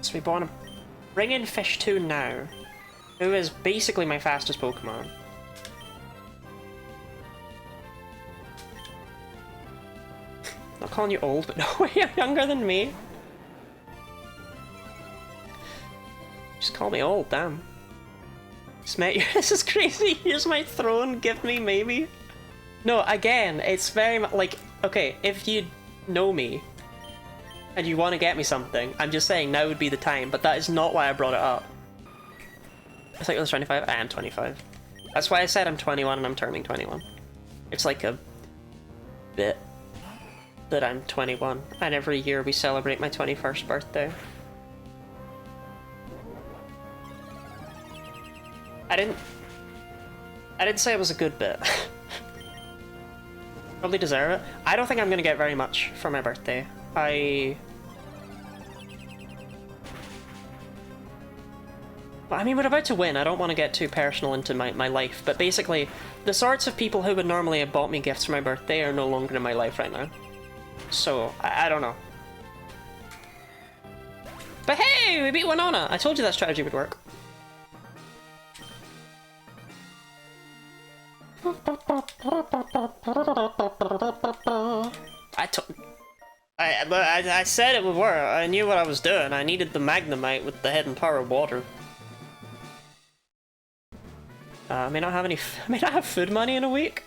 So we want to bring in Fish 2 now, who is basically my fastest Pokemon. Not calling you old, but no, you're younger than me. Just call me old, damn. Smet, this is crazy. Here's my throne, give me maybe. No, again, it's very much like, okay, if you know me and you want to get me something, I'm just saying now would be the time, but that is not why I brought it up. I thought it was 25. I am 25. That's why I said I'm 21 and I'm turning 21. It's like a bit that I'm 21, and every year we celebrate my 21st birthday. I didn't say it was a good bit. Probably deserve it. I don't think I'm gonna get very much for my birthday. I mean, we're about to win. I don't want to get too personal into my life, but basically, the sorts of people who would normally have bought me gifts for my birthday are no longer in my life right now. So, I don't know. But hey, we beat Winona! I told you that strategy would work. I said it would work. I knew what I was doing. I needed the Magnemite with the hidden power of water. I may not have any. I may not have food money in a week.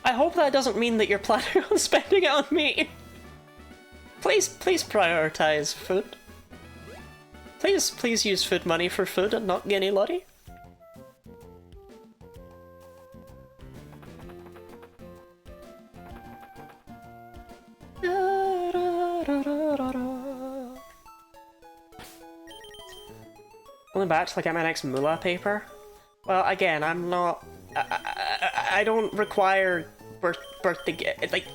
I hope that doesn't mean that you're planning on spending it on me. Please prioritize food. Please use food money for food and not guinea lottie. Going back to like get my next moolah paper. Well, again, I'm not. I don't require birthday. Like,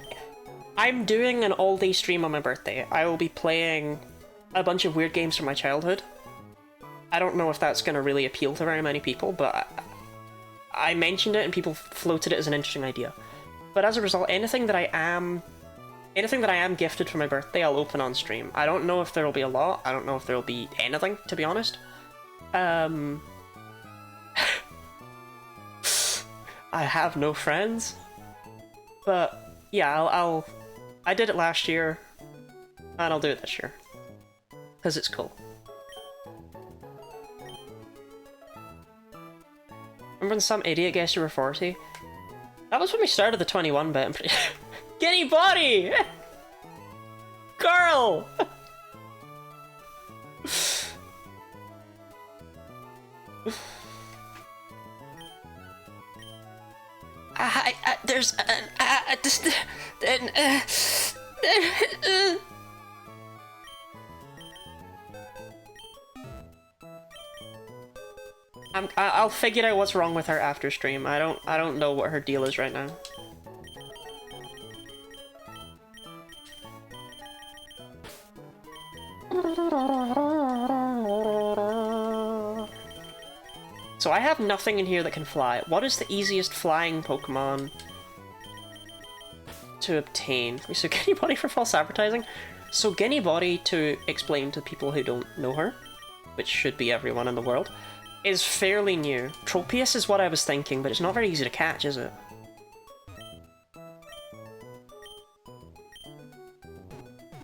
I'm doing an all-day stream on my birthday. I will be playing a bunch of weird games from my childhood. I don't know if that's going to really appeal to very many people, but I mentioned it and people floated it as an interesting idea. But as a result, anything that I am gifted for my birthday, I'll open on stream. I don't know if there will be a lot. I don't know if there will be anything, to be honest. I have no friends. But yeah, I did it last year, and I'll do it this year. Because it's cool. Remember when some idiot guessed you were 40? That was when we started the 21 bit. Guinea body! Girl! There's I'll figure out what's wrong with her after stream. I don't know what her deal is right now. So I have nothing in here that can fly. What is the easiest flying Pokemon to obtain? So Guinea Body for false advertising? So Guinea Body, to explain to people who don't know her, which should be everyone in the world, is fairly new. Tropius is what I was thinking, but it's not very easy to catch, is it?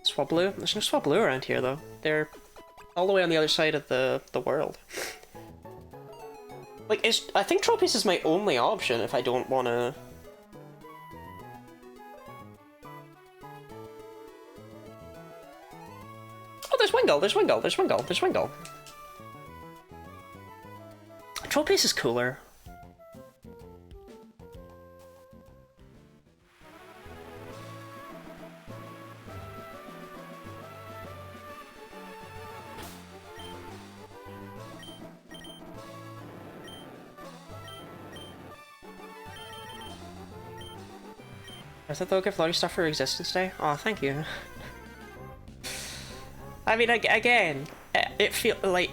Swablu? There's no Swablu around here, though. They're all the way on the other side of the world. Like, I think Tropius is my only option if I don't want to... Oh, there's Wingull, there's Wingull, there's Wingull, there's Wingull. Tropius is cooler. I thought they'll give Lottie stuff for Existence Day. Oh, thank you. I mean, again, it feels like...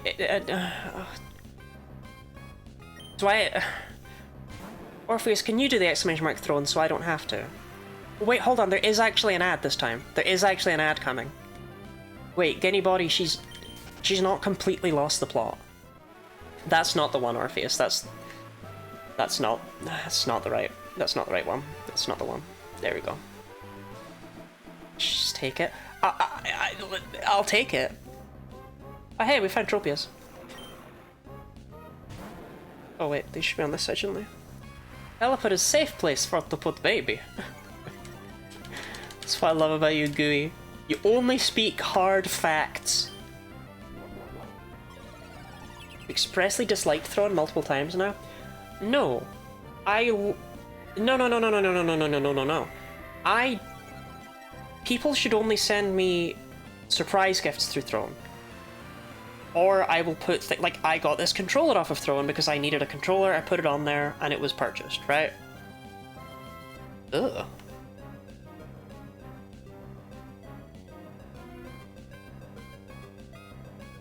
Do I... Orpheus, can you do the exclamation mark throne so I don't have to? Wait, hold on, there is actually an ad this time. There is actually an ad coming. Wait, Guinea Body, she's not completely lost the plot. That's not the one, Orpheus. That's not the right one. That's not the one. There we go. Just take it. I'll take it. Oh, hey, we found Tropius. Oh wait, they should be on this side, shouldn't they? Elephant is a safe place for to put baby. That's what I love about you, Gooey. You only speak hard facts. Expressly disliked Throne multiple times now? No. No. People should only send me surprise gifts through Throne. Or I will put, like, I got this controller off of Throne because I needed a controller, I put it on there, and it was purchased, right? Ugh.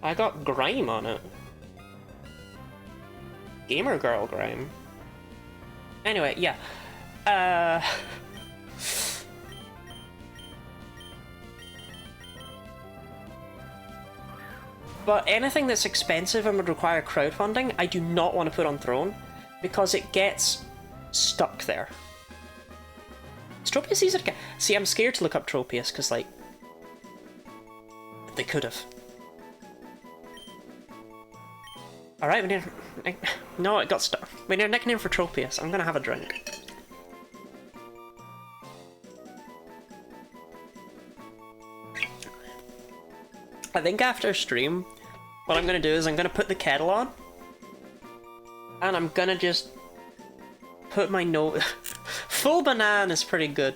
I got Grime on it. Gamer Girl Grime. Anyway, yeah. But anything that's expensive and would require crowdfunding, I do not want to put on Throne, because it gets stuck there. Is Tropius easy to get? See, I'm scared to look up Tropius, because, like, they could have. Alright, we need... No, it got stuck. We need a nickname for Tropius. I'm gonna have a drink. I think after stream, What I'm gonna do is I'm gonna put the kettle on, and I'm gonna just put my nose... Full banana is pretty good.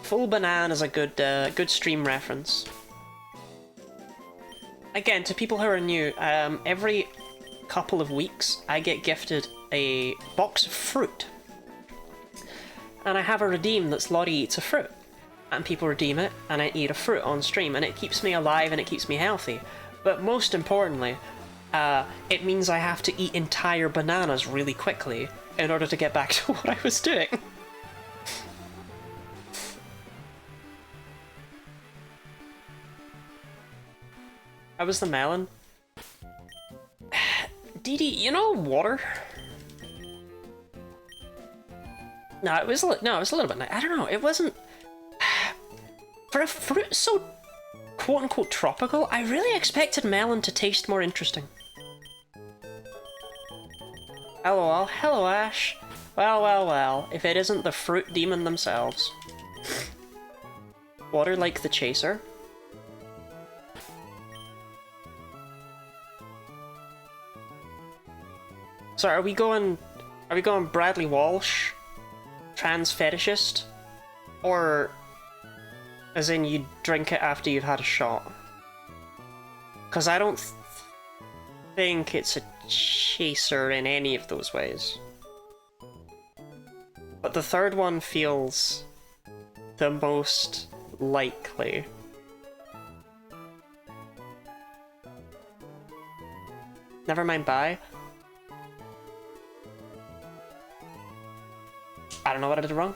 Full banana is a good, good stream reference. Again, to people who are new, every couple of weeks I get gifted a box of fruit. And I have a redeem that's Lottie eats a fruit. And people redeem it, and I eat a fruit on stream, and it keeps me alive and it keeps me healthy. But most importantly, it means I have to eat entire bananas really quickly in order to get back to what I was doing. How was the melon? Dee Dee, you know water? No, it was a little bit nice. I don't know, it wasn't... For a fruit so quote-unquote tropical, I really expected melon to taste more interesting. LOL, hello Ash. Well, well, well, if it isn't the fruit demon themselves. Water like the chaser. So are we going Bradley Walsh? Trans fetishist? Or as in you drink it after you've had a shot? Because I don't think it's a chaser in any of those ways. But the third one feels the most likely. Never mind, bye. I don't know what I did wrong.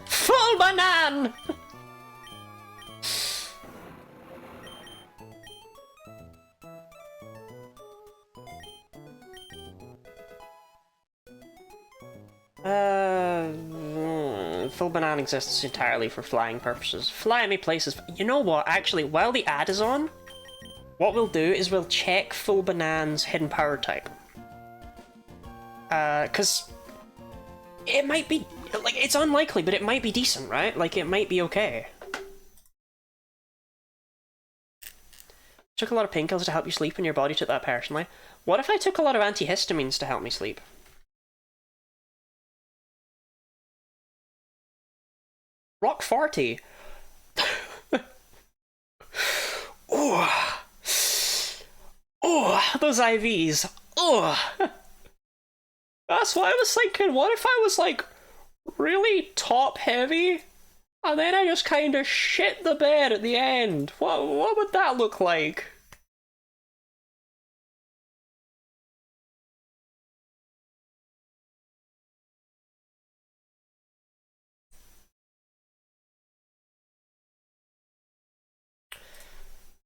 Full banana! Full banana exists entirely for flying purposes. Fly me places. You know what? Actually, while the ad is on, what we'll do is we'll check full banana's hidden power type. Because it might be, like, it's unlikely, but it might be decent, right? Like, it might be okay. Took a lot of painkillers to help you sleep and your body took that personally. What if I took a lot of antihistamines to help me sleep? Rock 40. Oh, oh, those IVs. Oh, that's what I was thinking. What if I was like really top heavy, and then I just kind of shit the bed at the end? What would that look like?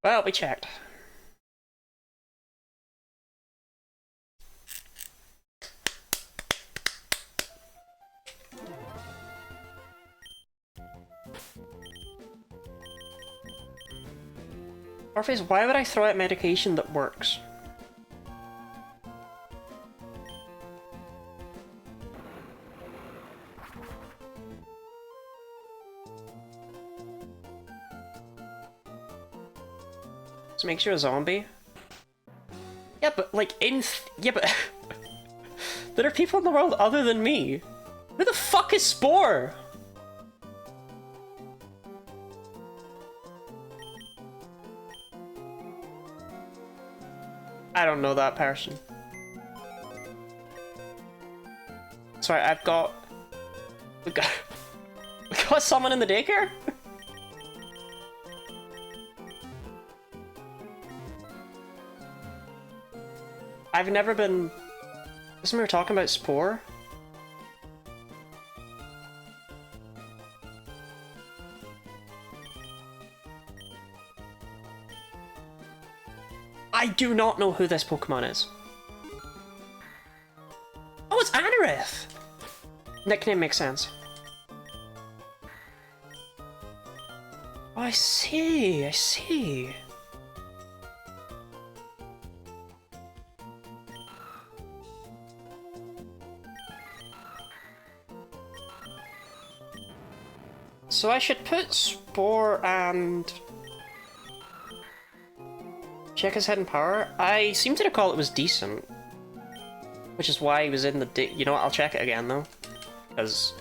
Well, we checked. Orpheus, why would I throw out medication that works? This makes you a zombie? Yeah, but like yeah, but there are people in the world other than me. Who the fuck is Spore? I don't know that person. Sorry, we got someone in the daycare? I've never been... Isn't we were talking about Spore? I do not know who this Pokemon is. Oh, it's Anorith! Nickname makes sense. Oh, I see, I see. So I should put Spore and... check his head and power. I seem to recall it was decent. Which is why he was in the... You know what, I'll check it again though. Because...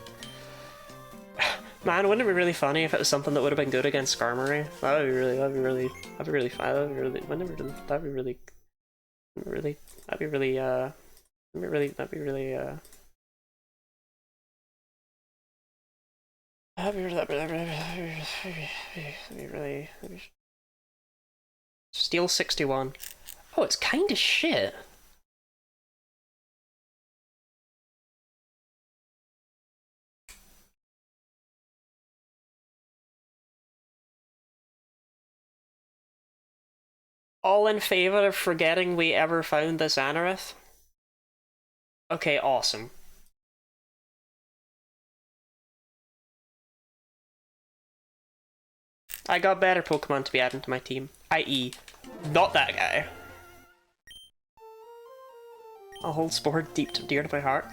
Man, wouldn't it be really funny if it was something that would have been good against Skarmory? That'd be really fun. That'd be really, that'd be really, that'd be really, that'd be really, Steel 61. Oh, it's kinda shit. All in favor of forgetting we ever found this Anorith? Okay, awesome. I got better Pokemon to be added to my team, i.e. not that guy. I'll hold Spore dear to my heart.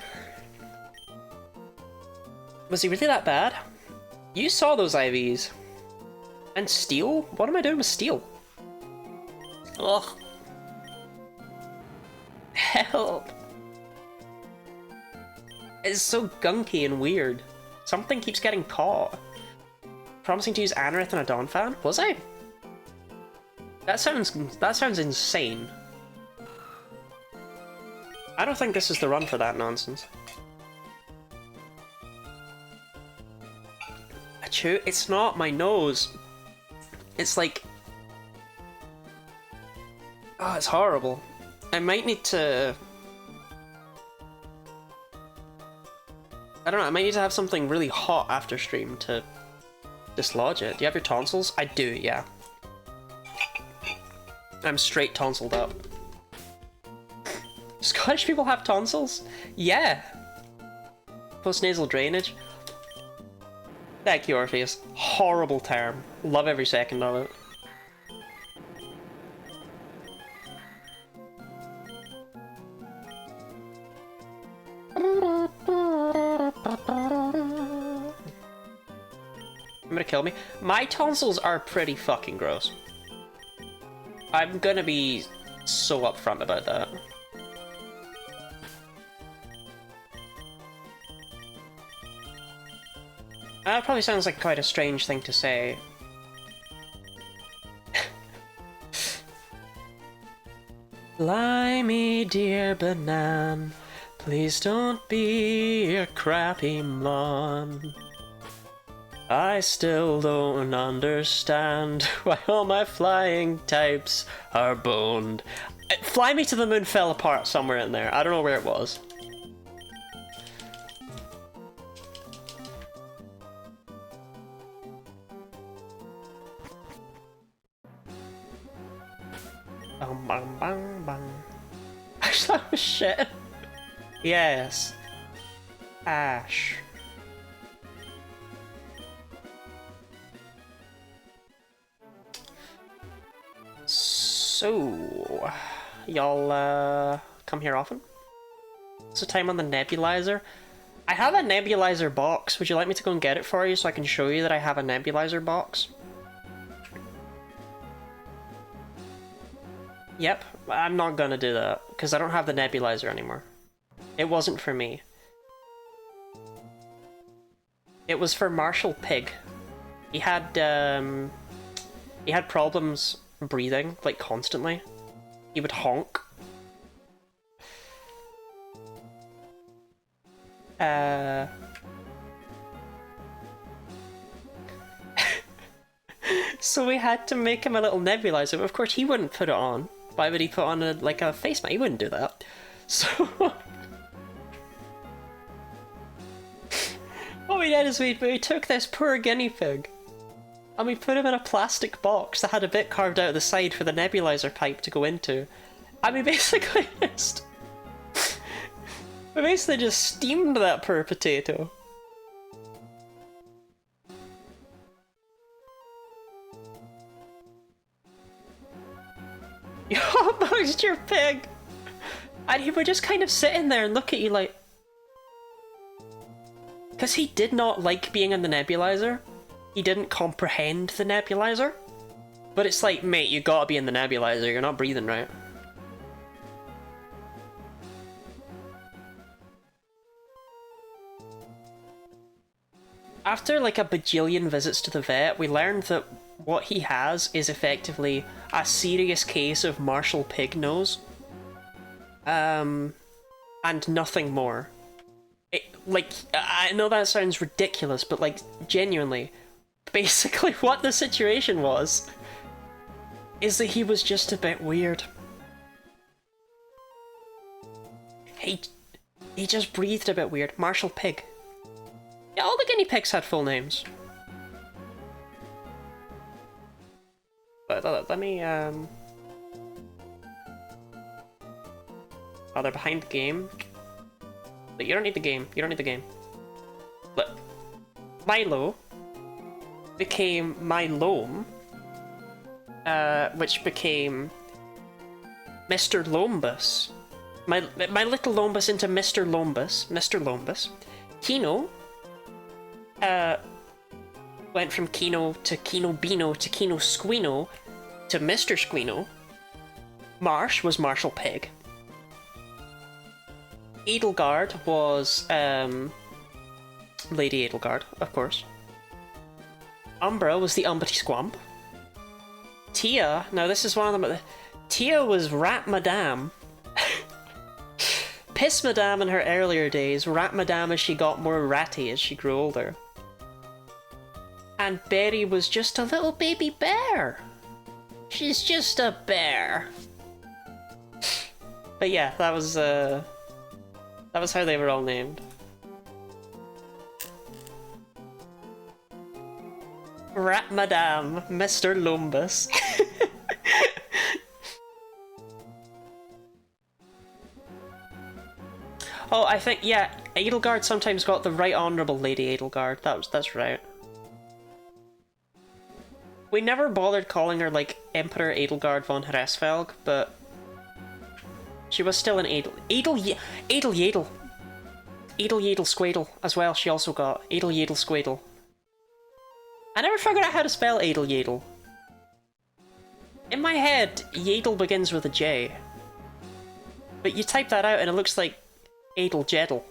Was he really that bad? You saw those IVs. And Steel? What am I doing with Steel? Ugh. Help. It's so gunky and weird. Something keeps getting caught. Promising to use Anorith and a Donphan? Was I? That sounds insane. I don't think this is the run for that nonsense. Achoo, it's not my nose. It's like... Oh, it's horrible. I might need to... I don't know, I might need to have something really hot after stream to dislodge it. Do you have your tonsils? I do, yeah. I'm straight tonsiled up. Scottish people have tonsils? Yeah! Postnasal drainage? Thank you, Orpheus. Horrible term. Love every second of it. I'm gonna kill me. My tonsils are pretty fucking gross. I'm gonna be so upfront about that. That probably sounds like quite a strange thing to say. Lie me, dear Banan, please don't be a crappy mon. I still don't understand why all my flying types are boned. Fly Me to the Moon fell apart somewhere in there. I don't know where it was. Bang bang bang bang. Actually, that was shit. Yes. Ash. So, y'all come here often? So time on the nebulizer. I have a nebulizer box. Would you like me to go and get it for you so I can show you that I have a nebulizer box? Yep, I'm not gonna do that because I don't have the nebulizer anymore. It wasn't for me. It was for Marshall Pig. He had problems breathing, like, constantly. He would honk. So we had to make him a little nebulizer, but of course he wouldn't put it on. Why would he put on like a face mask? He wouldn't do that. So what we did is we took this poor guinea pig and we put him in a plastic box that had a bit carved out of the side for the nebulizer pipe to go into. And we basically just steamed that poor potato. You hotboxed your pig! And he would just kind of sit in there and look at you like... Because he did not like being in the nebulizer. he didn't comprehend the nebulizer. But it's like, mate, you gotta be in the nebulizer, you're not breathing right. After like a bajillion visits to the vet, we learned that what he has is effectively a serious case of Marshall Pig Nose. And nothing more. Like, I know that sounds ridiculous, but like, genuinely, basically what the situation was is that he was just a bit weird. He just breathed a bit weird. Marshall Pig. Yeah, all the guinea pigs had full names. But let me, oh, they're behind the game. But you don't need the game. You don't need the game. Look. Milo became Milome, which became Mr. Lombus. My little Lombus into Mr. Lombus. Mr. Lombus. Kino went from Kino to Kino Bino to Kino Squino to Mr. Squino. Marsh was Marshall Pig. Edelgard was Lady Edelgard, of course. Umbra was the Umbity Squamp. Tia, now this is one of them. Tia was Rat Madame. Piss Madame in her earlier days, Rat Madame as she got more ratty as she grew older. And Berry was just a little baby bear. She's just a bear. But yeah, that was how they were all named. Rat Madame, Mr. Lombus. Oh, I think, yeah, Edelgard sometimes got the Right Honourable Lady Edelgard. That's right. We never bothered calling her, like, Emperor Edelgard von Hresfelg, but she was still an Edel Yedel Squadle as well, she also got. Edel Yedel Squadle. I never figured out how to spell Edel Yedel. In my head, Yedel begins with a J. But you type that out and it looks like Edel Jedel.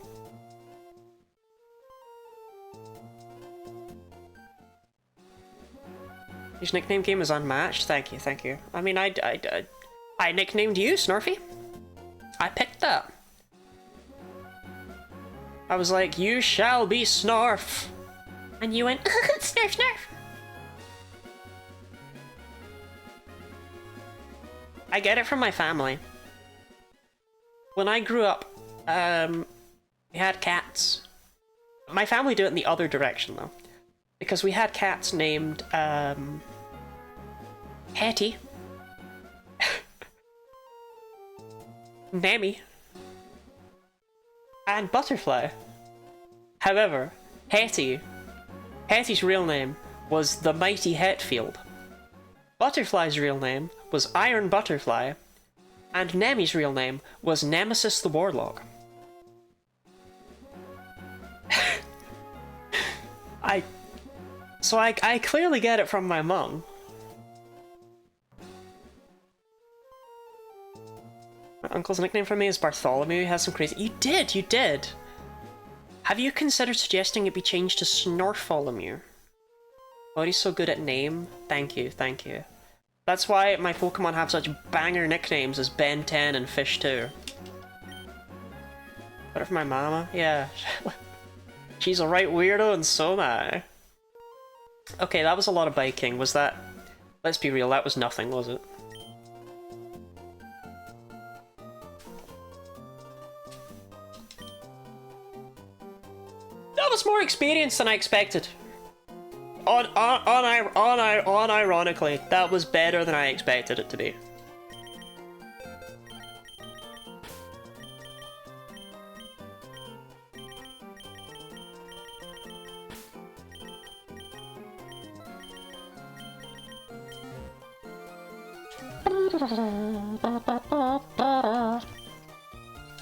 His nickname game is unmatched. Thank you, thank you. I mean, I nicknamed you, Snarfy. I picked that. I was like, you shall be Snarf. And you went, Snarf, Snarf. I get it from my family. When I grew up, we had cats. My family do it in the other direction, though. Because we had cats named, Hetty. Mammy. And Butterfly. However, Hetty's real name was the Mighty Hetfield. Butterfly's real name was Iron Butterfly. And Nemi's real name was Nemesis the Warlock. So I clearly get it from my mum. My uncle's nickname for me is Bartholomew. He has some crazy... You did! Have you considered suggesting it be changed to Snorfolomew? Oh, he's so good at name. Thank you, thank you. That's why my Pokemon have such banger nicknames as Ben 10 and Fish 2. Better for my mama? Yeah. She's a right weirdo and so am I. Okay, that was a lot of biking. Was that... Let's be real, that was nothing, was it? That was more experience than I expected. Unironically, that was better than I expected it to be.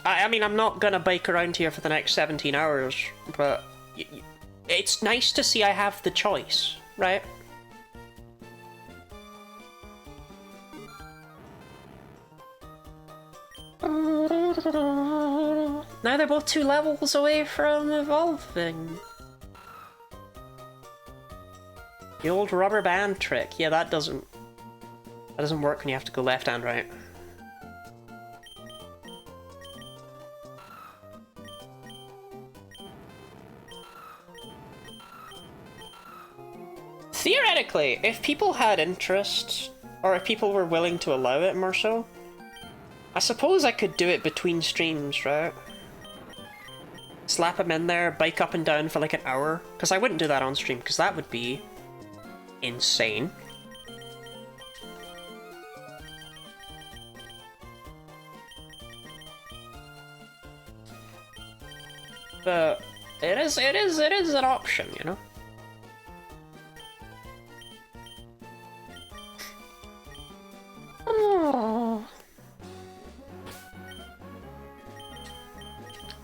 I mean, I'm not gonna bike around here for the next 17 hours, but it's nice to see I have the choice. right? Now they're both 2 levels away from evolving. The old rubber band trick. Yeah, that doesn't work when you have to go left and right. Theoretically, if people had interest, or if people were willing to allow it more so, I suppose I could do it between streams, right? Slap them in there, bike up and down for like an hour. Because I wouldn't do that on stream, because that would be insane. But it is an option, you know?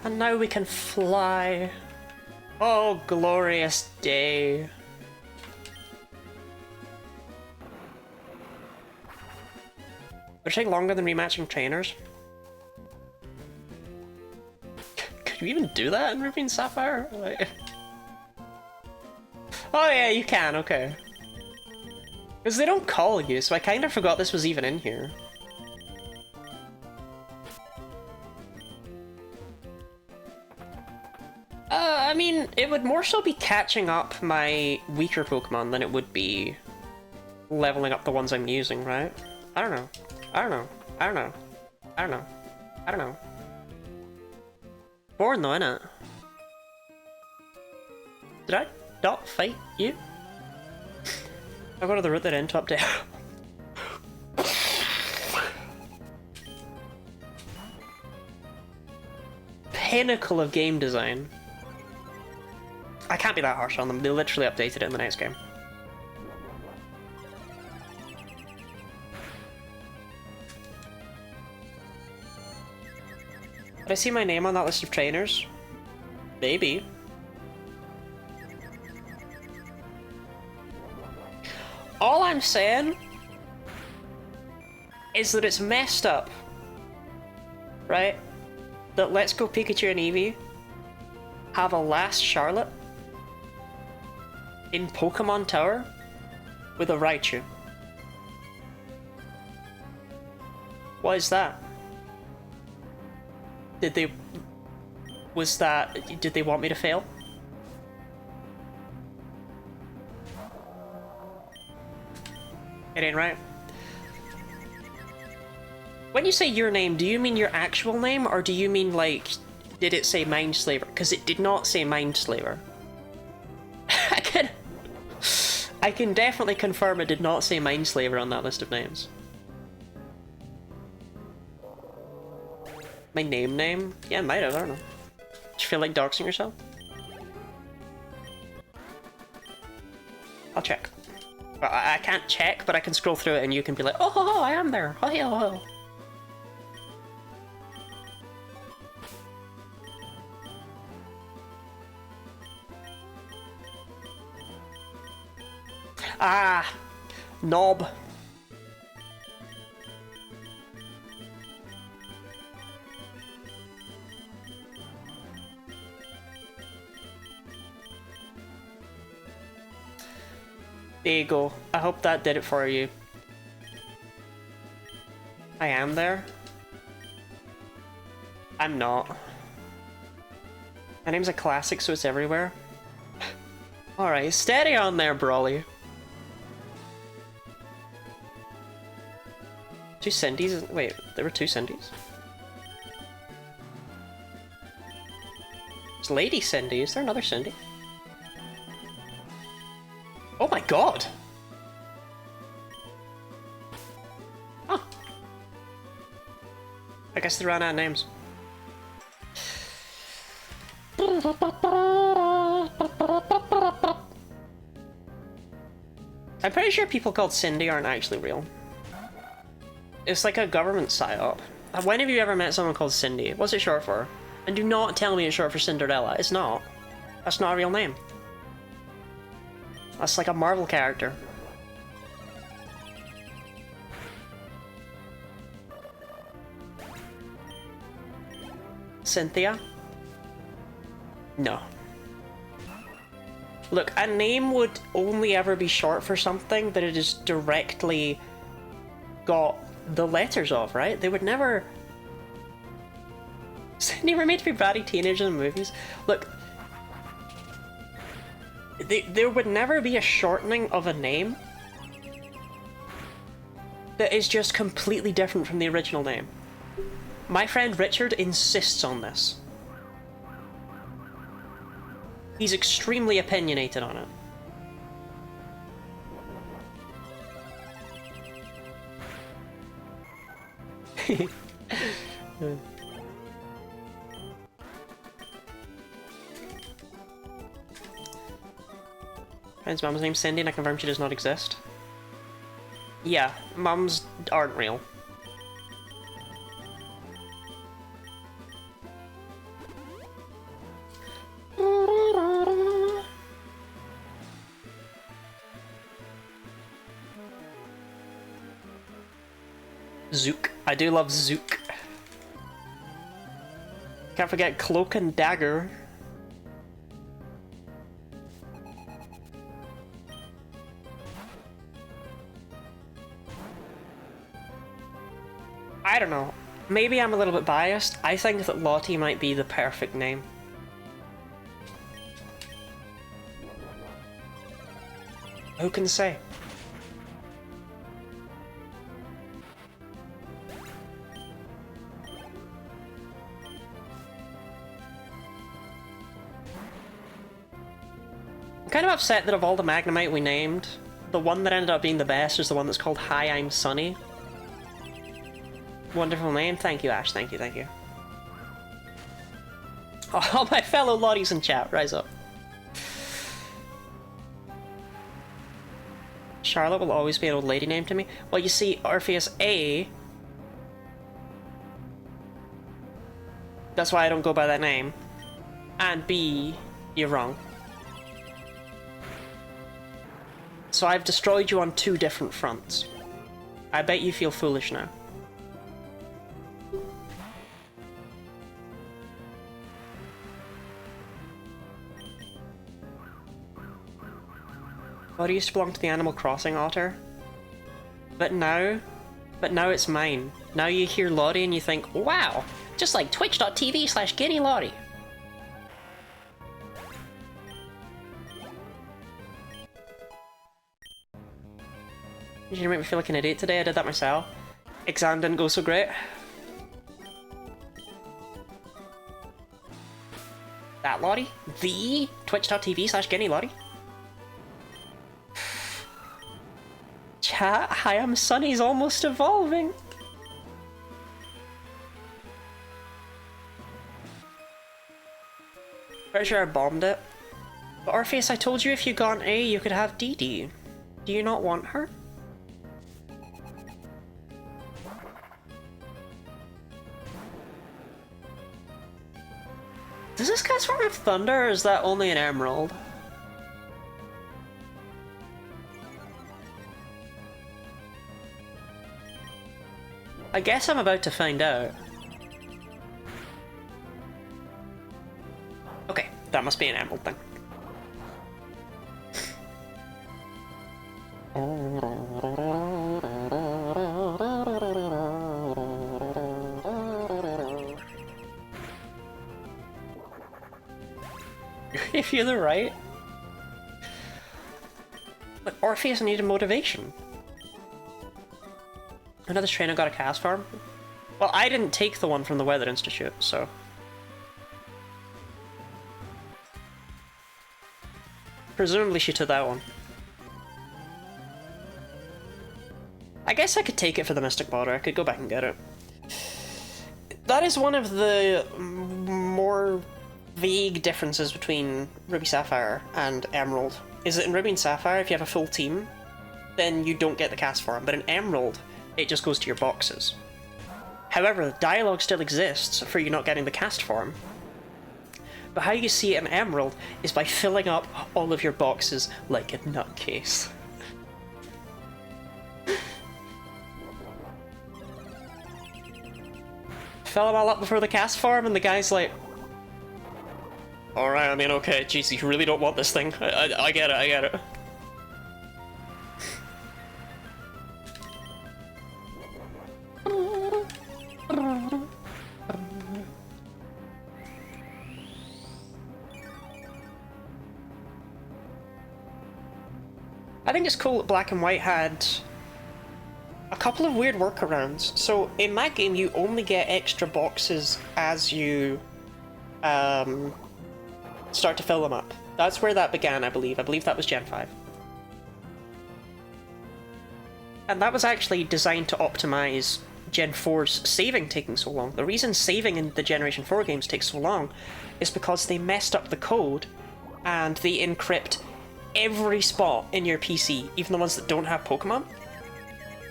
And now we can fly. Oh, glorious day. Would it take longer than rematching trainers? Could you even do that in Ruby and Sapphire? Like... Oh yeah, you can, okay. Because they don't call you, so I kind of forgot this was even in here. I mean, it would more so be catching up my weaker Pokemon than it would be leveling up the ones I'm using, right? I don't know. I don't know. I don't know. I don't know. I don't know. Boring though, innit? Did I not fight you? I'll go to the route that end to update. Pinnacle of game design. I can't be that harsh on them, they literally updated it in the next game. Did I see my name on that list of trainers? Maybe. All I'm saying is that it's messed up, right? That Let's Go Pikachu and Eevee have a last Charlotte in Pokemon Tower with a Raichu. Why is that? Did they want me to fail? It ain't right. When you say your name, do you mean your actual name, or do you mean, like, did it say Mindslaver? Because it did not say Mindslaver. I can definitely confirm it did not say Mindslaver on that list of names. My name? Yeah, it might have, I don't know. Do you feel like doxing yourself? I'll check. I can't check, but I can scroll through it and you can be like, oh, I am there. Oh, yeah, oh. Ah, knob. There you go. I hope that did it for you. I am there. I'm not. My name's a classic, so it's everywhere. Alright, steady on there, Brawly. 2 Cindy's? Wait, there were 2 Cindy's? It's Lady Cindy. Is there another Cindy? Oh my god! Huh. I guess they ran out of names. I'm pretty sure people called Cindy aren't actually real. It's like a government psyop. When have you ever met someone called Cindy? What's it short for? And do not tell me it's short for Cinderella. It's not. That's not a real name. That's like a Marvel character. Cynthia? No. Look, a name would only ever be short for something that it is directly got the letters of, right? They would never... They were made to be bratty teenagers in movies. Look, there would never be a shortening of a name that is just completely different from the original name. My friend Richard insists on this. He's extremely opinionated on it. Friend's mum's name's Cindy and I confirm she does not exist. Yeah, mums aren't real. Zook. I do love Zook. Can't forget Cloak and Dagger. I don't know. Maybe I'm a little bit biased. I think that Lottie might be the perfect name. Who can say? I'm kind of upset that of all the Magnemite we named, the one that ended up being the best is the one that's called Hi, I'm Sunny. Wonderful name. Thank you, Ash. Thank you, thank you. Oh, all my fellow Lotties in chat, rise up. Charlotte will always be an old lady name to me. Well, you see, Orpheus A... That's why I don't go by that name. And B, you're wrong. So I've destroyed you on 2 different fronts. I bet you feel foolish now. Lottie used to belong to the Animal Crossing otter. But now it's mine. Now you hear Lottie and you think, wow, just like twitch.tv/GuineaLottie. Did you make me feel like an idiot today? I did that myself. Exam didn't go so great. That Lottie? The twitch.tv/GuineaLottie? Chat, Hi, I'm Sunny's almost evolving. Pretty sure I bombed it. But Orpheus, I told you if you got an A, you could have Dee Dee. Do you not want her? Does this guy swarm of thunder, or is that only an emerald? I guess I'm about to find out. Okay, that must be an emerald thing. If you're the right. But Orpheus needed motivation. Another trainer got a cast farm? Well, I didn't take the one from the Weather Institute, so... Presumably she took that one. I guess I could take it for the Mystic Border. I could go back and get it. That is one of the more vague differences between Ruby Sapphire and Emerald. Is that in Ruby and Sapphire, if you have a full team, then you don't get the cast farm, but in Emerald, it just goes to your boxes. However, the dialogue still exists for you not getting the cast form. But how you see it in Emerald is by filling up all of your boxes like a nutcase. Fill them all up before the cast farm, and the guy's like, alright, I mean, okay, jeez, you really don't want this thing. I get it, I get it. I think it's cool that Black and White had a couple of weird workarounds. So in that game, you only get extra boxes as you start to fill them up. That's where that began, I believe. I believe that was Gen 5. And that was actually designed to optimize Gen 4's saving taking so long. The reason saving in the Generation 4 games takes so long is because they messed up the code and they encrypt every spot in your PC, even the ones that don't have Pokémon.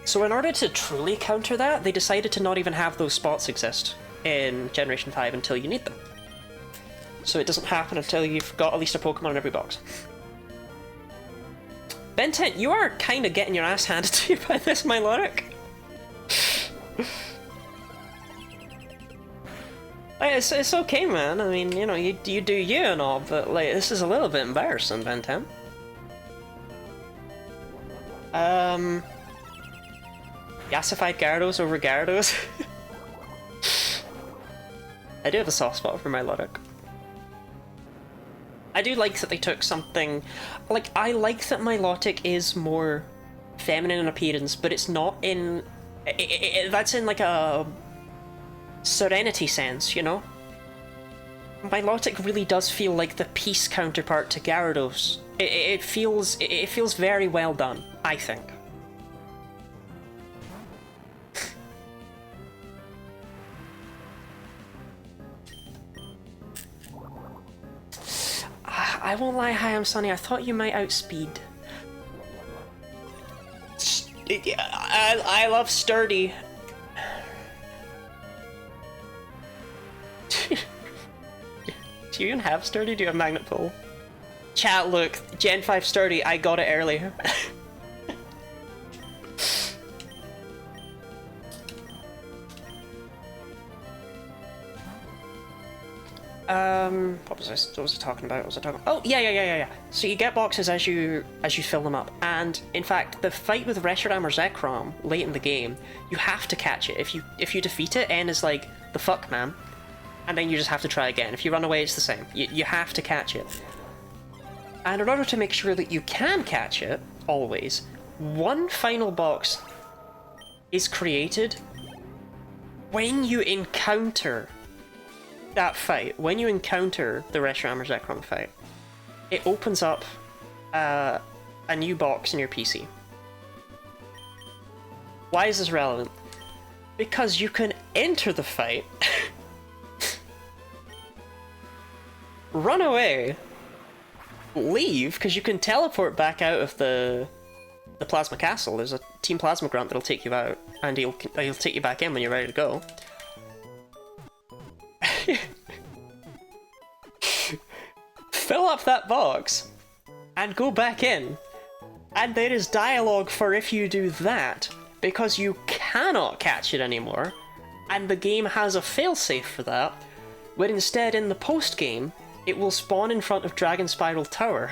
So in order to truly counter that, they decided to not even have those spots exist in Generation 5 until you need them. So it doesn't happen until you've got at least a Pokémon in every box. Ben 10, you are kind of getting your ass handed to you by this, my Loric. It's okay, man. I mean, you know, you do you and all, but like, this is a little bit embarrassing, Ben 10. Gasified Gyarados over Gyarados. I do have a soft spot for my Milotic. I do like that they took something... Like, I like that Milotic is more feminine in appearance, but it's not in... that's in, like, a serenity sense, you know? Milotic really does feel like the peace counterpart to Gyarados. It feels very well done, I think. I won't lie, hi, I'm Sunny. I thought you might outspeed. I love Sturdy. Do you even have Sturdy? Do you have Magnet Pull? Chat, look, Gen 5 Sturdy, I got it early. What was I talking about? What was I talking about? Oh, yeah. So you get boxes as you fill them up, and in fact, the fight with Reshiram or Zekrom late in the game, you have to catch it. If you defeat it, N is like, the fuck, man. And then you just have to try again. If you run away, it's the same. You have to catch it. And in order to make sure that you can catch it, always, one final box is created when you encounter that fight. When you encounter the Reshiram or Zekrom fight, it opens up a new box in your PC. Why is this relevant? Because you can enter the fight, run away, leave, because you can teleport back out of the Plasma Castle. There's a Team Plasma Grunt that'll take you out, and he'll take you back in when you're ready to go. Fill up that box, and go back in. And there is dialogue for if you do that, because you cannot catch it anymore, and the game has a failsafe for that, where instead in the post-game, it will spawn in front of Dragon Spiral Tower.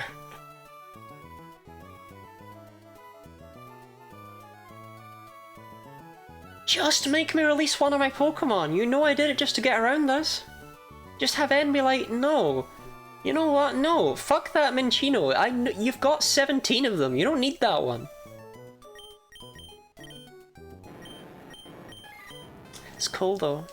Just make me release one of my Pokemon. You know I did it just to get around this. Just have N be like, no. You know what? No. Fuck that Minccino. You've got 17 of them. You don't need that one. It's cool though.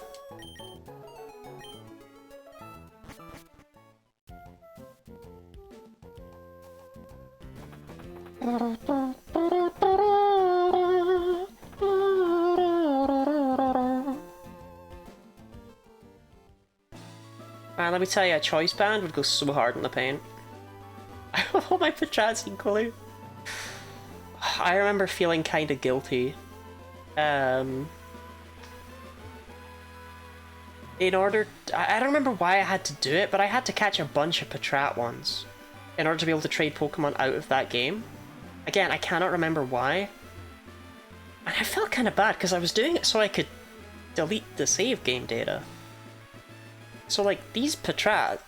Man, let me tell you, a choice band would go so hard in the paint. I love my Patraz equally. I remember feeling kind of guilty. in order... I don't remember why I had to do it, but I had to catch a bunch of Patrat ones in order to be able to trade Pokemon out of that game. Again, I cannot remember why. And I felt kind of bad, because I was doing it so I could delete the save game data. So, like, these Patrat...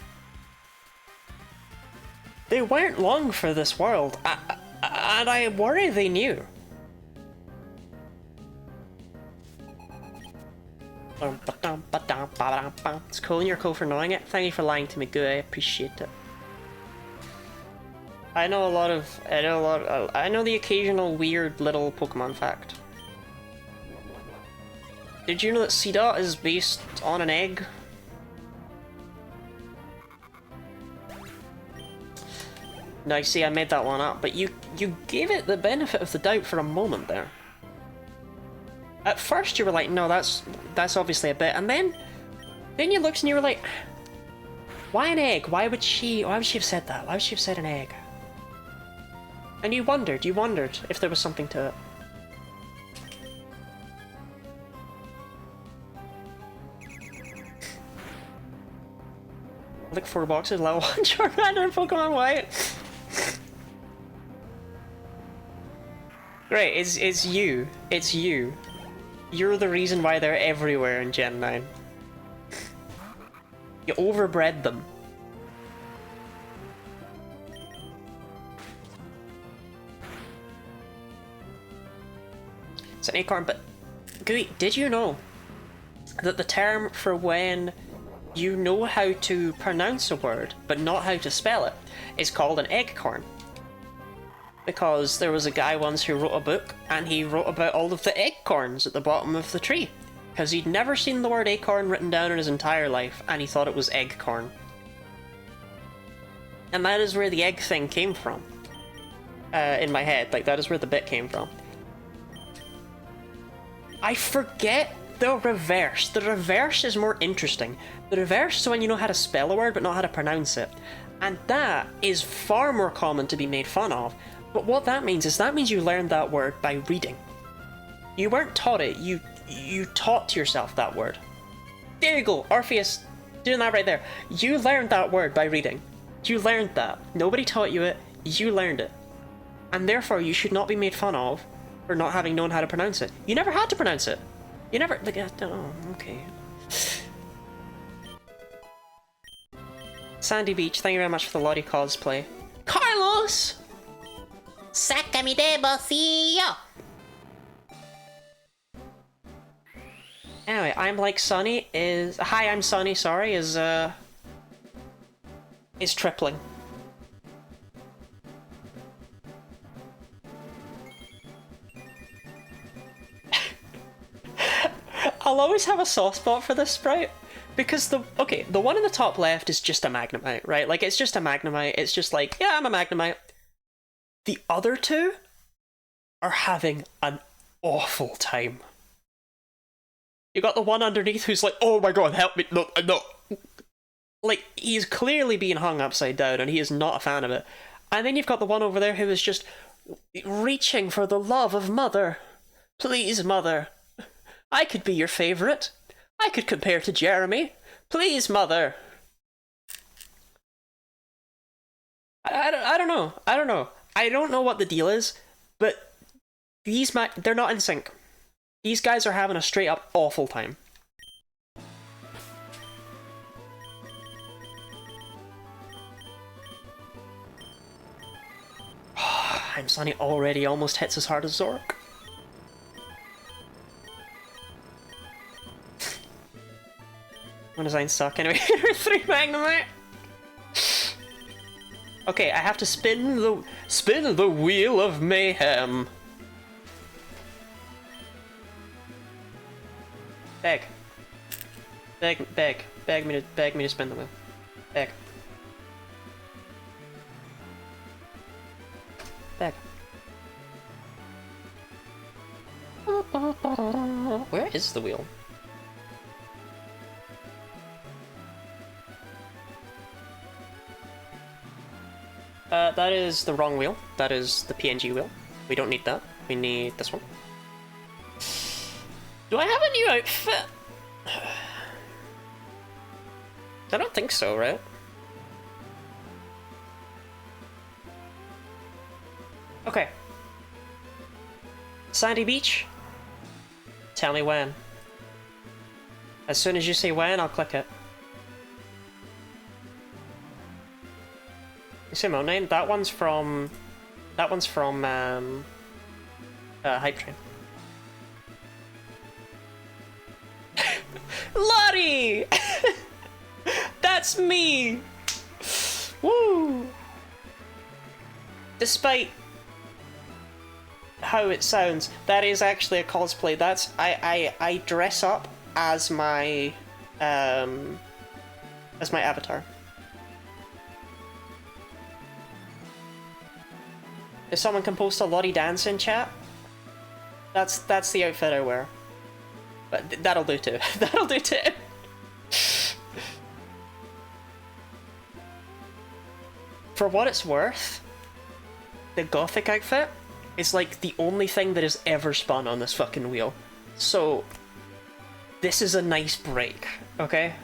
they weren't long for this world, and I worry they knew. It's cool and you're cool for knowing it. Thank you for lying to me, good. I appreciate it. I know the occasional weird little Pokemon fact. Did you know that Seedot is based on an egg? No, you see, I made that one up, but you gave it the benefit of the doubt for a moment there. At first you were like, no, that's obviously a bit, and then you looked and you were like, why an egg? Why would she have said that? Why would she have said an egg? And you wondered if there was something to it. Like 4 boxes, level 1 Charmander and Pokemon White. Great, it's you. It's you. You're the reason why they're everywhere in Gen 9. You overbred them. It's an acorn, but... Gooey, did you know that the term for when you know how to pronounce a word, but not how to spell it, is called an eggcorn? Because there was a guy once who wrote a book, and he wrote about all of the acorns at the bottom of the tree. Because he'd never seen the word acorn written down in his entire life, and he thought it was eggcorn. And that is where the egg thing came from. In my head, like, that is where the bit came from. I forget the reverse. The reverse is more interesting. The reverse is when you know how to spell a word, but not how to pronounce it. And that is far more common to be made fun of. But what that means is you learned that word by reading. You weren't taught it, you taught yourself that word. There you go, Orpheus, doing that right there. You learned that word by reading. You learned that. Nobody taught you it, you learned it. And therefore you should not be made fun of for not having known how to pronounce it. You never had to pronounce it. You never, like, oh, okay. Sandy Beach, thank you very much for the Lottie cosplay. Carlos! Sácame de bolsillo! Anyway, I'm like Sunny is... Hi, I'm Sunny, sorry, is tripling. I'll always have a soft spot for this sprite, because the one in the top left is just a Magnemite, right? Like, it's just a Magnemite, it's just like, yeah, I'm a Magnemite. The other two are having an awful time. You got the one underneath who's like, oh my god, help me, no, no. Like, he's clearly being hung upside down and he is not a fan of it. And then you've got the one over there who is just reaching for the love of Mother. Please, Mother. I could be your favourite. I could compare to Jeremy. Please, Mother. I don't know. I don't know what the deal is, but they're not in sync. These guys are having a straight up awful time. I'm Sunny already almost hits as hard as Zork. My designs suck anyway. 3 Magnemite. Okay, I have to spin the wheel of mayhem. Beg me to spin the wheel. Beg. Where is the wheel? That is the wrong wheel. That is the PNG wheel. We don't need that. We need this one. Do I have a new outfit? I don't think so, right? Okay. Sandy Beach? Tell me when. As soon as you say when, I'll click it. You say Mountain Name? That one's from... Hype Train. Lottie! That's me! Woo! Despite how it sounds, that is actually a cosplay. That's I dress up as my avatar. If someone can post a Lottie dance in chat, that's the outfit I wear. But that'll do too. That'll do too. For what it's worth, the gothic outfit is like the only thing that has ever spun on this fucking wheel. So this is a nice break, okay?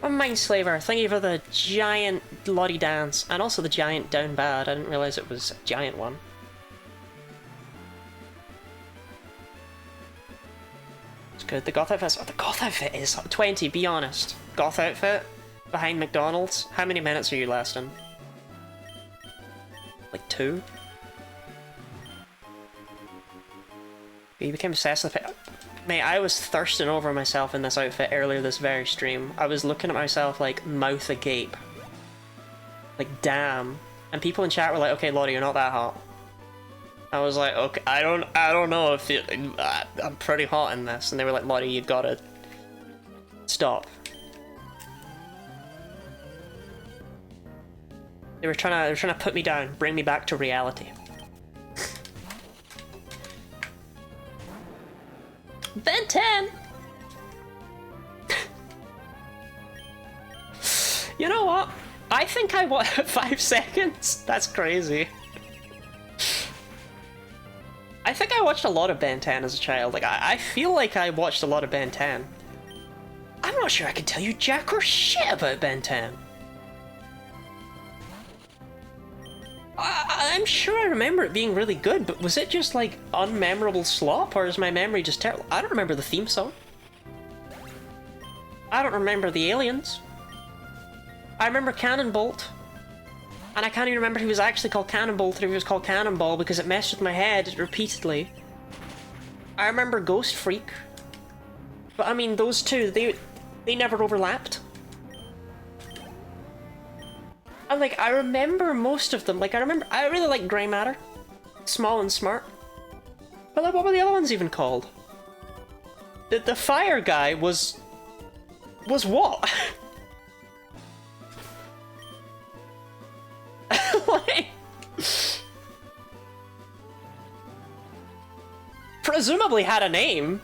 Mindslaver, thank you for the giant Lottie dance, and also the giant down bad. I didn't realise it was a giant one. It's good. The goth outfit is 20, be honest. Goth outfit behind McDonald's. How many minutes are you lasting? Like 2? You became obsessed with it. Mate, I was thirsting over myself in this outfit earlier this very stream. I was looking at myself like mouth agape. Like, damn. And people in chat were like, okay, Lottie, you're not that hot. I was like, okay, I don't know if you, I'm pretty hot in this. And they were like, Lottie, you gotta stop. They were trying to put me down, bring me back to reality. Ben 10! You know what? I think I watched 5 seconds. That's crazy. I think I watched a lot of Ben 10 as a child. Like, I feel like I watched a lot of Ben 10. I'm not sure I can tell you jack or shit about Ben 10. I'm sure I remember it being really good, but was it just like unmemorable slop, or is my memory just terrible? I don't remember the theme song. I don't remember the aliens. I remember Cannonbolt. And I can't even remember if he was actually called Cannonbolt or if he was called Cannonball because it messed with my head repeatedly. I remember Ghost Freak. But I mean, those two, they never overlapped. And like, I remember most of them. Like, I really like Grey Matter. Small and Smart. But like, what were the other ones even called? The fire guy was what? Like, presumably had a name.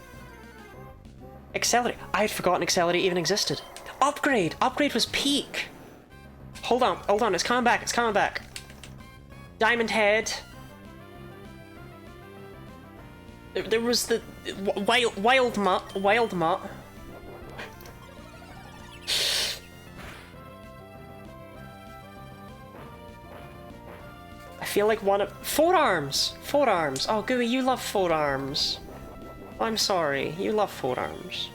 Accelerate. I had forgotten Accelerate even existed. Upgrade. Upgrade was peak. Hold on, it's coming back. Diamond Head. There was the Wild Mutt. I feel like one of... Four Arms! Oh, Gooey, you love Four Arms. I'm sorry, you love Four Arms.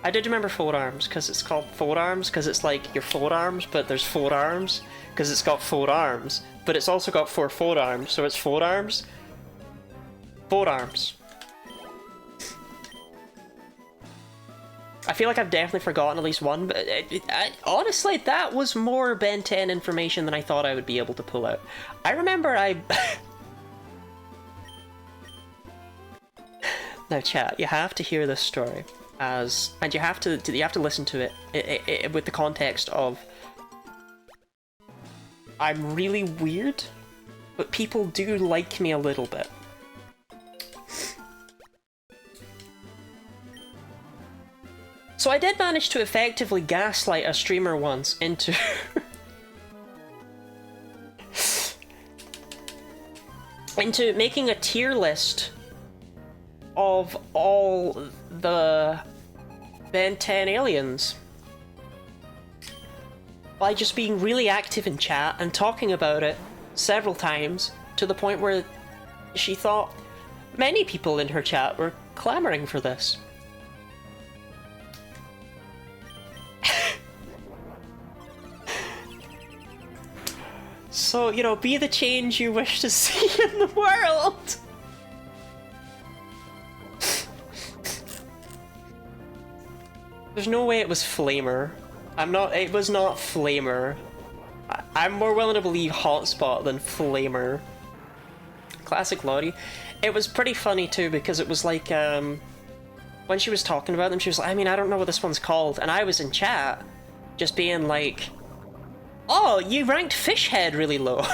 I did remember Four Arms, because it's called Four Arms, because it's like your forearms, but there's 4 arms, because it's got 4 arms, but it's also got 4 forearms, so it's 4 arms. 4 arms. I feel like I've definitely forgotten at least one, but honestly, that was more Ben 10 information than I thought I would be able to pull out. I remember Now chat, you have to hear this story. And you have to listen to it with the context of I'm really weird, but people do like me a little bit. So I did manage to effectively gaslight a streamer once into into making a tier list of all the Ben 10 aliens by just being really active in chat and talking about it several times to the point where she thought many people in her chat were clamoring for this. So, you know, be the change you wish to see in the world! There's no way it was Flamer. It was not Flamer. I'm more willing to believe Hotspot than Flamer. Classic Lottie. It was pretty funny too, because it was like, when she was talking about them, she was like, I mean, I don't know what this one's called, and I was in chat, just being like, oh, you ranked Fishhead really low.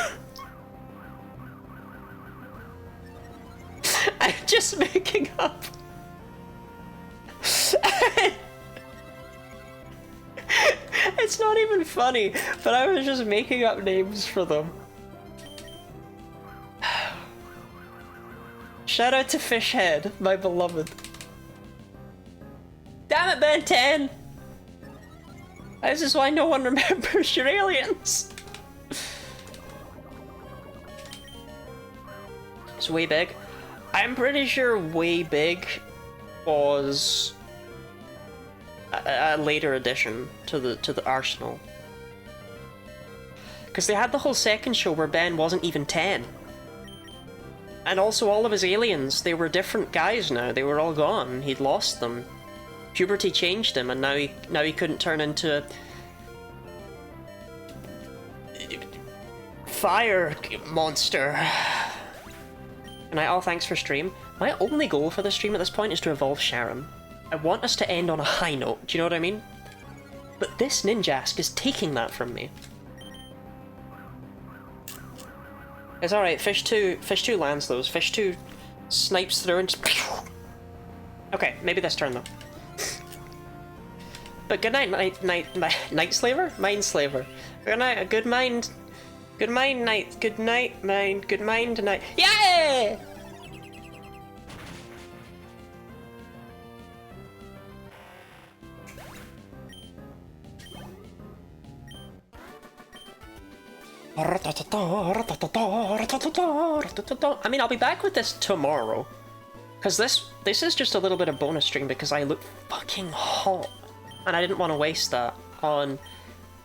I'm just making up. It's not even funny, but I was just making up names for them. Shout out to Fishhead, my beloved. Damn it, Ben 10! This is why no one remembers your aliens! It's Way Big. I'm pretty sure Way Big was a later addition to the arsenal. Because they had the whole second show where Ben wasn't even 10. And also all of his aliens, they were different guys now. They were all gone. He'd lost them. Puberty changed him, and now he couldn't turn into fire monster. And oh, thanks for stream. My only goal for the stream at this point is to evolve Sharon. I want us to end on a high note, do you know what I mean? But this Ninjask is taking that from me. It's alright, Fish 2 lands those. Fish 2 snipes through and just... Okay, maybe this turn though. But good night, Night Slaver? Mind Slaver. Good night, good mind, night, good night, mind, good mind, night. Yeah! I mean, I'll be back with this tomorrow. Because this is just a little bit of bonus stream because I look fucking hot. And I didn't want to waste that on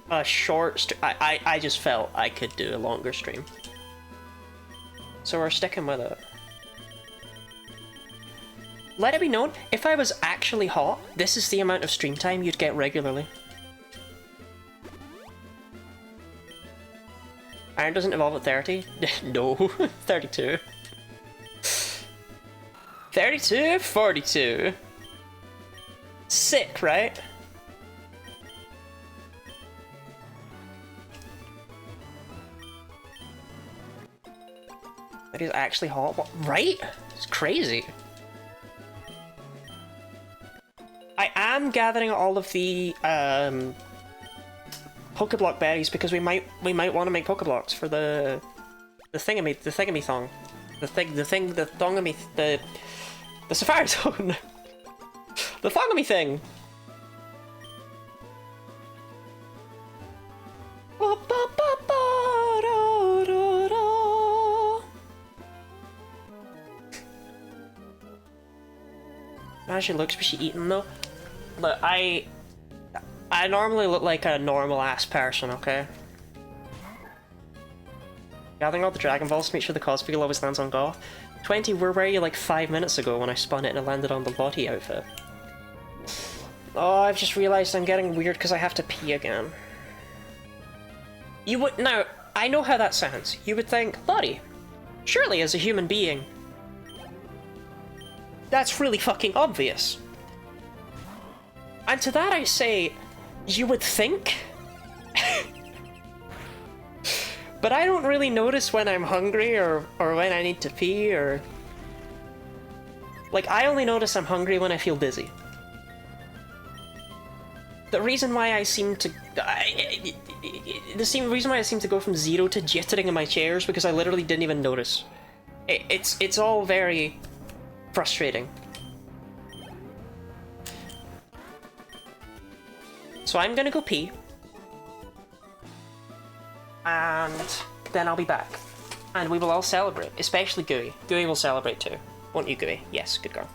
a short stream. I just felt I could do a longer stream. So we're sticking with it. Let it be known, if I was actually hot, this is the amount of stream time you'd get regularly. Iron doesn't evolve at 30? No, 32. 32? 42. Sick, right? That is actually hot, what, right? It's crazy. I am gathering all of the Pokeblock berries because we might want to make Pokeblocks for the thingamy thong. The Sapphire zone. The thongamy thing. How she looks, was she eating though? Look, I normally look like a normal ass person, okay? Gathering all the Dragon Balls to make sure the cosplay always lands on Goth. 20, where were you like 5 minutes ago when I spun it and it landed on the Lottie outfit? Oh, I've just realized I'm getting weird because I have to pee again. You would- now, I know how that sounds. You would think, Lottie, surely as a human being, that's really fucking obvious. And to that I say, you would think? But I don't really notice when I'm hungry or when I need to pee or... Like, I only notice I'm hungry when I feel dizzy. The reason why I seem to... reason why I seem to go from 0 to jittering in my chair is because I literally didn't even notice. It's all very frustrating. So I'm gonna go pee. And then I'll be back. And we will all celebrate, especially Gooey. Gooey will celebrate too. Won't you, Gooey? Yes, good girl.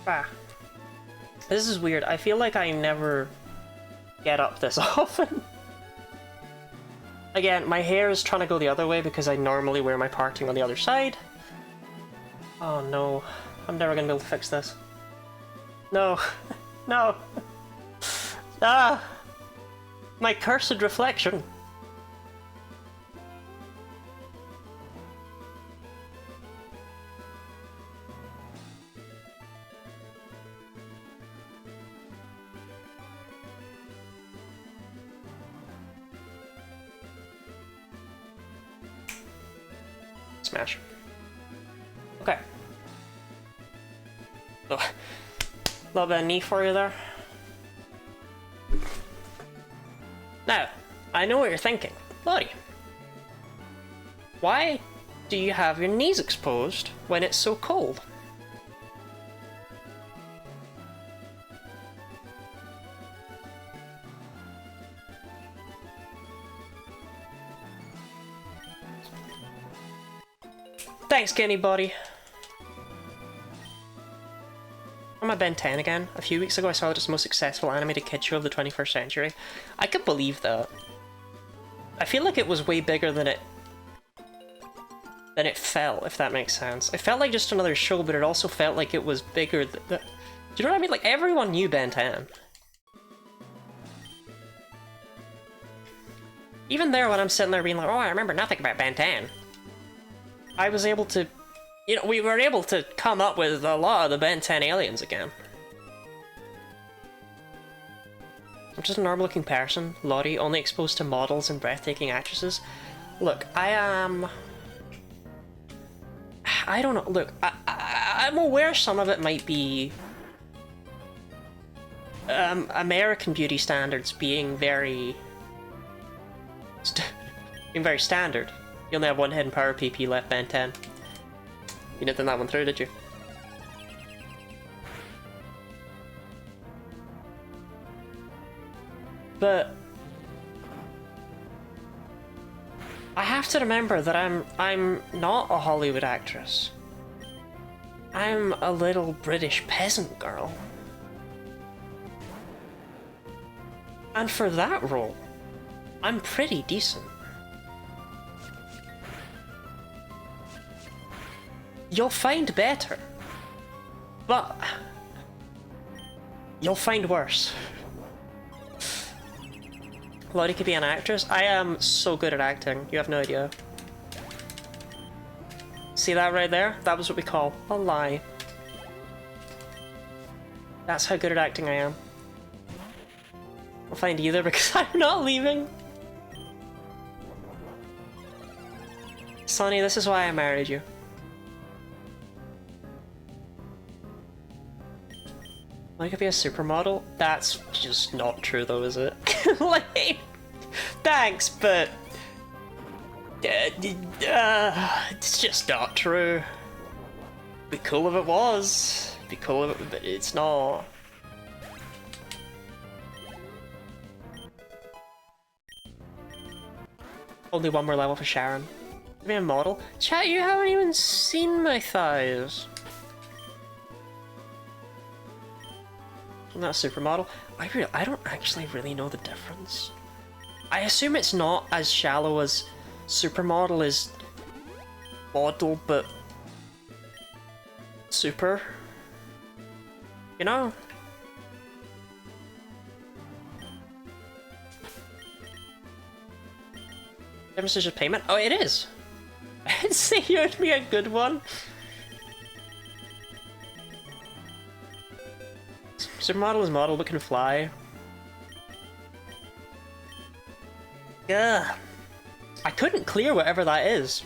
Ah. This is weird. I feel like I never get up this often. Again, my hair is trying to go the other way because I normally wear my parting on the other side. Oh no. I'm never gonna be able to fix this. No. No. Ah! My cursed reflection. Smash. Okay. Oh, a little bit of knee for you there. Now, I know what you're thinking. Lottie, why do you have your knees exposed when it's so cold? Thanks, Kenny Body. I'm at Ben 10 again. A few weeks ago I saw that it's the most successful animated kid show of the 21st century. I could believe that. I feel like it was way bigger than it felt, if that makes sense. It felt like just another show, but it also felt like it was bigger do you know what I mean? Like, everyone knew Ben 10. Even there, when I'm sitting there being like, oh, I remember nothing about Ben 10. I was able to, you know, we were able to come up with a lot of the Ben 10 aliens again. I'm just a normal looking person, Lottie, only exposed to models and breathtaking actresses. Look, I don't know, look, I'm aware some of it might be American beauty standards being very standard. You only have one hidden power PP left, Ben 10. You didn't think that one through, did you? But I have to remember that I'm not a Hollywood actress. I'm a little British peasant girl. And for that role, I'm pretty decent. You'll find better, but you'll find worse. Lottie could be an actress. I am so good at acting, you have no idea. See that right there? That was what we call a lie. That's how good at acting I am. I'll find either because I'm not leaving. Sonny, this is why I married you. I could be a supermodel? That's just not true though, is it? Like, thanks, but... it's just not true. Be cool if it was. Be cool if it, but it's not. Only one more level for Sharon. Be a model? Chat, you haven't even seen my thighs. I'm not a supermodel. I don't actually really know the difference. I assume it's not as shallow as supermodel is model, but super. You know? Difference is just payment? Oh, it is! I didn't say you would be a good one. Supermodel is model but can fly. Ugh. I couldn't clear whatever that is.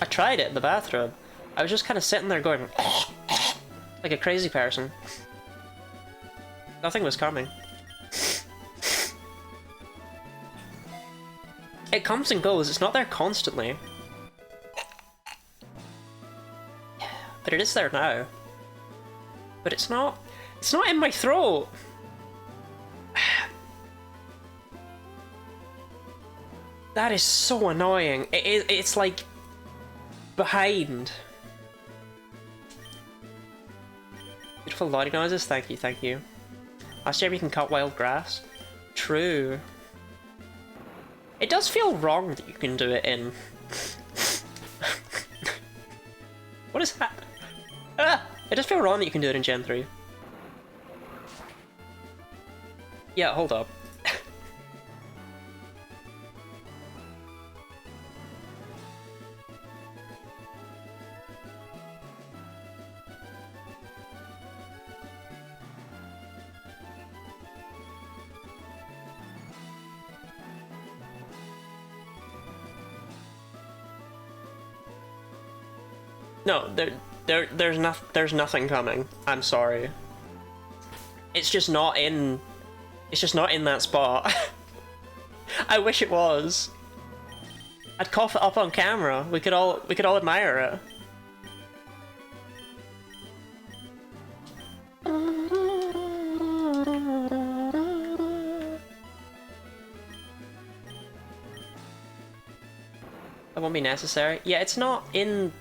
I tried it in the bathroom. I was just kind of sitting there going like a crazy person. Nothing was coming. It comes and goes, it's not there constantly. But it is there now. But it's not in my throat! That is so annoying. It's like... behind. Beautiful Lottie noises, thank you, thank you. Last year we can cut wild grass. True. It does feel wrong that you can do it in... What is that? Ah! It does feel wrong that you can do it in Gen 3. Yeah, hold up. No, there's nothing coming. I'm sorry. It's just not in that spot. I wish it was. I'd cough it up on camera. We could all admire it. That won't be necessary. Yeah, it's not in...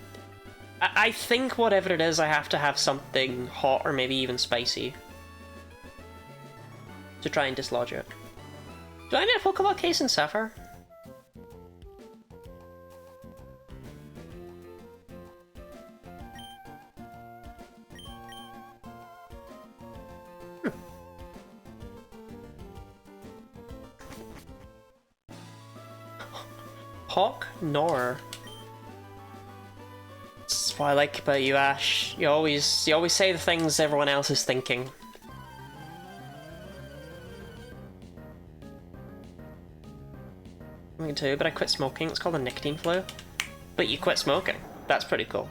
I think whatever it is, I have to have something hot or maybe even spicy to try and dislodge it. Do I need a Pokemon case in Sapphire? Hawk Nor. That's what I like about you, Ash. You always say the things everyone else is thinking. Me too, but I quit smoking. It's called a nicotine flu. But you quit smoking. That's pretty cool.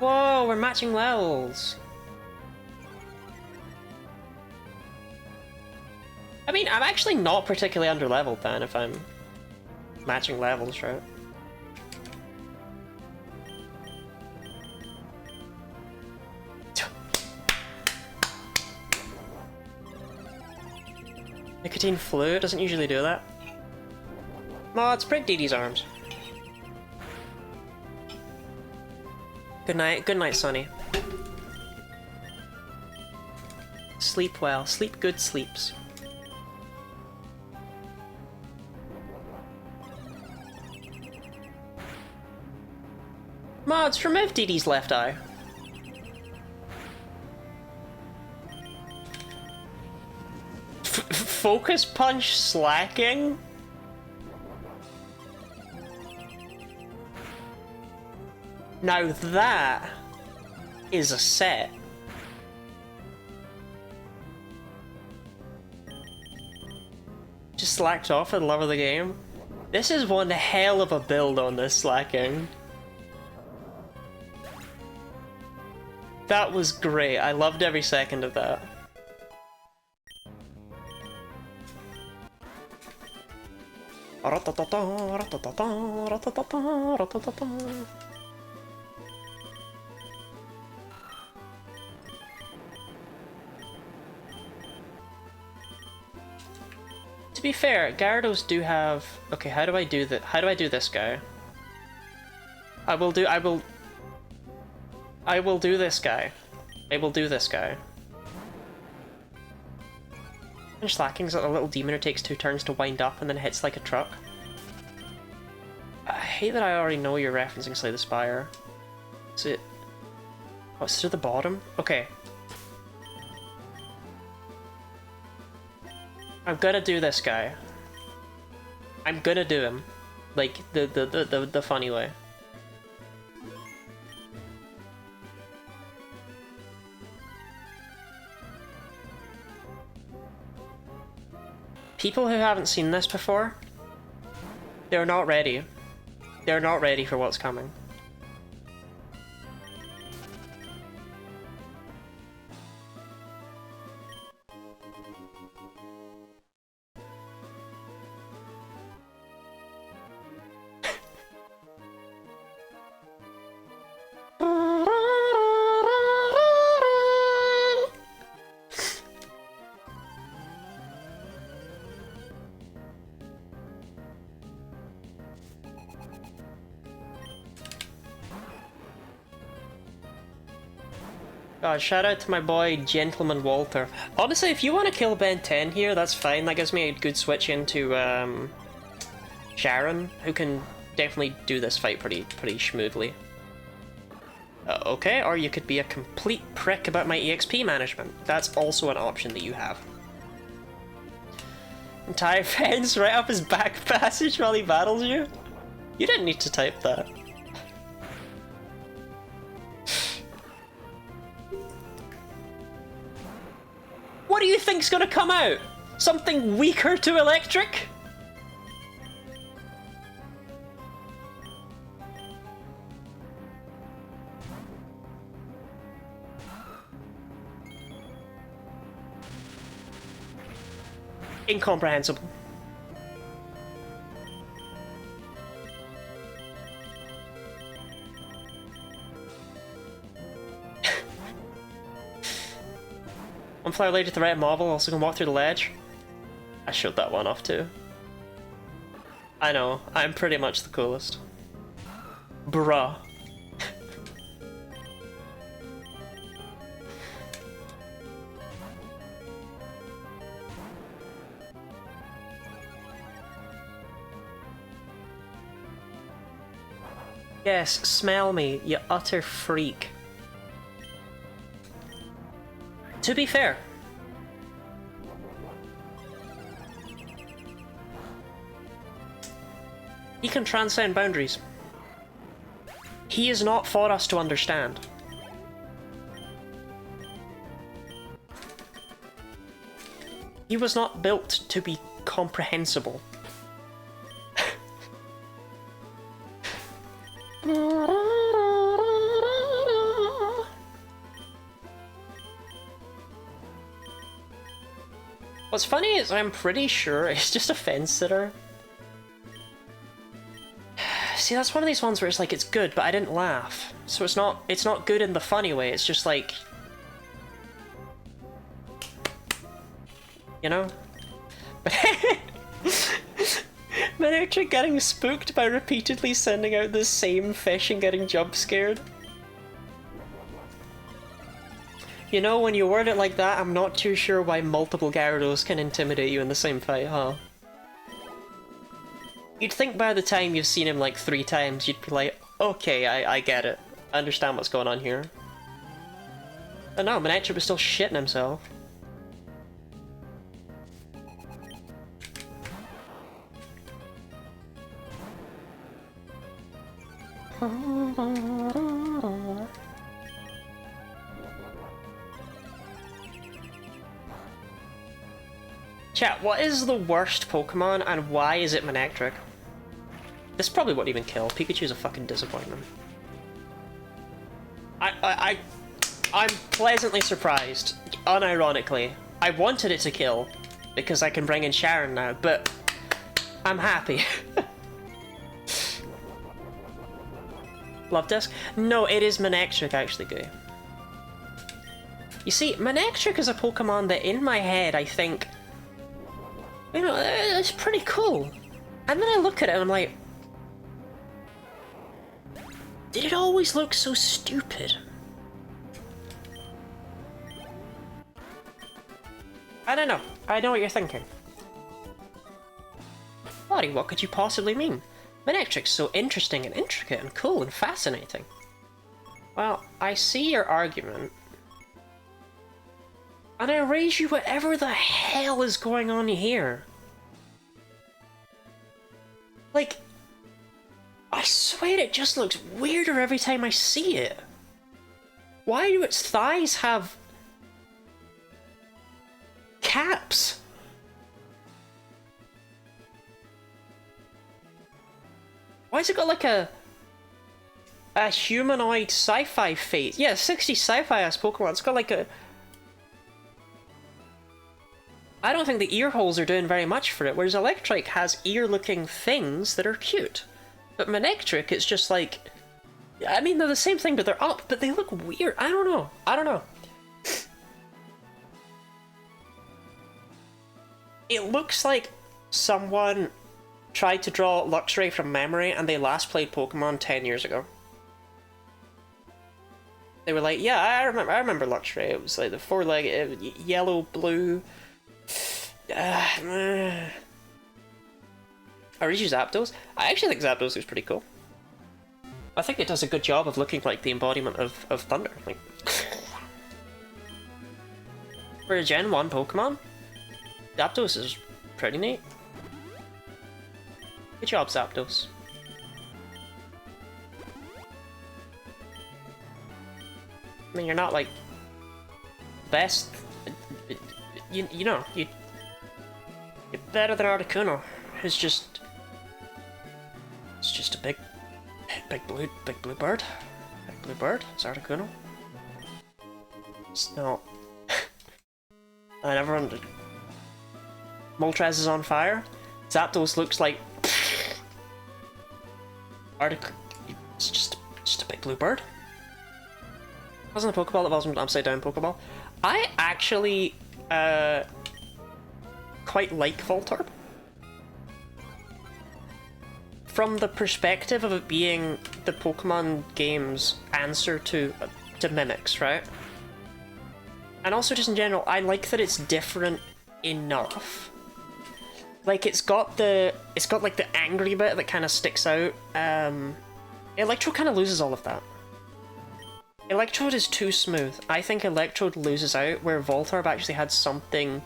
Whoa, we're matching levels. I mean, I'm actually not particularly underleveled then if I'm matching levels, right? Nicotine flu doesn't usually do that. Mods, break Dee Dee's arms. Good night, Sonny. Sleep well, sleep good sleeps. Mods, remove Dee Dee's left eye. Focus punch slacking? Now that is a set. Just slacked off for the love of the game. This is one hell of a build on this slacking. That was great. I loved every second of that. To be fair, Gyarados do have... Okay, how do I do that? How do I do this guy? I will do this guy. I will do this guy. And Slacking's like a little demon who takes 2 turns to wind up and then hits like a truck. I hate that I already know you're referencing Slay the Spire. Is it... Oh, it's to the bottom? Okay. I'm gonna do this guy. I'm gonna do him. Like, the funny way. People who haven't seen this before, they're not ready. They're not ready for what's coming. God, shout out to my boy, Gentleman Walter. Honestly, if you want to kill Ben 10 here, that's fine. That gives me a good switch into Sharon, who can definitely do this fight pretty smoothly. Okay, or you could be a complete prick about my EXP management. That's also an option that you have. Entire fence right up his back passage while he battles you? You didn't need to type that. What do you think's gonna come out? Something weaker to electric? Incomprehensible. One flower lady with the red marble also can walk through the ledge. I showed that one off too. I know, I'm pretty much the coolest. Bruh. Yes, smell me, you utter freak. To be fair, he can transcend boundaries. He is not for us to understand. He was not built to be comprehensible. What's funny is I'm pretty sure it's just a fence sitter. See, that's one of these ones where it's like, it's good, but I didn't laugh. So it's not good in the funny way, it's just like... You know? Manectric getting spooked by repeatedly sending out the same fish and getting jump scared. You know, when you word it like that, I'm not too sure why multiple Gyarados can intimidate you in the same fight, huh? You'd think by the time you've seen him like 3 times, you'd be like, okay, I get it. I understand what's going on here. But no, Manectric was still shitting himself. Chat, what is the worst Pokemon and why is it Manectric? This probably wouldn't even kill. Pikachu's a fucking disappointment. I'm pleasantly surprised, unironically. I wanted it to kill, because I can bring in Sharon now, but I'm happy. Love Disc? No, it is Manectric actually, Goo. You see, Manectric is a Pokemon that in my head I think, you know, it's pretty cool. And then I look at it and I'm like, did it always look so stupid? I don't know. I know what you're thinking. Lottie, what could you possibly mean? Manectric's so interesting and intricate and cool and fascinating. Well, I see your argument. And I raise you whatever the hell is going on here. Like, I swear it just looks weirder every time I see it. Why do its thighs have caps? Why has it got like a humanoid sci-fi face? Yeah, 60 sci-fi ass Pokemon. It's got like a... I don't think the ear holes are doing very much for it, whereas Electrike has ear-looking things that are cute. But Manectric, it's just like... I mean, they're the same thing, but they're up, but they look weird. I don't know. I don't know. It looks like someone tried to draw Luxray from memory and they last played Pokemon 10 years ago. They were like, yeah, I remember Luxray. It was like the 4-legged, yellow, blue... I read you Zapdos. I actually think Zapdos looks pretty cool. I think it does a good job of looking like the embodiment of thunder. Like, for a Gen 1 Pokemon, Zapdos is pretty neat. Good job, Zapdos. I mean, you're not like best. You know, you're better than Articuno, who's just... It's just a big blue bird. Big blue bird, it's Articuno. It's not... I never understood. Moltres is on fire. Zapdos looks like... It's just a big blue bird. Wasn't a Pokeball, that wasn't an upside down Pokeball. I actually... quite like Voltorb. From the perspective of it being the Pokemon game's answer to Mimics, right? And also just in general, I like that it's different enough. Like it's got like the angry bit that kind of sticks out. Electrode kind of loses all of that. Electrode is too smooth. I think Electrode loses out where Voltorb actually had something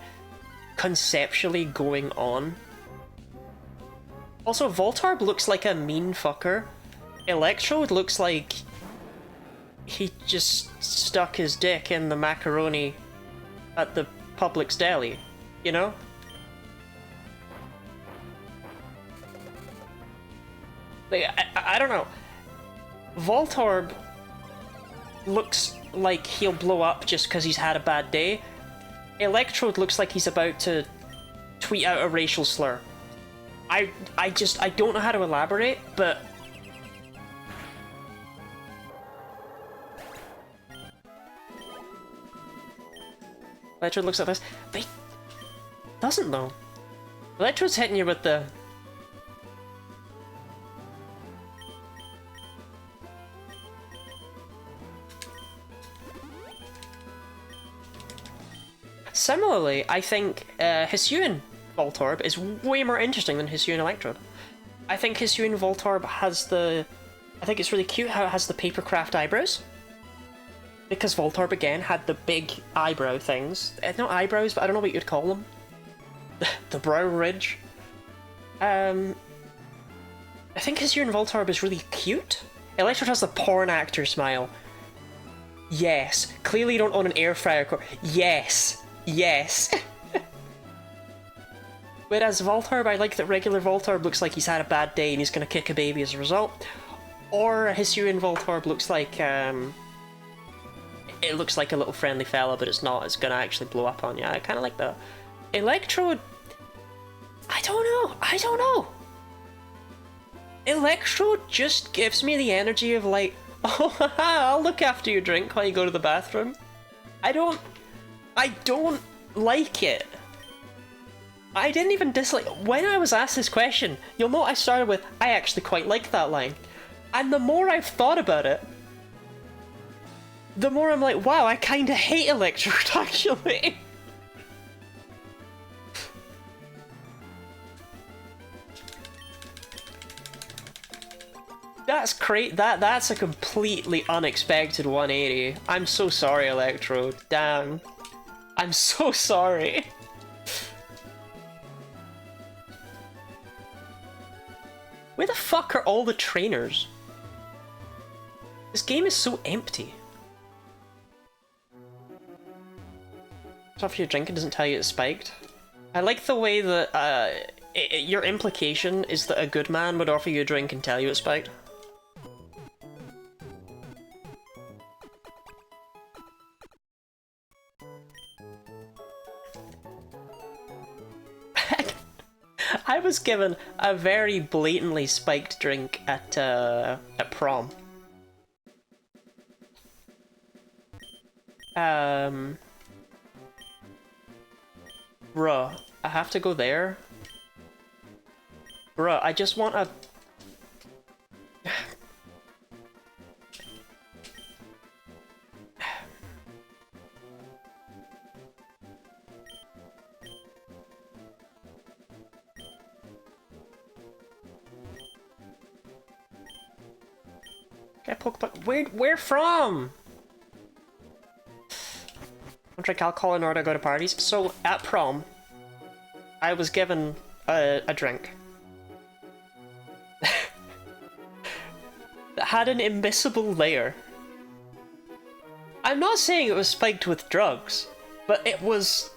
conceptually going on. Also, Voltorb looks like a mean fucker. Electrode looks like he just stuck his dick in the macaroni at the Publix deli, you know? Like, I don't know. Voltorb looks like he'll blow up just because he's had a bad day. Electrode looks like he's about to tweet out a racial slur. I don't know how to elaborate, but... Electrode looks like this, but he doesn't though. Electrode's hitting you with the... Similarly, I think Hisuian Voltorb is way more interesting than Hisuian Electrode. I think Hisuian Voltorb has the... I think it's really cute how it has the papercraft eyebrows. Because Voltorb, again, had the big eyebrow things. Not eyebrows, but I don't know what you'd call them. The brow ridge. I think Hisuian Voltorb is really cute. Electrode has the porn actor smile. Yes. Clearly you don't own an air fryer core. Yes. Yes. Whereas Voltorb, I like that regular Voltorb looks like he's had a bad day and he's gonna kick a baby as a result. Or Hisuian Voltorb looks like, it looks like a little friendly fella, but it's not. It's gonna actually blow up on you. I kinda like that. Electrode... I don't know. Electrode just gives me the energy of like, oh haha, I'll look after your drink while you go to the bathroom. I don't like it. I didn't even dislike... When I was asked this question, you'll note I started with, I actually quite like that line. And the more I've thought about it, the more I'm like, wow, I kinda hate Electrode, actually. That's great. That's a completely unexpected 180. I'm so sorry, Electrode. Damn. I'm so sorry. Where the fuck are all the trainers? This game is so empty. So after your drink, it doesn't tell you it's spiked. I like the way that your implication is that a good man would offer you a drink and tell you it's spiked. I was given a very blatantly spiked drink at prom. Bruh, I have to go there? Bruh, I just want a... Get Pokemon. Where from? Don't drink alcohol in order to go to parties. So at prom, I was given a drink that had an immiscible layer. I'm not saying it was spiked with drugs, but it was.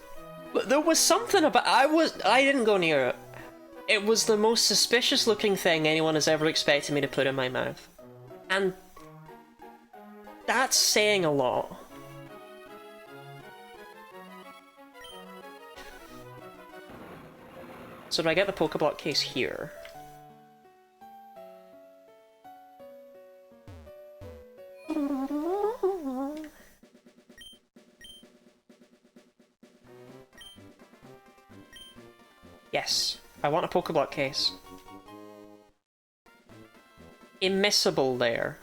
There was something about. I didn't go near it. It was the most suspicious looking thing anyone has ever expected me to put in my mouth. And that's saying a lot. So do I get the Pokeblock case here? Yes, I want a Pokeblock case. Immiscible there.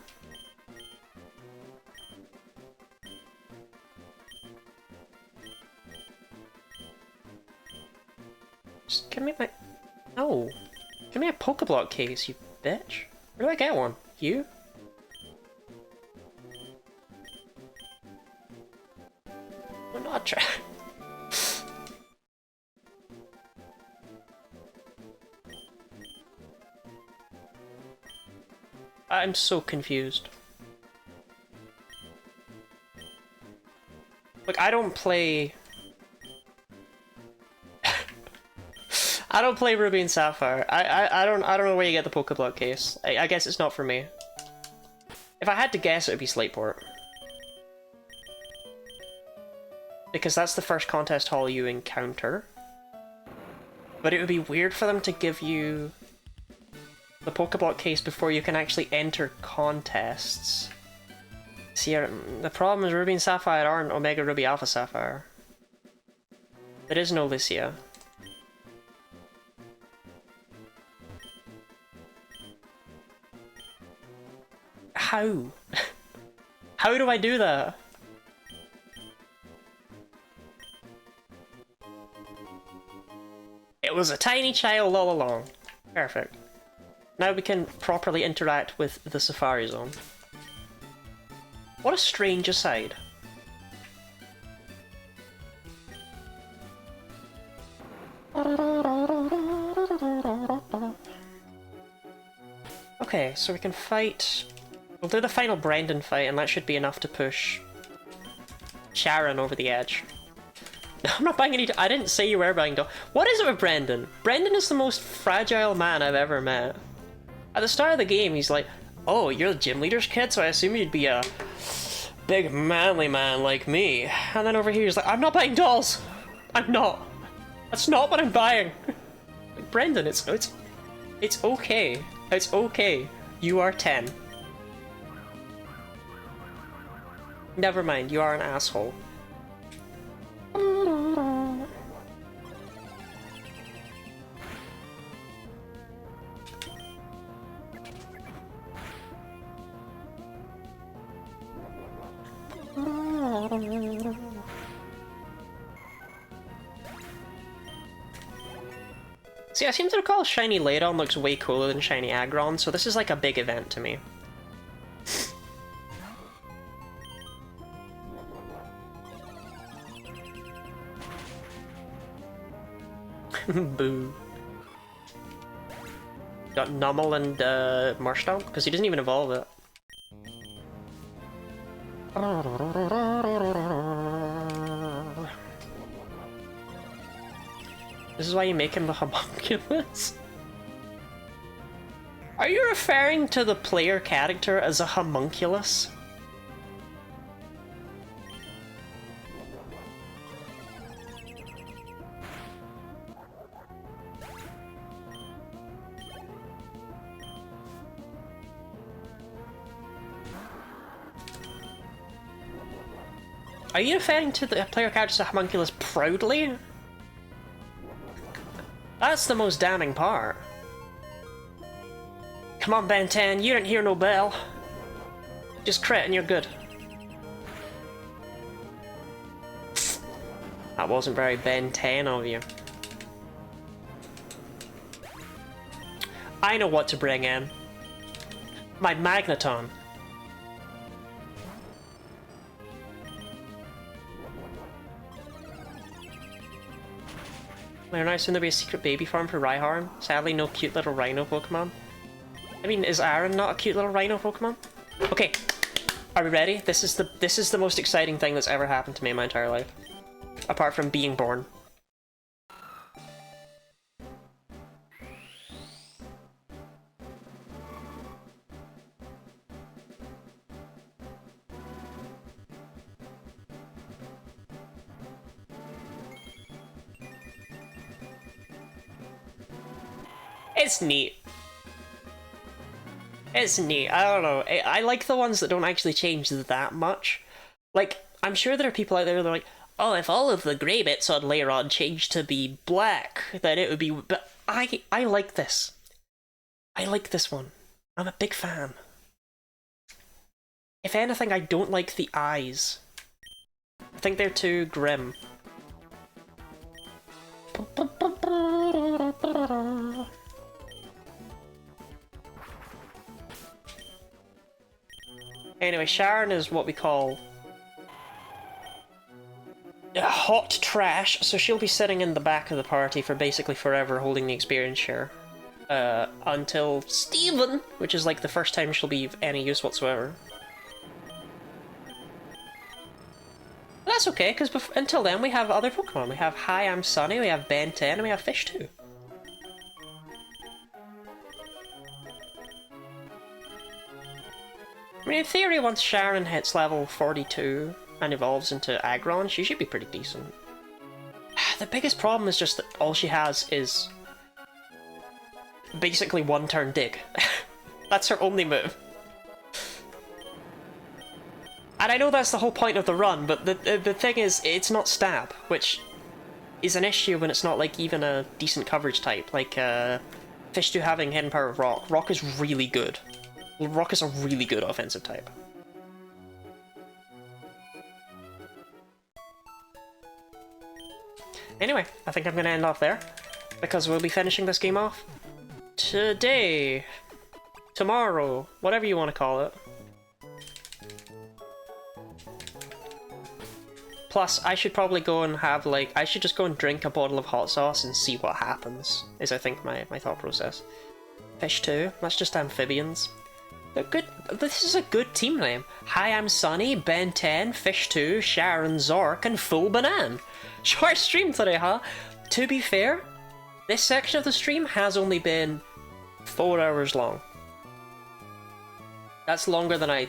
Just give me my... No! Give me a Pokeblock case, you bitch! Where do I get one? You? I'm not trying... I'm so confused. Look, I don't play... I don't play Ruby and Sapphire. I don't know where you get the Pokeblock case. I guess it's not for me. If I had to guess, it would be Slateport. Because that's the first contest hall you encounter. But it would be weird for them to give you the Pokeblock case before you can actually enter contests. See, the problem is Ruby and Sapphire aren't Omega Ruby Alpha Sapphire. There is no Lycia. How? How do I do that? It was a tiny child all along. Perfect. Now we can properly interact with the Sapphire Zone. What a strange aside. Okay, so we can fight... We'll do the final Brendan fight, and that should be enough to push Sharon over the edge. I'm not buying any... I didn't say you were buying dolls. What is it with Brendan? Brendan is the most fragile man I've ever met. At the start of the game, he's like, oh, you're the gym leader's kid, so I assume you'd be a big manly man like me. And then over here, he's like, I'm not buying dolls! I'm not! That's not what I'm buying! Like, Brendan, it's okay. It's okay. You are 10. Never mind, you are an asshole. See, I seem to recall Shiny Ladon looks way cooler than Shiny Aggron, so this is like a big event to me. Boo. Got Nummel and Marshtomp, because he doesn't even evolve it. This is why you make him the homunculus? Are you referring to the player character as a homunculus? Are you referring to the player character as a homunculus proudly? That's the most damning part. Come on, Ben 10, you didn't hear no bell. Just crit and you're good. That wasn't very Ben 10 of you. I know what to bring in. My Magneton. There now soon there'll be a secret baby farm for Rhyhorn. Sadly, no cute little rhino Pokemon. I mean, is Aaron not a cute little rhino Pokemon? Okay, are we ready? This is the most exciting thing that's ever happened to me in my entire life, apart from being born. It's neat. It's neat. I don't know. I like the ones that don't actually change that much. Like, I'm sure there are people out there that are like, oh, if all of the grey bits on Leyron changed to be black, then it would be... But I like this. I like this one. I'm a big fan. If anything, I don't like the eyes. I think they're too grim. Anyway, Sharon is what we call hot trash, so she'll be sitting in the back of the party for basically forever holding the experience share. Until Steven, which is like the first time she'll be of any use whatsoever. But that's okay, because until then we have other Pokemon. We have Hi, I'm Sunny, we have Ben 10, and we have Fish 2. I mean, in theory, once Sharon hits level 42 and evolves into Aggron, she should be pretty decent. The biggest problem is just that all she has is basically one turn dig. That's her only move. And I know that's the whole point of the run, but the thing is, it's not stab, which is an issue when it's not like even a decent coverage type, like Fish 2 having Hidden Power of Rock. Rock is really good. Rock is a really good offensive type. Anyway, I think I'm going to end off there, because we'll be finishing this game off today, tomorrow, whatever you want to call it. Plus, I should probably go and have, like, I should just go and drink a bottle of hot sauce and see what happens, is I think my thought process. Fish 2, that's just amphibians. They're good. This is a good team name. Hi, I'm Sunny, Ben 10, Fish 2, Sharon, Zork, and Full Banan. Short stream today, huh? To be fair, this section of the stream has only been 4 hours long. That's longer than I...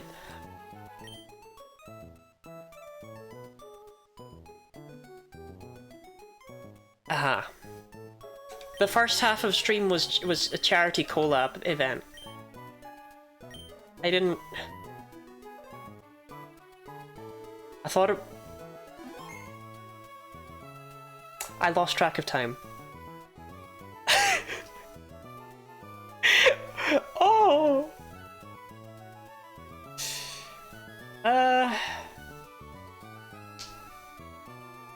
Aha. The first half of stream was a charity collab event. I didn't... I thought it... I lost track of time. Oh!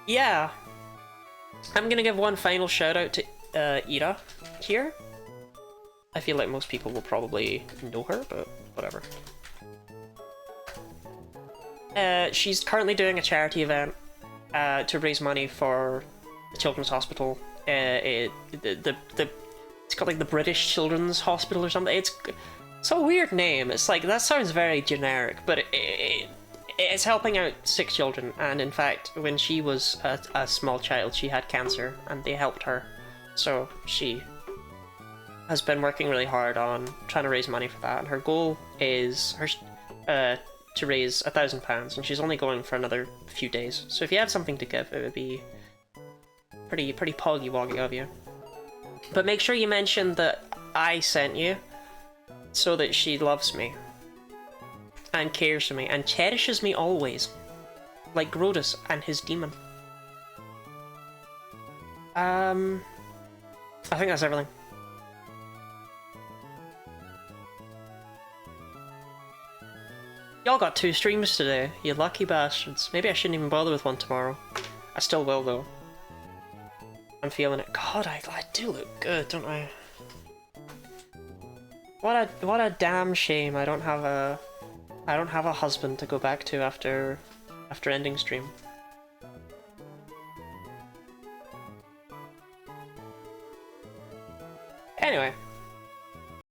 Yeah. I'm gonna give one final shout out to Ira here. I feel like most people will probably know her, but whatever. She's currently doing a charity event to raise money for the Children's Hospital. It's got like the British Children's Hospital or something. It's a weird name. It's like, that sounds very generic, but it's helping out sick children. And in fact, when she was a small child, she had cancer, and they helped her. So she has been working really hard on trying to raise money for that. And her goal is to raise £1,000, and she's only going for another few days. So if you have something to give, it would be pretty poggy-woggy of you. But make sure you mention that I sent you, so that she loves me, and cares for me, and cherishes me always, like Grodus and his demon. I think that's everything. Y'all got 2 streams today, you lucky bastards. Maybe I shouldn't even bother with one tomorrow. I still will, though. I'm feeling it. God, I do look good, don't I? What a damn shame I don't have a husband to go back to after ending stream. Anyway,